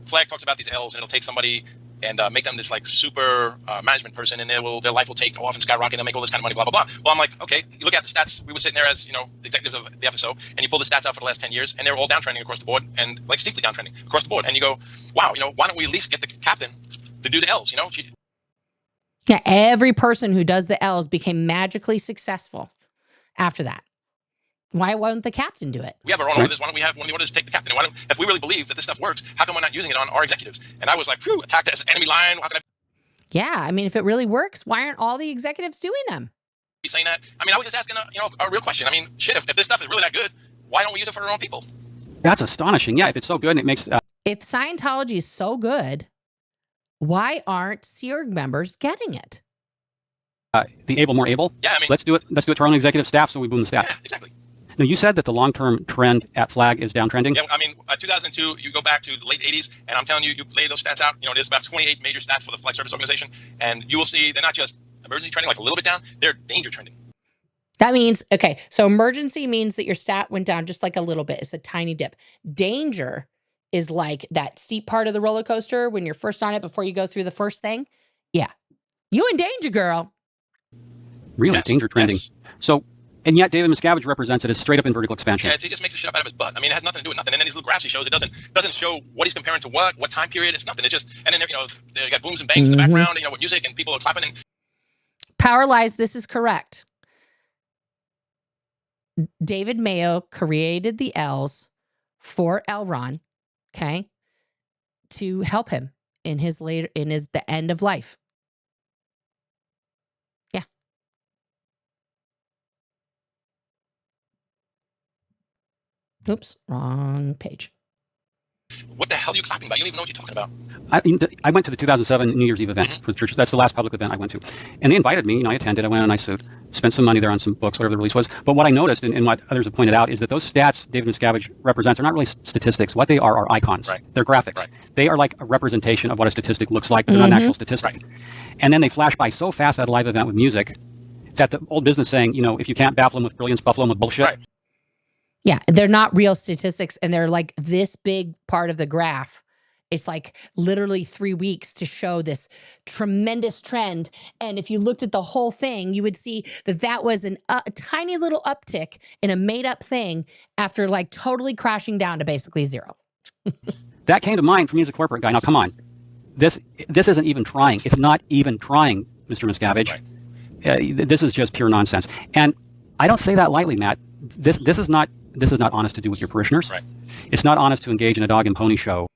S4: Flag talks about these L's and it'll take somebody and make them this like super management person, and their life will take off and skyrocket. They'll make all this kind of money, blah blah blah. Well, I'm like, okay, you look at the stats. We were sitting there as the executives of the FSO, and you pull the stats out for the last 10 years, and they're all downtrending across the board, and like steeply downtrending across the board. And you go, wow, why don't we at least get the captain to do the L's?
S2: Yeah, every person who does the L's became magically successful after that. Why won't the captain do it?
S4: We have our own orders. Why don't we have one of the orders to take the captain? If we really believe that this stuff works, how come we're not using it on our executives? And I was like, phew, attacked as an enemy lion. How could I
S2: Yeah, I mean, if it really works, why aren't all the executives doing them?
S4: be saying that? I mean, I was just asking a real question. I mean, shit, if this stuff is really that good, why don't we use it for our own people?
S3: That's astonishing. Yeah, if it's so good and it makes...
S2: If Scientology is so good, why aren't Sea Org members getting it?
S3: the able more able?
S4: Yeah, I mean...
S3: Let's do it to our own executive staff so we boom the staff.
S4: Yeah, exactly.
S3: Now, you said that the long-term trend at Flag is downtrending?
S4: Yeah, I mean, 2002, you go back to the late 80s, and I'm telling you, you lay those stats out, there's about 28 major stats for the Flag Service Organization, and you will see they're not just emergency trending, like a little bit down, they're danger trending.
S2: That means, okay, so emergency means that your stat went down just like a little bit. It's a tiny dip. Danger is like that steep part of the roller coaster when you're first on it before you go through the first thing. Yeah. You in danger, girl.
S3: Really?
S4: Yes,
S3: Danger trending.
S4: yes.
S3: So, and yet David Miscavige represents it as straight up in vertical expansion.
S4: Yeah, he just makes the shit up out of his butt. I mean, it has nothing to do with nothing. And then these little graphs he shows, it doesn't show what he's comparing to what time period. It's nothing. It's just, and then, they got booms and bangs in the background, with music and people are clapping. And
S2: Power Lies, this is correct. David Mayo created the L's for L. Ron, okay, to help him in the end of life. Yeah. Oops, wrong page.
S4: What the hell are you clapping about? You don't even know what you're talking about.
S3: I went to the 2007 New Year's Eve event for the church. That's the last public event I went to. And they invited me. I attended. I went on a nice suit, spent some money there on some books, whatever the release was. But what I noticed, and what others have pointed out, is that those stats David Miscavige represents are not really statistics. What they are icons.
S4: Right.
S3: They're graphics.
S4: Right.
S3: They are like a representation of what a statistic looks like. They're not an actual statistic. Right. And then they flash by so fast at a live event with music that the old business saying, if you can't baffle them with brilliance, buffalo them with bullshit.
S4: Right.
S2: Yeah, they're not real statistics, and they're like this big part of the graph. It's like literally 3 weeks to show this tremendous trend. And if you looked at the whole thing, you would see that was a tiny little uptick in a made-up thing after like totally crashing down to basically zero.
S3: That came to mind for me as a corporate guy. Now, come on. This isn't even trying. It's not even trying, Mr. Miscavige.
S4: Right.
S3: This is just pure nonsense. And I don't say that lightly, Matt. This is not honest to do with your parishioners.
S4: Right.
S3: It's not honest to engage in a dog and pony show.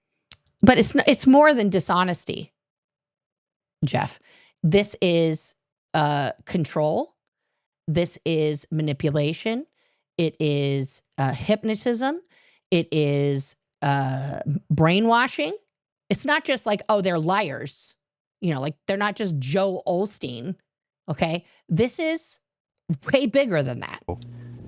S2: But it's more than dishonesty, Jeff. This is control. This is manipulation. It is hypnotism. It is brainwashing. It's not just like, oh, they're liars. Like they're not just Joe Olstein. Okay. This is way bigger than that.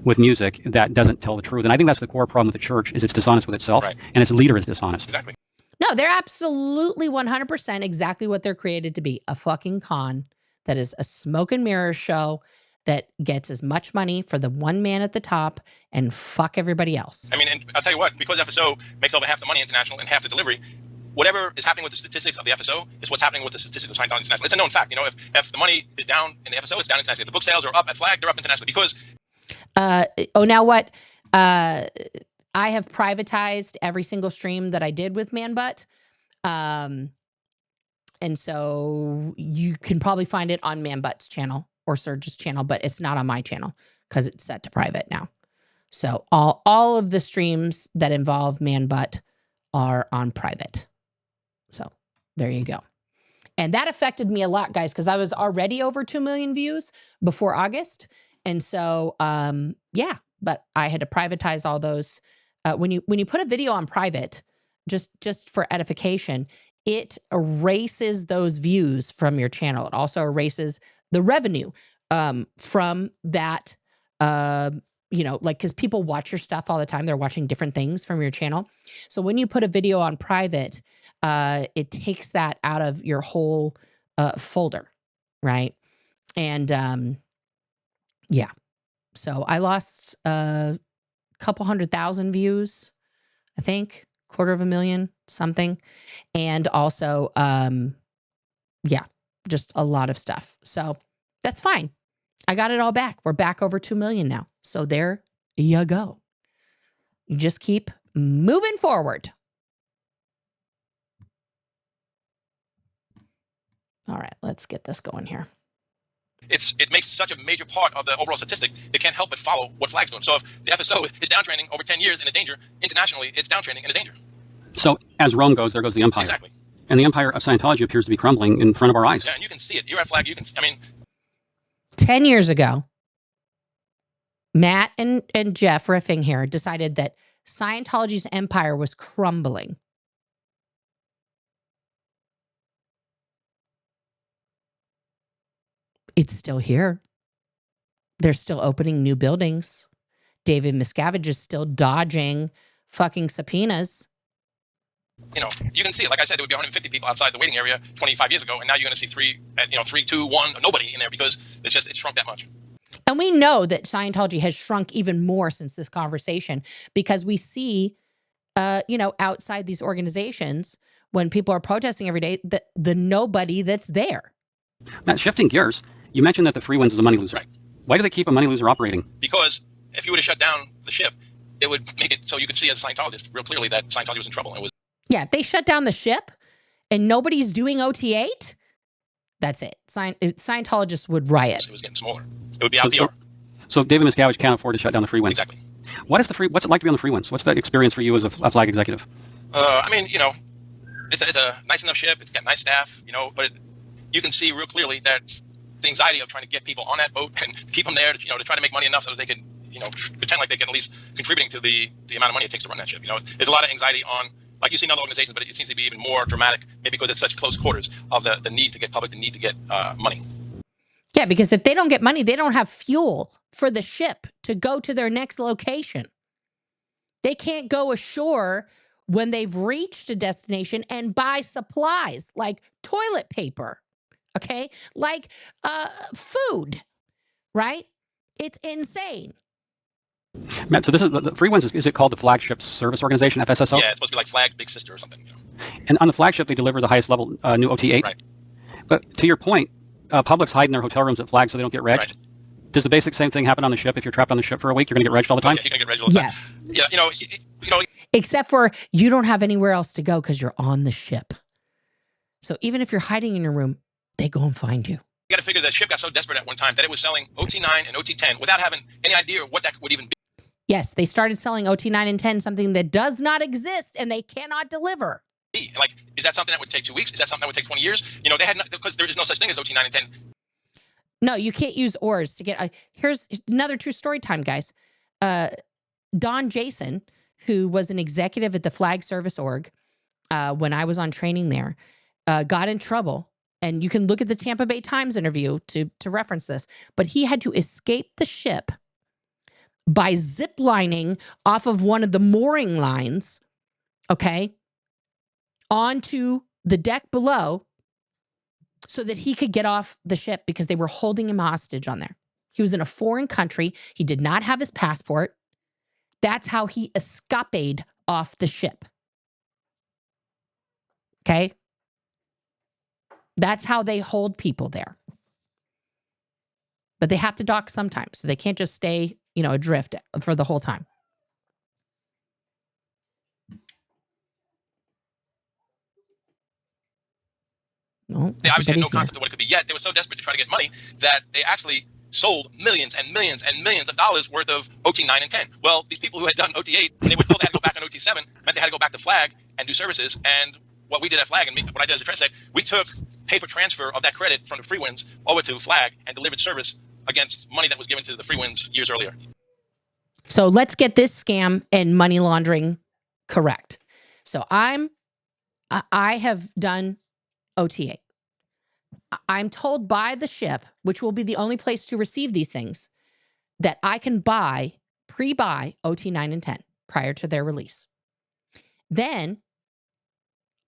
S3: With music that doesn't tell the truth. And I think that's the core problem with the church is it's dishonest with itself.
S4: Right.
S3: And its leader is dishonest.
S4: Exactly.
S2: No, they're absolutely 100% exactly what they're created to be. A fucking con that is a smoke and mirrors show that gets as much money for the one man at the top and fuck everybody else.
S4: I mean, and I'll tell you what, because FSO makes over half the money international and half the delivery, whatever is happening with the statistics of the FSO is what's happening with the statistics of Scientology International. It's a known fact. If the money is down in the FSO, it's down internationally. If the book sales are up at Flag, they're up internationally because...
S2: now what? I have privatized every single stream that I did with Man Butt. And so you can probably find it on Man Butt's channel or Surge's channel, but it's not on my channel because it's set to private now. So all of the streams that involve Man Butt are on private. So there you go. And that affected me a lot, guys, because I was already over 2 million views before August. And so, yeah, but I had to privatize all those. When you put a video on private, just for edification, it erases those views from your channel. It also erases the revenue from that, like, because people watch your stuff all the time. They're watching different things from your channel. So when you put a video on private, it takes that out of your whole folder, right? And yeah, so I lost a couple 100,000 views, I think, 250,000 something, and also yeah, just a lot of stuff. So that's fine. I got it all back. We're back over 2 million now. So there you go. You just keep moving forward. All right, let's get this going here.
S4: It makes such a major part of the overall statistic, they can't help but follow what Flag's doing. So if the FSO is downtrending over 10 years in a danger, internationally, it's downtrending in a danger.
S3: So as Rome goes, there goes the empire.
S4: Exactly.
S3: And the empire of Scientology appears to be crumbling in front of our eyes.
S4: Yeah, and you can see it. You're at Flag, you can, I mean...
S2: 10 years ago, Matt and Jeff riffing here decided that Scientology's empire was crumbling. It's still here. They're still opening new buildings. David Miscavige is still dodging fucking subpoenas.
S4: You know, you can see it. Like I said, there would be 150 people outside the waiting area 25 years ago, and now you're going to see 3, 2, 1, nobody in there because it's shrunk that much.
S2: And we know that Scientology has shrunk even more since this conversation because we see, outside these organizations when people are protesting every day, the nobody that's there.
S3: Matt, shifting gears, you mentioned that the Free Winds is a money loser.
S4: Right.
S3: Why do they keep a money loser operating?
S4: Because if you would have shut down the ship, it would make it so you could see as a Scientologist real clearly that Scientology was in trouble.
S2: Yeah, they shut down the ship and nobody's doing OT8. That's it. Scientologists would riot.
S4: It was getting smaller. It would be out the door.
S3: So David Miscavige can't afford to shut down the Free Winds.
S4: Exactly.
S3: What's it like to be on the Free Winds? What's that experience for you as a flag executive?
S4: It's a nice enough ship. It's got nice staff, but you can see real clearly that the anxiety of trying to get people on that boat and keep them there, to try to make money enough so that they can, pretend like they can at least contributing to the amount of money it takes to run that ship. There's a lot of anxiety on, like you see in other organizations, but it seems to be even more dramatic, maybe because it's such close quarters of the need to get public, the need to get money.
S2: Yeah, because if they don't get money, they don't have fuel for the ship to go to their next location. They can't go ashore when they've reached a destination and buy supplies like toilet paper, okay? Like food, right? It's insane.
S3: Matt, so this is the Free Winds. Is it called the Flagship Service Organization, FSSO?
S4: Yeah, it's supposed to be like Flag's big sister or something.
S3: And on the flagship, they deliver the highest level new OT8.
S4: Right.
S3: But to your point, public's hiding their hotel rooms at Flag so they don't get regged.
S4: Right.
S3: Does the basic same thing happen on the ship? If you're trapped on the ship for a week, you're going to get regged all the time?
S4: Yeah, you're going to get regged all the time.
S2: Yes.
S4: Yeah,
S2: Except for you don't have anywhere else to go because you're on the ship. So even if you're hiding in your room, they go and find you.
S4: You got to figure that ship got so desperate at one time that it was selling OT9 and OT10 without having any idea what that would even be.
S2: Yes, they started selling OT9 and 10, something that does not exist and they cannot deliver.
S4: Like, is that something that would take 2 weeks? Is that something that would take 20 years? They had because there is no such thing as OT9 and 10.
S2: No, you can't use oars to get. Here's another true story time, guys. Don Jason, who was an executive at the Flag Service Org when I was on training there, got in trouble. And you can look at the Tampa Bay Times interview to reference this. But he had to escape the ship by ziplining off of one of the mooring lines, okay, onto the deck below so that he could get off the ship because they were holding him hostage on there. He was in a foreign country. He did not have his passport. That's how he escaped off the ship. Okay? That's how they hold people there. But they have to dock sometimes, so they can't just stay, adrift for the whole time. No,
S4: they obviously had no concept of what it could be yet. They were so desperate to try to get money that they actually sold millions and millions and millions of dollars worth of OT9 and 10. Well, these people who had done OT8, and they were told they had to go back on OT7, meant they had to go back to Flag and do services. And what we did at Flag, and what I did as a translator, we took paper transfer of that credit from the Free Winds over to Flag and delivered service against money that was given to the Free Winds years earlier.
S2: So let's get this scam and money laundering correct. So I have done OT8. I'm told by the ship, which will be the only place to receive these things, that I can pre-buy OT9 and 10 prior to their release. Then,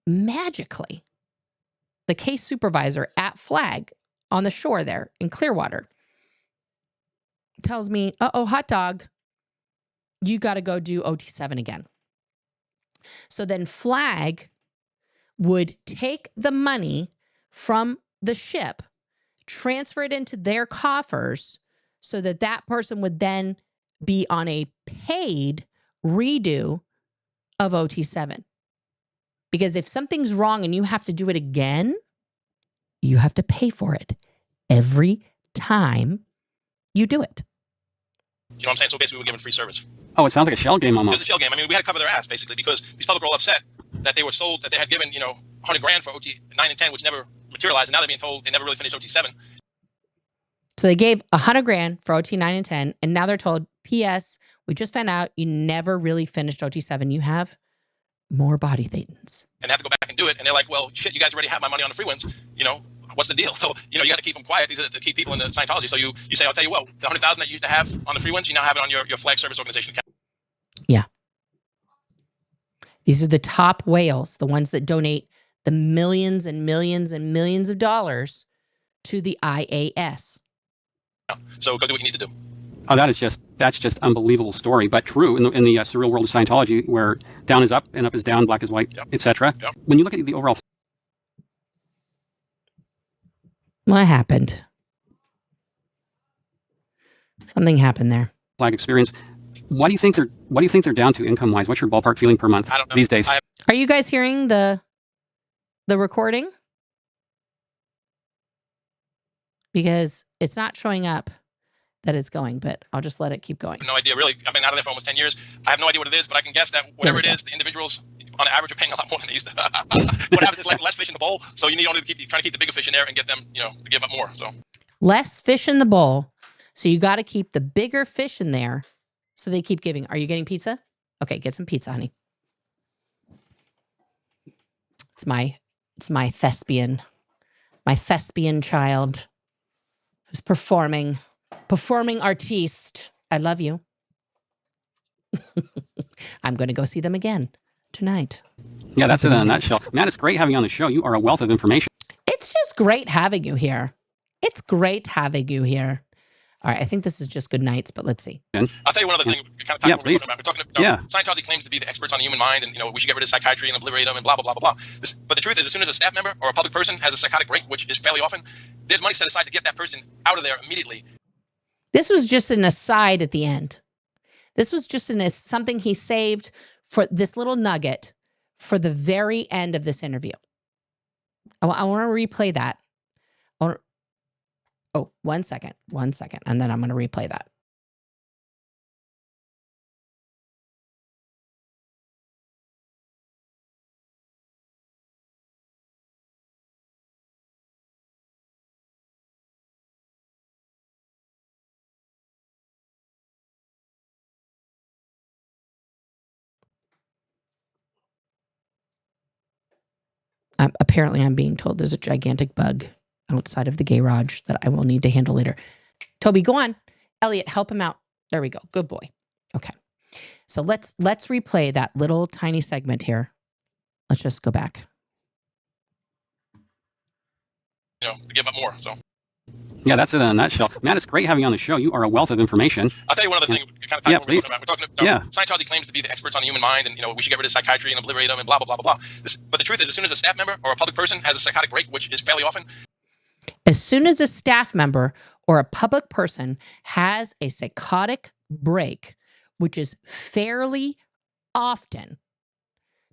S2: magically, the case supervisor at Flag on the shore there in Clearwater tells me, uh-oh, hot dog, you got to go do OT7 again. So then Flag would take the money from the ship, transfer it into their coffers so that that person would then be on a paid redo of OT7. Because if something's wrong and you have to do it again, you have to pay for it every time you do it.
S4: You know what I'm saying? So basically, we were given free service.
S3: Oh, it sounds like a shell game
S4: It
S3: almost.
S4: was a shell game. I mean, we had to cover their ass, basically, because these public were all upset that they were sold, that they had given, $100,000 for OT9 and 10, which never materialized. And now they're being told they never really finished OT7.
S2: So they gave $100,000 for OT9 and 10, and now they're told, P.S., we just found out you never really finished OT7. You have more body thetans.
S4: And they have to go back and do it. And they're like, well, shit, you guys already have my money on the Free Winds. what's the deal? So, you got to keep them quiet. These are the key people in the Scientology. So you say, I'll tell you what, the 100,000 that you used to have on the free ones, you now have it on your flag service organization account.
S2: Yeah. These are the top whales, the ones that donate the millions and millions and millions of dollars to the IAS.
S4: So go do what you need to do.
S3: Oh, that's just unbelievable story, but true in the surreal world of Scientology, where down is up and up is down, black is white, etc. When you look at the overall,
S2: What happened? Something happened there.
S3: flag experience. What do you think they're down to income wise? What's your ballpark feeling per month
S4: I don't know.
S3: these days?
S2: Are you guys hearing the recording? Because it's not showing up that it's going, but I'll just let it keep going.
S4: No idea, really. I've been out of there for almost 10 years. I have no idea what it is, but I can guess that whatever it is, the individuals on average are paying a lot more than they used to. What happens is like less fish in the bowl, so you need only to trying to keep the bigger fish in there and get them, to give up more. So
S2: Less fish in the bowl, so you got to keep the bigger fish in there, so they keep giving. Are you getting pizza? Okay, get some pizza, honey. It's my thespian child who's performing artiste. I love you. I'm going to go see them again tonight.
S3: Yeah, that's it in a nutshell. Matt, it's great having you on the show. You are a wealth of information.
S2: It's just great having you here. It's great having you here. All right, I think this is just good nights, but let's see.
S4: I'll tell you one other thing. Kind of
S3: please.
S4: We're talking about Scientology claims to be the experts on the human mind, and we should get rid of psychiatry and obliterate them, and blah blah blah blah blah. But the truth is, as soon as a staff member or a public person has a psychotic break, which is fairly often, there's money set aside to get that person out of there immediately.
S2: This was just an aside at the end. This was just something he saved for this little nugget for the very end of this interview. I want to replay that. Oh, 1 second, and then I'm going to replay that. Apparently, I'm being told there's a gigantic bug outside of the garage that I will need to handle later. Toby, go on. Elliot, help him out. There we go. Good boy. Okay. So let's replay that little tiny segment here. Let's just go back.
S4: To give up more. So.
S3: Yeah, that's it in a nutshell. Matt, it's great having you on the show. You are a wealth of information.
S4: I'll tell you one other thing. Kind of
S3: please.
S4: We're talking about Scientology claims to be the experts on the human mind, and we should get rid of psychiatry and obliterate them, and blah blah blah blah blah. But the truth is, as soon as a staff member or a public person has a psychotic break, which is fairly often,
S2: as soon as a staff member or a public person has a psychotic break, which is fairly often,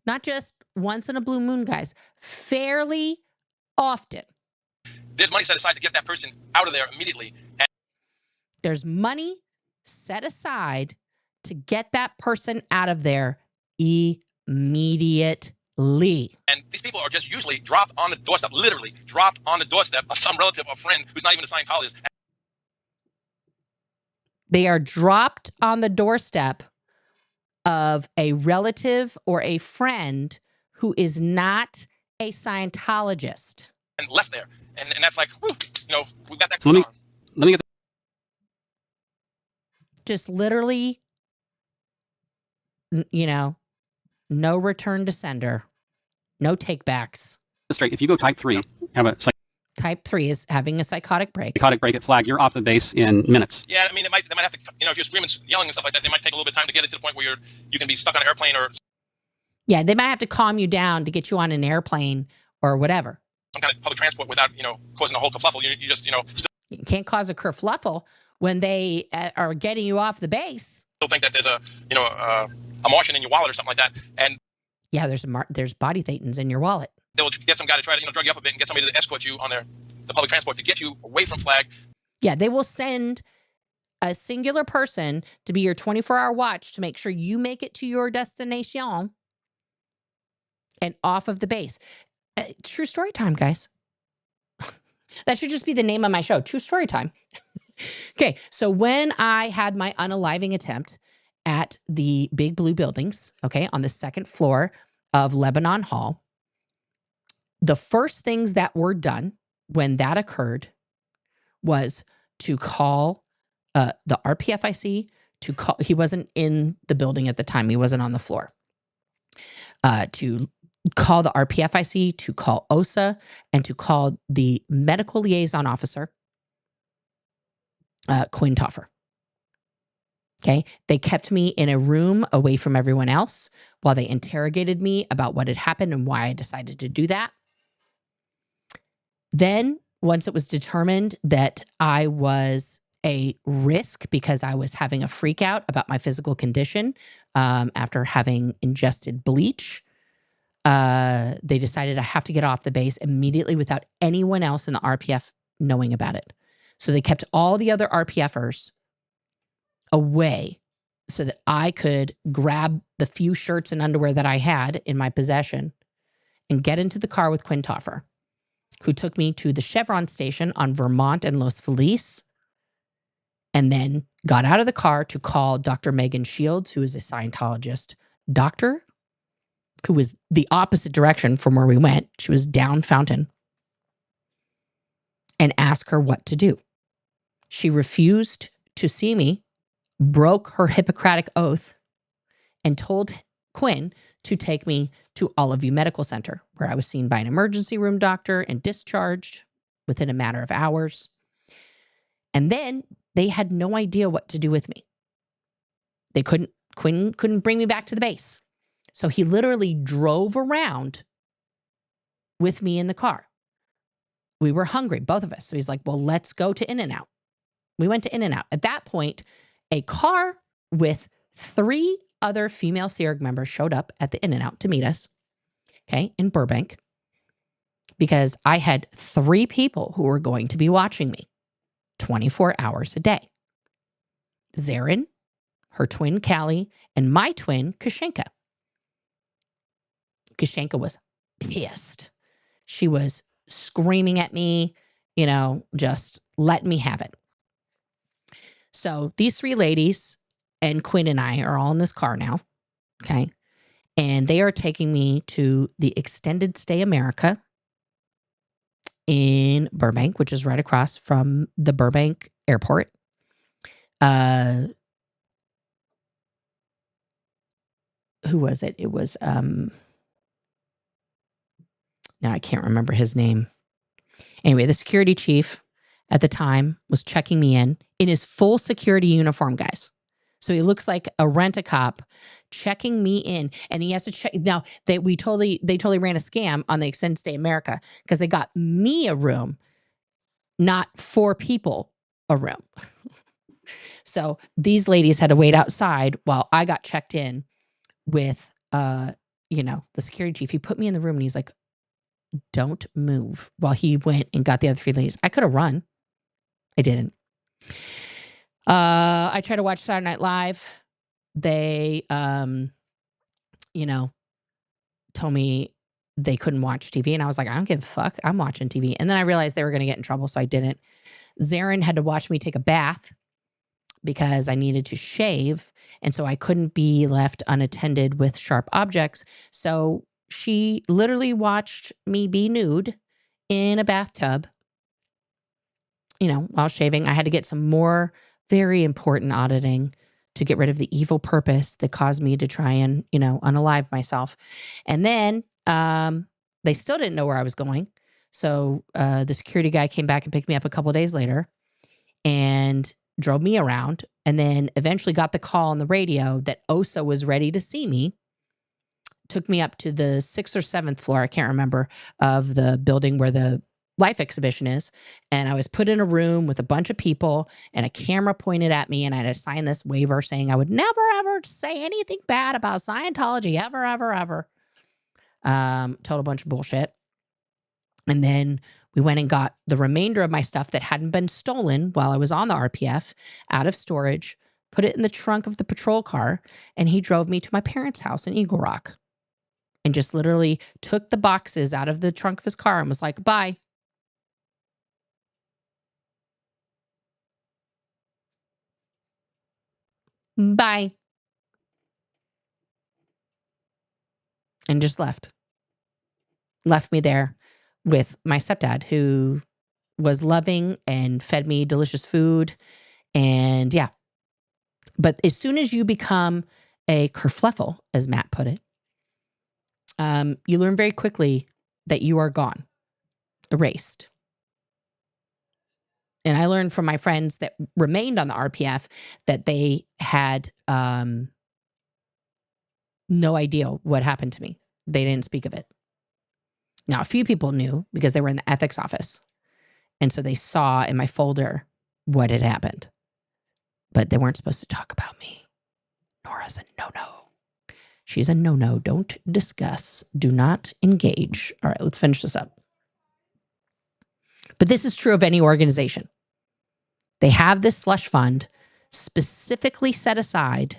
S2: not just once in a blue moon, guys, fairly often.
S4: There's money set aside to get that person out of there immediately. And
S2: there's money set aside to get that person out of there immediately.
S4: And these people are just usually dropped on the doorstep, literally dropped on the doorstep of some relative or friend who's not even a Scientologist.
S2: They are dropped on the doorstep of a relative or a friend who is not a Scientologist.
S4: And left there. And that's like, whew, we've got that
S3: Let me get
S2: just literally, no return to sender, no takebacks.
S3: straight. If you go type 3, have a
S2: type 3 is having a psychotic break.
S3: Psychotic break at flag, you're off the base in minutes.
S4: Yeah, I mean, they might have to, if you're screaming, yelling and stuff like that, they might take a little bit of time to get it to the point where you can be stuck on an airplane or.
S2: Yeah, they might have to calm you down to get you on an airplane or whatever.
S4: Some kind of public transport without, causing a whole kerfluffle. You just,
S2: You can't cause a kerfluffle when they are getting you off the base.
S4: Still think that there's a Martian in your wallet or something like that. And
S2: yeah, there's body thetans in your wallet.
S4: They'll get some guy to try to, drug you up a bit and get somebody to escort you on the public transport to get you away from flag.
S2: Yeah, they will send a singular person to be your 24-hour watch to make sure you make it to your destination and off of the base. True story time, guys. That should just be the name of my show. True story time. Okay, so when I had my unaliving attempt at the big blue buildings, okay, on the second floor of Lebanon Hall, the first things that were done when that occurred was to call the RPFIC, to call, he wasn't in the building at the time, he wasn't on the floor, to call the RPFIC, to call OSA, and to call the medical liaison officer, Quinn Toffer. Okay. They kept me in a room away from everyone else while they interrogated me about what had happened and why I decided to do that. Then, once it was determined that I was a risk because I was having a freak out about my physical condition after having ingested bleach, they decided I have to get off the base immediately without anyone else in the RPF knowing about it. So they kept all the other RPFers away so that I could grab the few shirts and underwear that I had in my possession and get into the car with Quinn Toffer, who took me to the Chevron station on Vermont and Los Feliz, and then got out of the car to call Dr. Megan Shields, who is a Scientologist doctor, who was the opposite direction from where we went. She was down Fountain, and ask her what to do. She refused to see me, broke her Hippocratic oath, and told Quinn to take me to Olive View Medical Center, where I was seen by an emergency room doctor and discharged within a matter of hours. And then they had no idea what to do with me. Quinn couldn't bring me back to the base. So he literally drove around with me in the car. We were hungry, both of us. So he's like, well, let's go to In-N-Out. We went to In-N-Out. At that point, a car with 3 other female Sea Org members showed up at the In-N-Out to meet us, okay, in Burbank, because I had 3 people who were going to be watching me 24 hours a day. Zarin, her twin Callie, and my twin Kashenka. Kashenka was pissed. She was screaming at me, just let me have it. So these 3 ladies and Quinn and I are all in this car now, okay? And they are taking me to the Extended Stay America in Burbank, which is right across from the Burbank airport. Who was it? It was, now I can't remember his name. Anyway, the security chief at the time was checking me in his full security uniform, guys. So he looks like a rent-a-cop checking me in, and he has to check. Now, they totally ran a scam on the Extended Stay America because they got me a room, not 4 people a room. So these ladies had to wait outside while I got checked in with, the security chief. He put me in the room and he's like, don't move, while he went and got the other 3 ladies. I could have run. I didn't. I tried to watch Saturday Night Live. They, told me they couldn't watch TV. And I was like, I don't give a fuck. I'm watching TV. And then I realized they were going to get in trouble, so I didn't. Zarin had to watch me take a bath because I needed to shave. And so I couldn't be left unattended with sharp objects. So she literally watched me be nude in a bathtub, while shaving. I had to get some more very important auditing to get rid of the evil purpose that caused me to try and, unalive myself. And then they still didn't know where I was going. So the security guy came back and picked me up a couple of days later and drove me around, and then eventually got the call on the radio that OSA was ready to see me. Took me up to the 6th or 7th floor, I can't remember, of the building where the life exhibition is. And I was put in a room with a bunch of people and a camera pointed at me, and I had to sign this waiver saying I would never, ever say anything bad about Scientology, ever, ever, ever. Total bunch of bullshit. And then we went and got the remainder of my stuff that hadn't been stolen while I was on the RPF out of storage, put it in the trunk of the patrol car, and he drove me to my parents' house in Eagle Rock and just literally took the boxes out of the trunk of his car and was like, bye. Bye. And just left me there with my stepdad, who was loving and fed me delicious food. And yeah. But as soon as you become a kerfluffle, as Matt put it, you learn very quickly that you are gone, erased. And I learned from my friends that remained on the RPF that they had no idea what happened to me. They didn't speak of it. Now, a few people knew because they were in the ethics office. And so they saw in my folder what had happened. But they weren't supposed to talk about me. Nora's a no-no. She's a no-no. Don't discuss. Do not engage. All right, let's finish this up. But this is true of any organization. They have this slush fund specifically set aside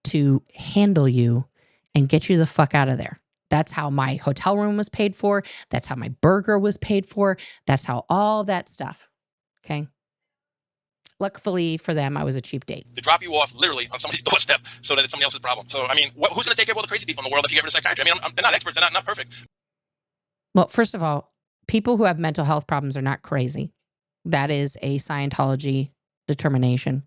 S2: to handle you and get you the fuck out of there. That's how my hotel room was paid for. That's how my burger was paid for. That's how all that stuff, okay? Luckily for them, I was a cheap date.
S4: To drop you off literally on somebody's doorstep so that it's somebody else's problem. So, I mean, who's going to take care of all the crazy people in the world if you get rid of psychiatry? I mean, they're not experts. They're not perfect.
S2: Well, first of all, people who have mental health problems are not crazy. That is a Scientology determination.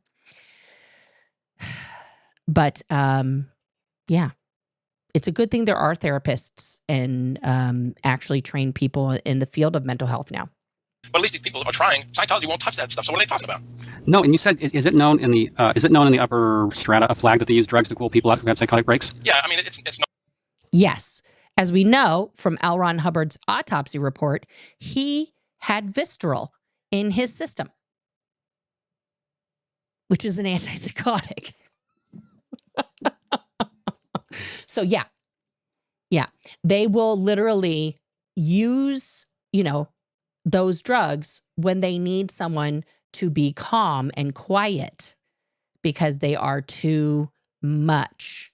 S2: But yeah, it's a good thing there are therapists and actually trained people in the field of mental health now.
S4: But at least these people are trying. Scientology won't touch that stuff. So what are they talking about?
S3: No, and you said is it known in the upper strata of Flag that they use drugs to cool people out who have psychotic breaks?
S4: Yeah, I mean it's not.
S2: Yes, as we know from L. Ron Hubbard's autopsy report, he had Visceral in his system, which is an antipsychotic. So yeah, they will literally use, those drugs when they need someone to be calm and quiet because they are too much.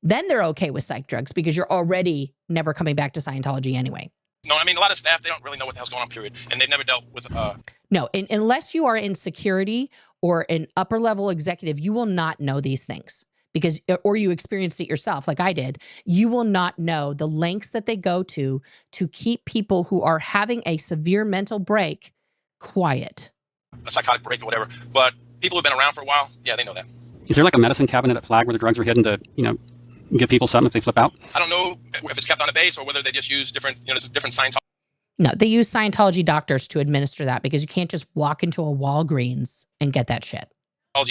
S2: Then they're okay with psych drugs because you're already never coming back to Scientology anyway.
S4: No, I mean, a lot of staff, they don't really know what the hell's going on, period. And they've never dealt with...
S2: No, unless you are in security or an upper level executive, you will not know these things. Because, or you experienced it yourself, like I did, you will not know the lengths that they go to keep people who are having a severe mental break quiet.
S4: A psychotic break or whatever. But people who've been around for a while, yeah, they know that.
S3: Is there like a medicine cabinet at Flag where the drugs are hidden to, give people something if they flip out?
S4: I don't know if it's kept on a base or whether they just use different Scientology.
S2: No, they use Scientology doctors to administer that because you can't just walk into a Walgreens and get that shit.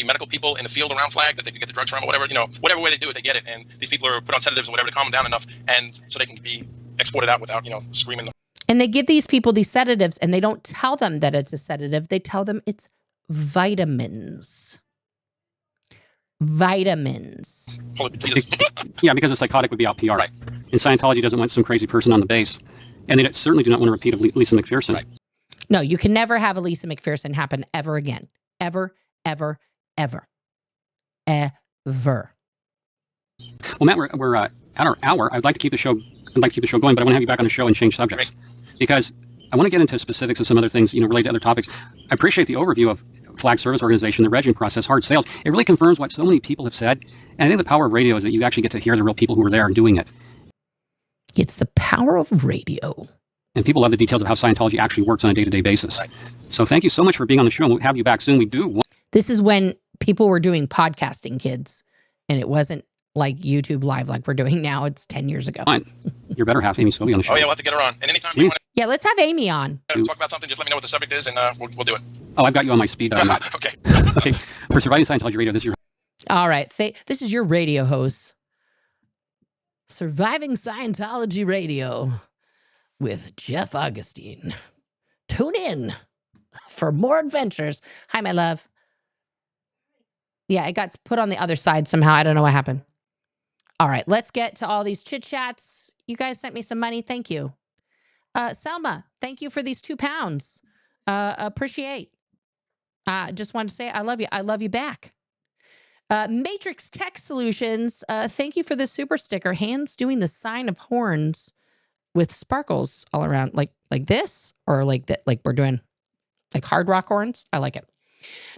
S4: Medical people in the field around Flag that they can get the drugs from or whatever, whatever way they do it, they get it. And these people are put on sedatives or whatever to calm them down enough and so they can be exported out without, screaming.
S2: And they give these people these sedatives and they don't tell them that it's a sedative. They tell them it's vitamins. Vitamins.
S3: Yeah, because a psychotic would be out PR.
S4: Right.
S3: And Scientology doesn't want some crazy person on the base. And they certainly do not want to repeat of Lisa McPherson.
S4: Right.
S2: No, you can never have a Lisa McPherson happen ever again. Ever, ever, ever. Ever.
S3: Well, Matt, we're at our hour. I'd like to keep the show going, but I want to have you back on the show and change subjects. Right. Because I want to get into specifics of some other things, related to other topics. I appreciate the overview of Flag Service Organization, the Regin process, hard sales. It really confirms what so many people have said. And I think the power of radio is that you actually get to hear the real people who were there and doing it.
S2: It's the power of radio.
S3: And people love the details of how Scientology actually works on a day-to-day basis.
S4: Right.
S3: So thank you so much for being on the show, and we'll have you back soon. We do.
S2: This is when people were doing podcasting, kids, and it wasn't like YouTube Live like we're doing now. It's 10 years ago.
S3: Fine. Your better half, Amy, will be on the show.
S4: Oh, yeah, we'll have to get her on. And anytime you want
S2: Yeah, let's have Amy on.
S4: to talk about something, just let me know what the subject is, and we'll do it.
S3: Oh, I've got you on my speed dial.
S4: Okay.
S3: Okay. For Surviving Scientology Radio, this is your...
S2: All right. This is your radio host. Surviving Scientology Radio with Jeff Augustine. Tune in for more adventures. Hi, my love. Yeah, it got put on the other side somehow. I don't know what happened. All right, let's get to all these chit chats. You guys sent me some money. Thank you. Selma, thank you for these £2. Appreciate. Just wanted to say I love you. I love you back. Matrix Tech Solutions, thank you for the super sticker. Hands doing the sign of horns with sparkles all around, like this, or like that, like we're doing like hard rock horns. I like it.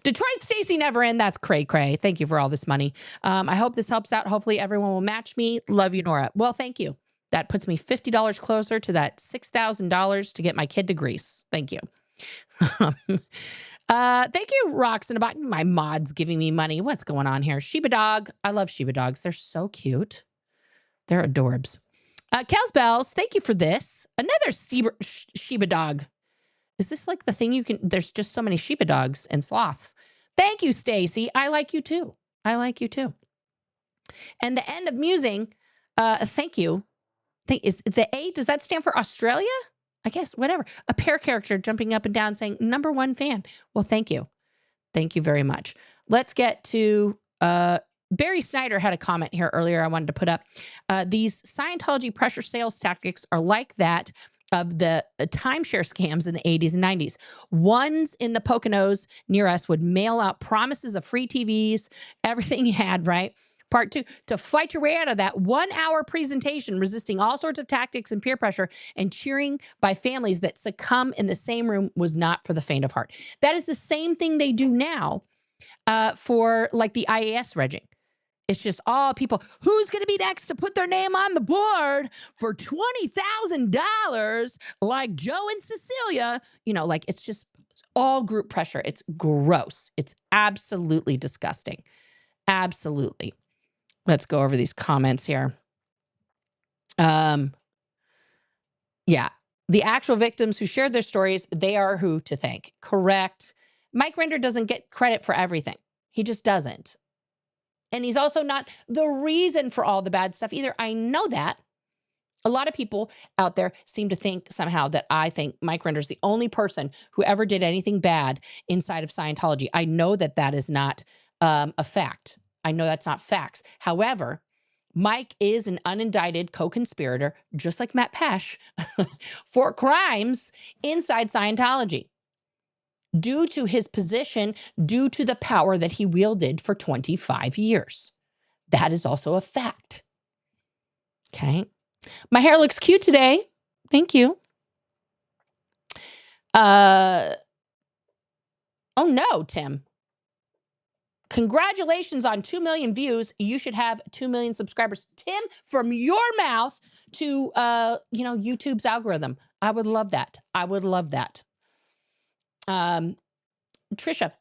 S2: Detroit Stacy Never End. That's cray cray. Thank you for all this money. I hope this helps out. Hopefully everyone will match me. Love you, Nora. Well, thank you. That puts me $50 closer to that $6,000 to get my kid to Greece. Thank you. Thank you, Rocks, and about my mods giving me money. What's going on here? Shiba Dog. I love Shiba Dogs. They're so cute. They're adorbs. Kels Bells, thank you for this. Another Shiba Dog. Is this like the thing you can... There's just so many Shiba Dogs and sloths. Thank you, Stacy. I like you too. I like you too. And the end of musing, thank you. Is the A, does that stand for Australia? I guess, whatever. A pair character jumping up and down saying, #1 fan. Well, thank you. Thank you very much. Let's get to... Barry Snyder had a comment here earlier I wanted to put up. These Scientology pressure sales tactics are like that of the timeshare scams in the 80s and 90s. Ones in the Poconos near us would mail out promises of free TVs, everything you had, right? Part 2, to fight your way out of that 1-hour presentation, resisting all sorts of tactics and peer pressure, and cheering by families that succumb in the same room was not for the faint of heart. That is the same thing they do now for like the IAS regging. It's just all people, who's going to be next to put their name on the board for $20,000 like Joe and Cecilia? You know, like it's just all group pressure. It's gross. It's absolutely disgusting. Absolutely. Let's go over these comments here. Yeah. The actual victims who shared their stories, they are who to thank. Correct. Mike Render doesn't get credit for everything. He just doesn't. And he's also not the reason for all the bad stuff either. I know that. A lot of people out there seem to think somehow that I think Mike Render's the only person who ever did anything bad inside of Scientology. I know that that is not a fact. I know that's not facts. However, Mike is an unindicted co-conspirator, just like Matt Pesh, for crimes inside Scientology. Due to his position, due to the power that he wielded for 25 years. That is also a fact. Okay. My hair looks cute today. Thank you. Oh no, Tim. Congratulations on 2 million views. You should have 2 million subscribers. Tim, from your mouth to, YouTube's algorithm. I would love that. I would love that. Trisha,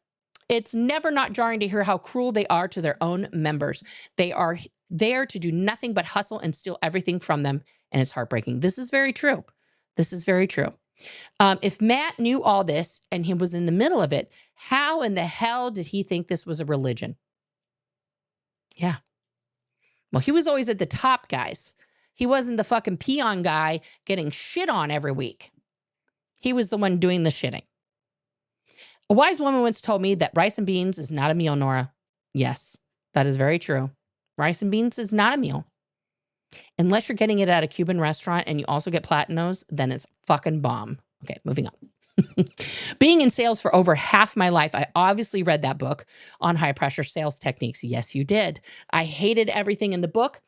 S2: it's never not jarring to hear how cruel they are to their own members. They are there to do nothing but hustle and steal everything from them, and it's heartbreaking. This is very true. This is very true. If Matt knew all this and he was in the middle of it, how in the hell did he think this was a religion? Yeah. Well, he was always at the top, guys. He wasn't the fucking peon guy getting shit on every week. He was the one doing the shitting. A wise woman once told me that rice and beans is not a meal, Nora. Yes, that is very true. Rice and beans is not a meal. Unless you're getting it at a Cuban restaurant and you also get platinos, then it's fucking bomb. Okay, moving on. Being in sales for over half my life, I obviously read that book on high pressure sales techniques. Yes, you did. I hated everything in the book.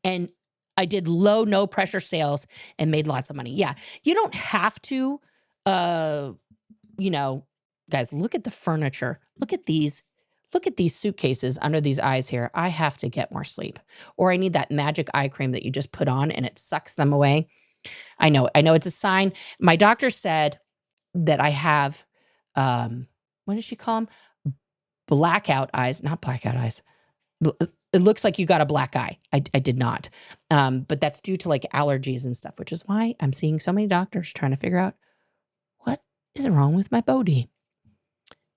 S2: And I did low, no pressure sales and made lots of money. Yeah, you don't have to, guys, look at the furniture. Look at these suitcases under these eyes here. I have to get more sleep. Or I need that magic eye cream that you just put on and it sucks them away. I know it's a sign. My doctor said that I have, what did she call them? Blackout eyes, not blackout eyes. It looks like you got a black eye. I did not. But that's due to like allergies and stuff, which is why I'm seeing so many doctors trying to figure out what is wrong with my body.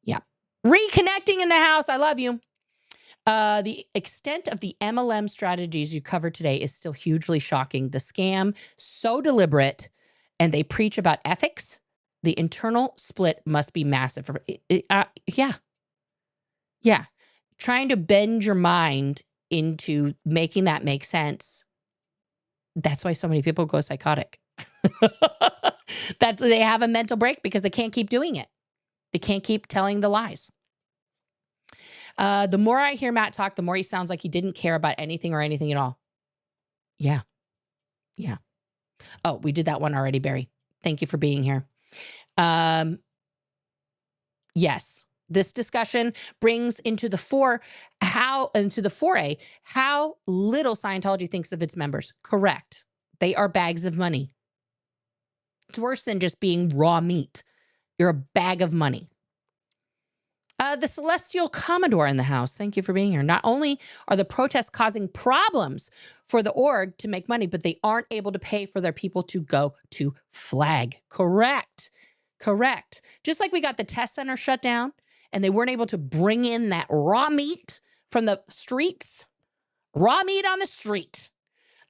S2: Yeah. Reconnecting in the house. I love you. The extent of the MLM strategies you covered today is still hugely shocking. The scam, so deliberate, and they preach about ethics. The internal split must be massive. Yeah. Trying to bend your mind into making that make sense. That's why so many people go psychotic. They have a mental break because they can't keep doing it. They can't keep telling the lies. The more I hear Matt talk, the more he sounds like he didn't care about anything or anything at all. Yeah. Oh, we did that one already, Barry. Thank you for being here. Yes. This discussion brings into the foray how little Scientology thinks of its members. Correct. They are bags of money. It's worse than just being raw meat. You're a bag of money. The Celestial Commodore in the house. Thank you for being here. Not only are the protests causing problems for the org to make money, but they aren't able to pay for their people to go to flag. Correct. Correct. Just like we got the test center shut down and they weren't able to bring in that raw meat from the streets, raw meat on the street.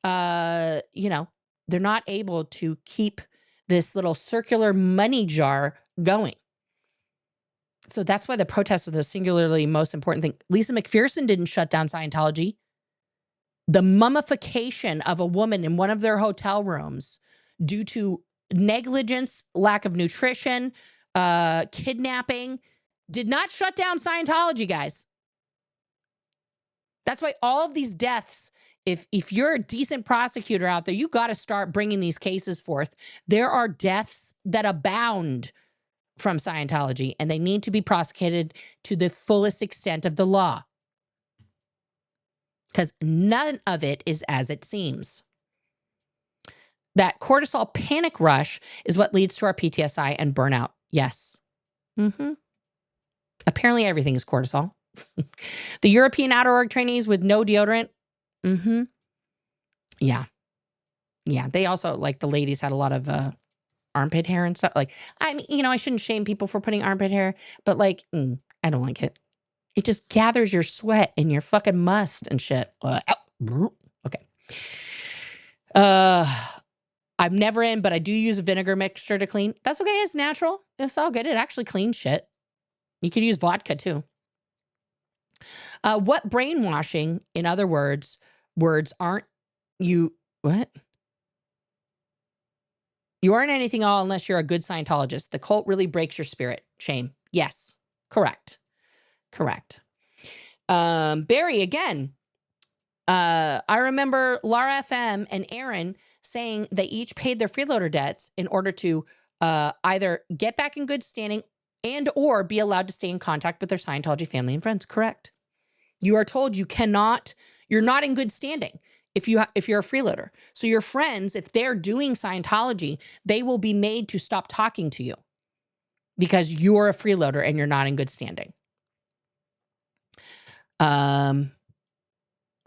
S2: You know, they're not able to keep this little circular money jar going. So that's why the protests are the singularly most important thing. Lisa McPherson didn't shut down Scientology. The mummification of a woman in one of their hotel rooms due to negligence, lack of nutrition, kidnapping, did not shut down Scientology, guys. That's why all of these deaths, if you're a decent prosecutor out there, you got to start bringing these cases forth. There are deaths that abound from Scientology, and they need to be prosecuted to the fullest extent of the law. Because none of it is as it seems. That cortisol panic rush is what leads to our PTSI and burnout. Yes. Apparently everything is cortisol. The European outer org trainees with no deodorant. Yeah. Yeah. They also, like, the ladies had a lot of armpit hair and stuff. Like, I mean, you know, I shouldn't shame people for putting armpit hair, but like, I don't like it. It just gathers your sweat and your fucking must and shit. Okay. I'm never in, but I do use a vinegar mixture to clean. That's okay. It's natural. It's all good. It actually cleans shit. You could use vodka too. What brainwashing, in other words, aren't you, what? You aren't anything all unless you're a good Scientologist. The cult really breaks your spirit. Shame. Yes. Correct. Correct. Barry, again. I remember Laura FM and Aaron saying they each paid their freeloader debts in order to either get back in good standing and or be allowed to stay in contact with their Scientology family and friends. Correct. You are told you cannot, you're not in good standing if you're a freeloader. So your friends, if they're doing Scientology, they will be made to stop talking to you because you're a freeloader and you're not in good standing. I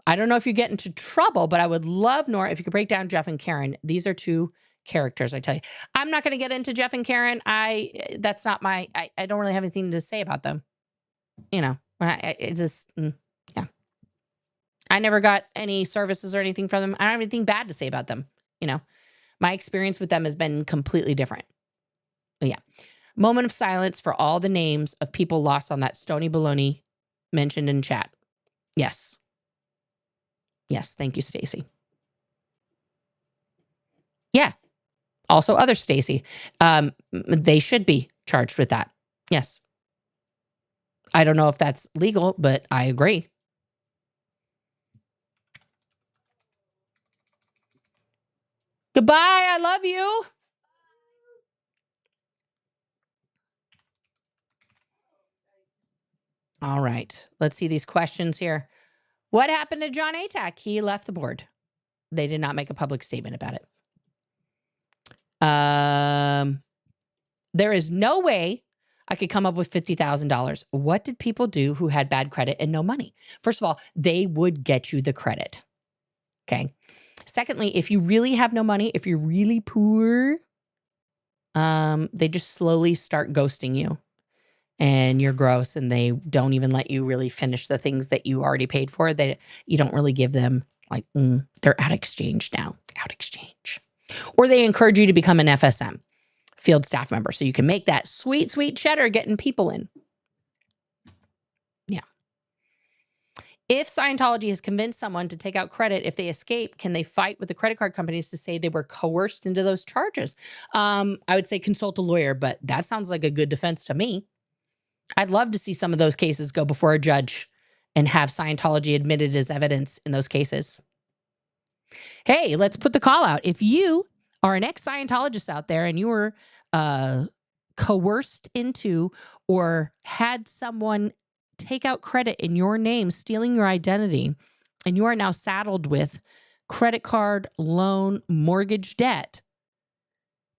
S2: don't know if you get into trouble, but I would love, Nora, if you could break down Jeff and Karen. These are two characters, I tell you. I'm not going to get into Jeff and Karen. That's not my, I don't really have anything to say about them. You know, it just, yeah. I never got any services or anything from them. I don't have anything bad to say about them. You know, my experience with them has been completely different. But yeah. Moment of silence for all the names of people lost on that Stony Baloney mentioned in chat. Yes. Yes. Thank you, Stacy. Yeah. Also other Stacy. They should be charged with that. Yes. I don't know if that's legal, but I agree. Goodbye. I love you. All right. Let's see these questions here. What happened to John Atack? He left the board. They did not make a public statement about it. There is no way I could come up with $50,000. What did people do who had bad credit and no money? First of all, they would get you the credit. Okay. Secondly, if you really have no money, if you're really poor, they just slowly start ghosting you and you're gross and they don't even let you really finish the things that you already paid for. You don't really give them, like, they're out exchange now, out exchange. Or they encourage you to become an FSM, field staff member, so you can make that sweet, sweet cheddar getting people in. Yeah. If Scientology has convinced someone to take out credit, if they escape, can they fight with the credit card companies to say they were coerced into those charges? I would say consult a lawyer, but that sounds like a good defense to me. I'd love to see some of those cases go before a judge and have Scientology admitted as evidence in those cases. Hey, let's put the call out. If you are an ex-Scientologist out there and you were coerced into or had someone take out credit in your name, stealing your identity, and you are now saddled with credit card, loan, mortgage debt,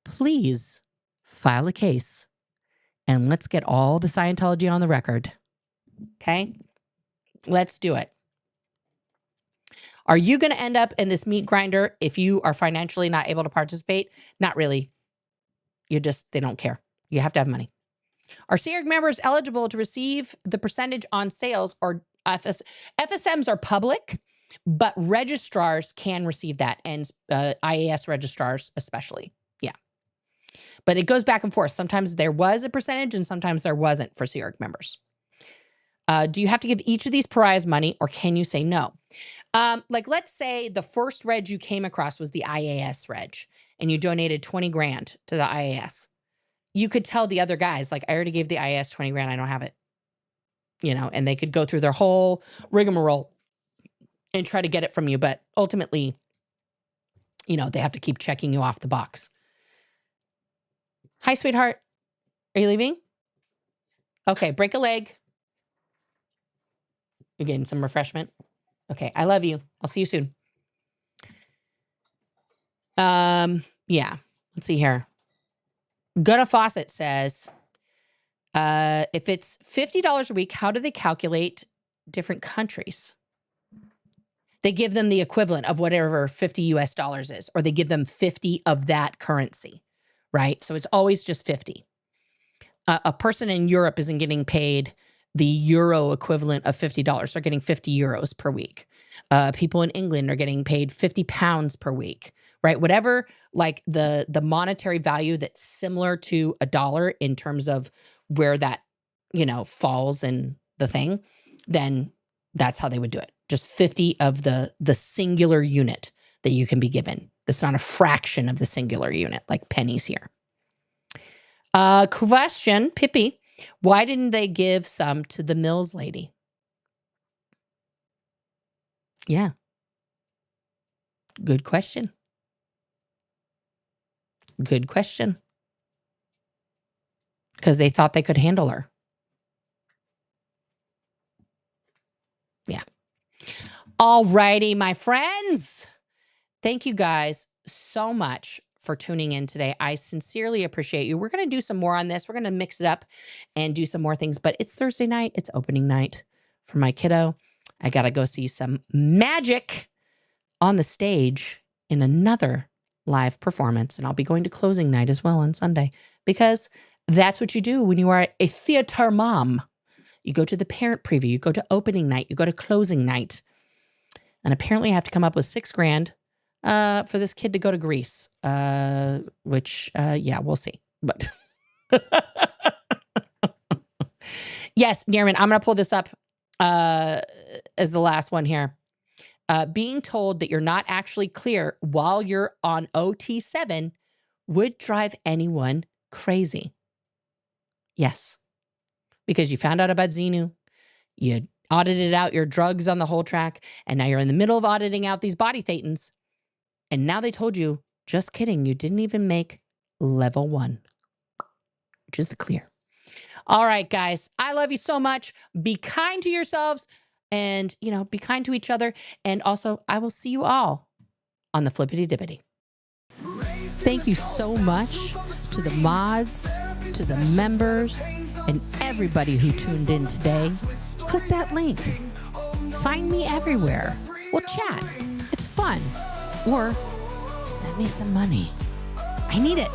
S2: please file a case and let's get all the Scientology on the record. Okay? Let's do it. Are you going to end up in this meat grinder if you are financially not able to participate? Not really. They don't care. You have to have money. Are CERG members eligible to receive the percentage on sales or FSMs are public, but registrars can receive that, and IAS registrars especially. Yeah. But it goes back and forth. Sometimes there was a percentage and sometimes there wasn't for CERG members. Do you have to give each of these pariahs money, or can you say no? Like, let's say the first reg you came across was the IAS reg, and you donated 20 grand to the IAS. You could tell the other guys, like, I already gave the IAS 20 grand, I don't have it. You know, and they could go through their whole rigmarole and try to get it from you. But ultimately, you know, they have to keep checking you off the box. Hi, sweetheart. Are you leaving? Okay, break a leg. You're getting some refreshment. Okay, I love you. I'll see you soon. Yeah, let's see here. Gunna Fawcett says, if it's $50 a week, how do they calculate different countries? They give them the equivalent of whatever 50 US dollars is, or they give them 50 of that currency, right? So it's always just 50. A person in Europe isn't getting paid the euro equivalent of $50. They're getting 50 euros per week. People in England are getting paid 50 pounds per week, right? Whatever, like the monetary value that's similar to a dollar in terms of where that, you know, falls in the thing, then that's how they would do it. Just 50 of the singular unit that you can be given. That's not a fraction of the singular unit, like pennies here. Question, Pippi, why didn't they give some to the Mills lady? Yeah. Good question. Good question. Because they thought they could handle her. Yeah. All righty, my friends. Thank you guys so much for tuning in today. I sincerely appreciate you. We're going to do some more on this. We're going to mix it up and do some more things, but it's Thursday night. It's opening night for my kiddo. I got to go see some magic on the stage in another live performance. And I'll be going to closing night as well on Sunday, because that's what you do when you are a theater mom. You go to the parent preview, you go to opening night, you go to closing night. And apparently I have to come up with $6 grand for this kid to go to Greece, which, yeah, we'll see. But yes, Nerman, I'm going to pull this up as the last one here. Being told that you're not actually clear while you're on OT7 would drive anyone crazy. Yes, because you found out about Xenu, you audited out your drugs on the whole track, and now you're in the middle of auditing out these body thetans. And now they told you, just kidding, you didn't even make level 1, which is the clear. All right, guys, I love you so much. Be kind to yourselves and, you know, be kind to each other. And also, I will see you all on the Flippity Dippity. Thank you so much to the mods, to the members, and everybody who tuned in today. Click that link. Find me everywhere. We'll chat. It's fun. Or send me some money. I need it.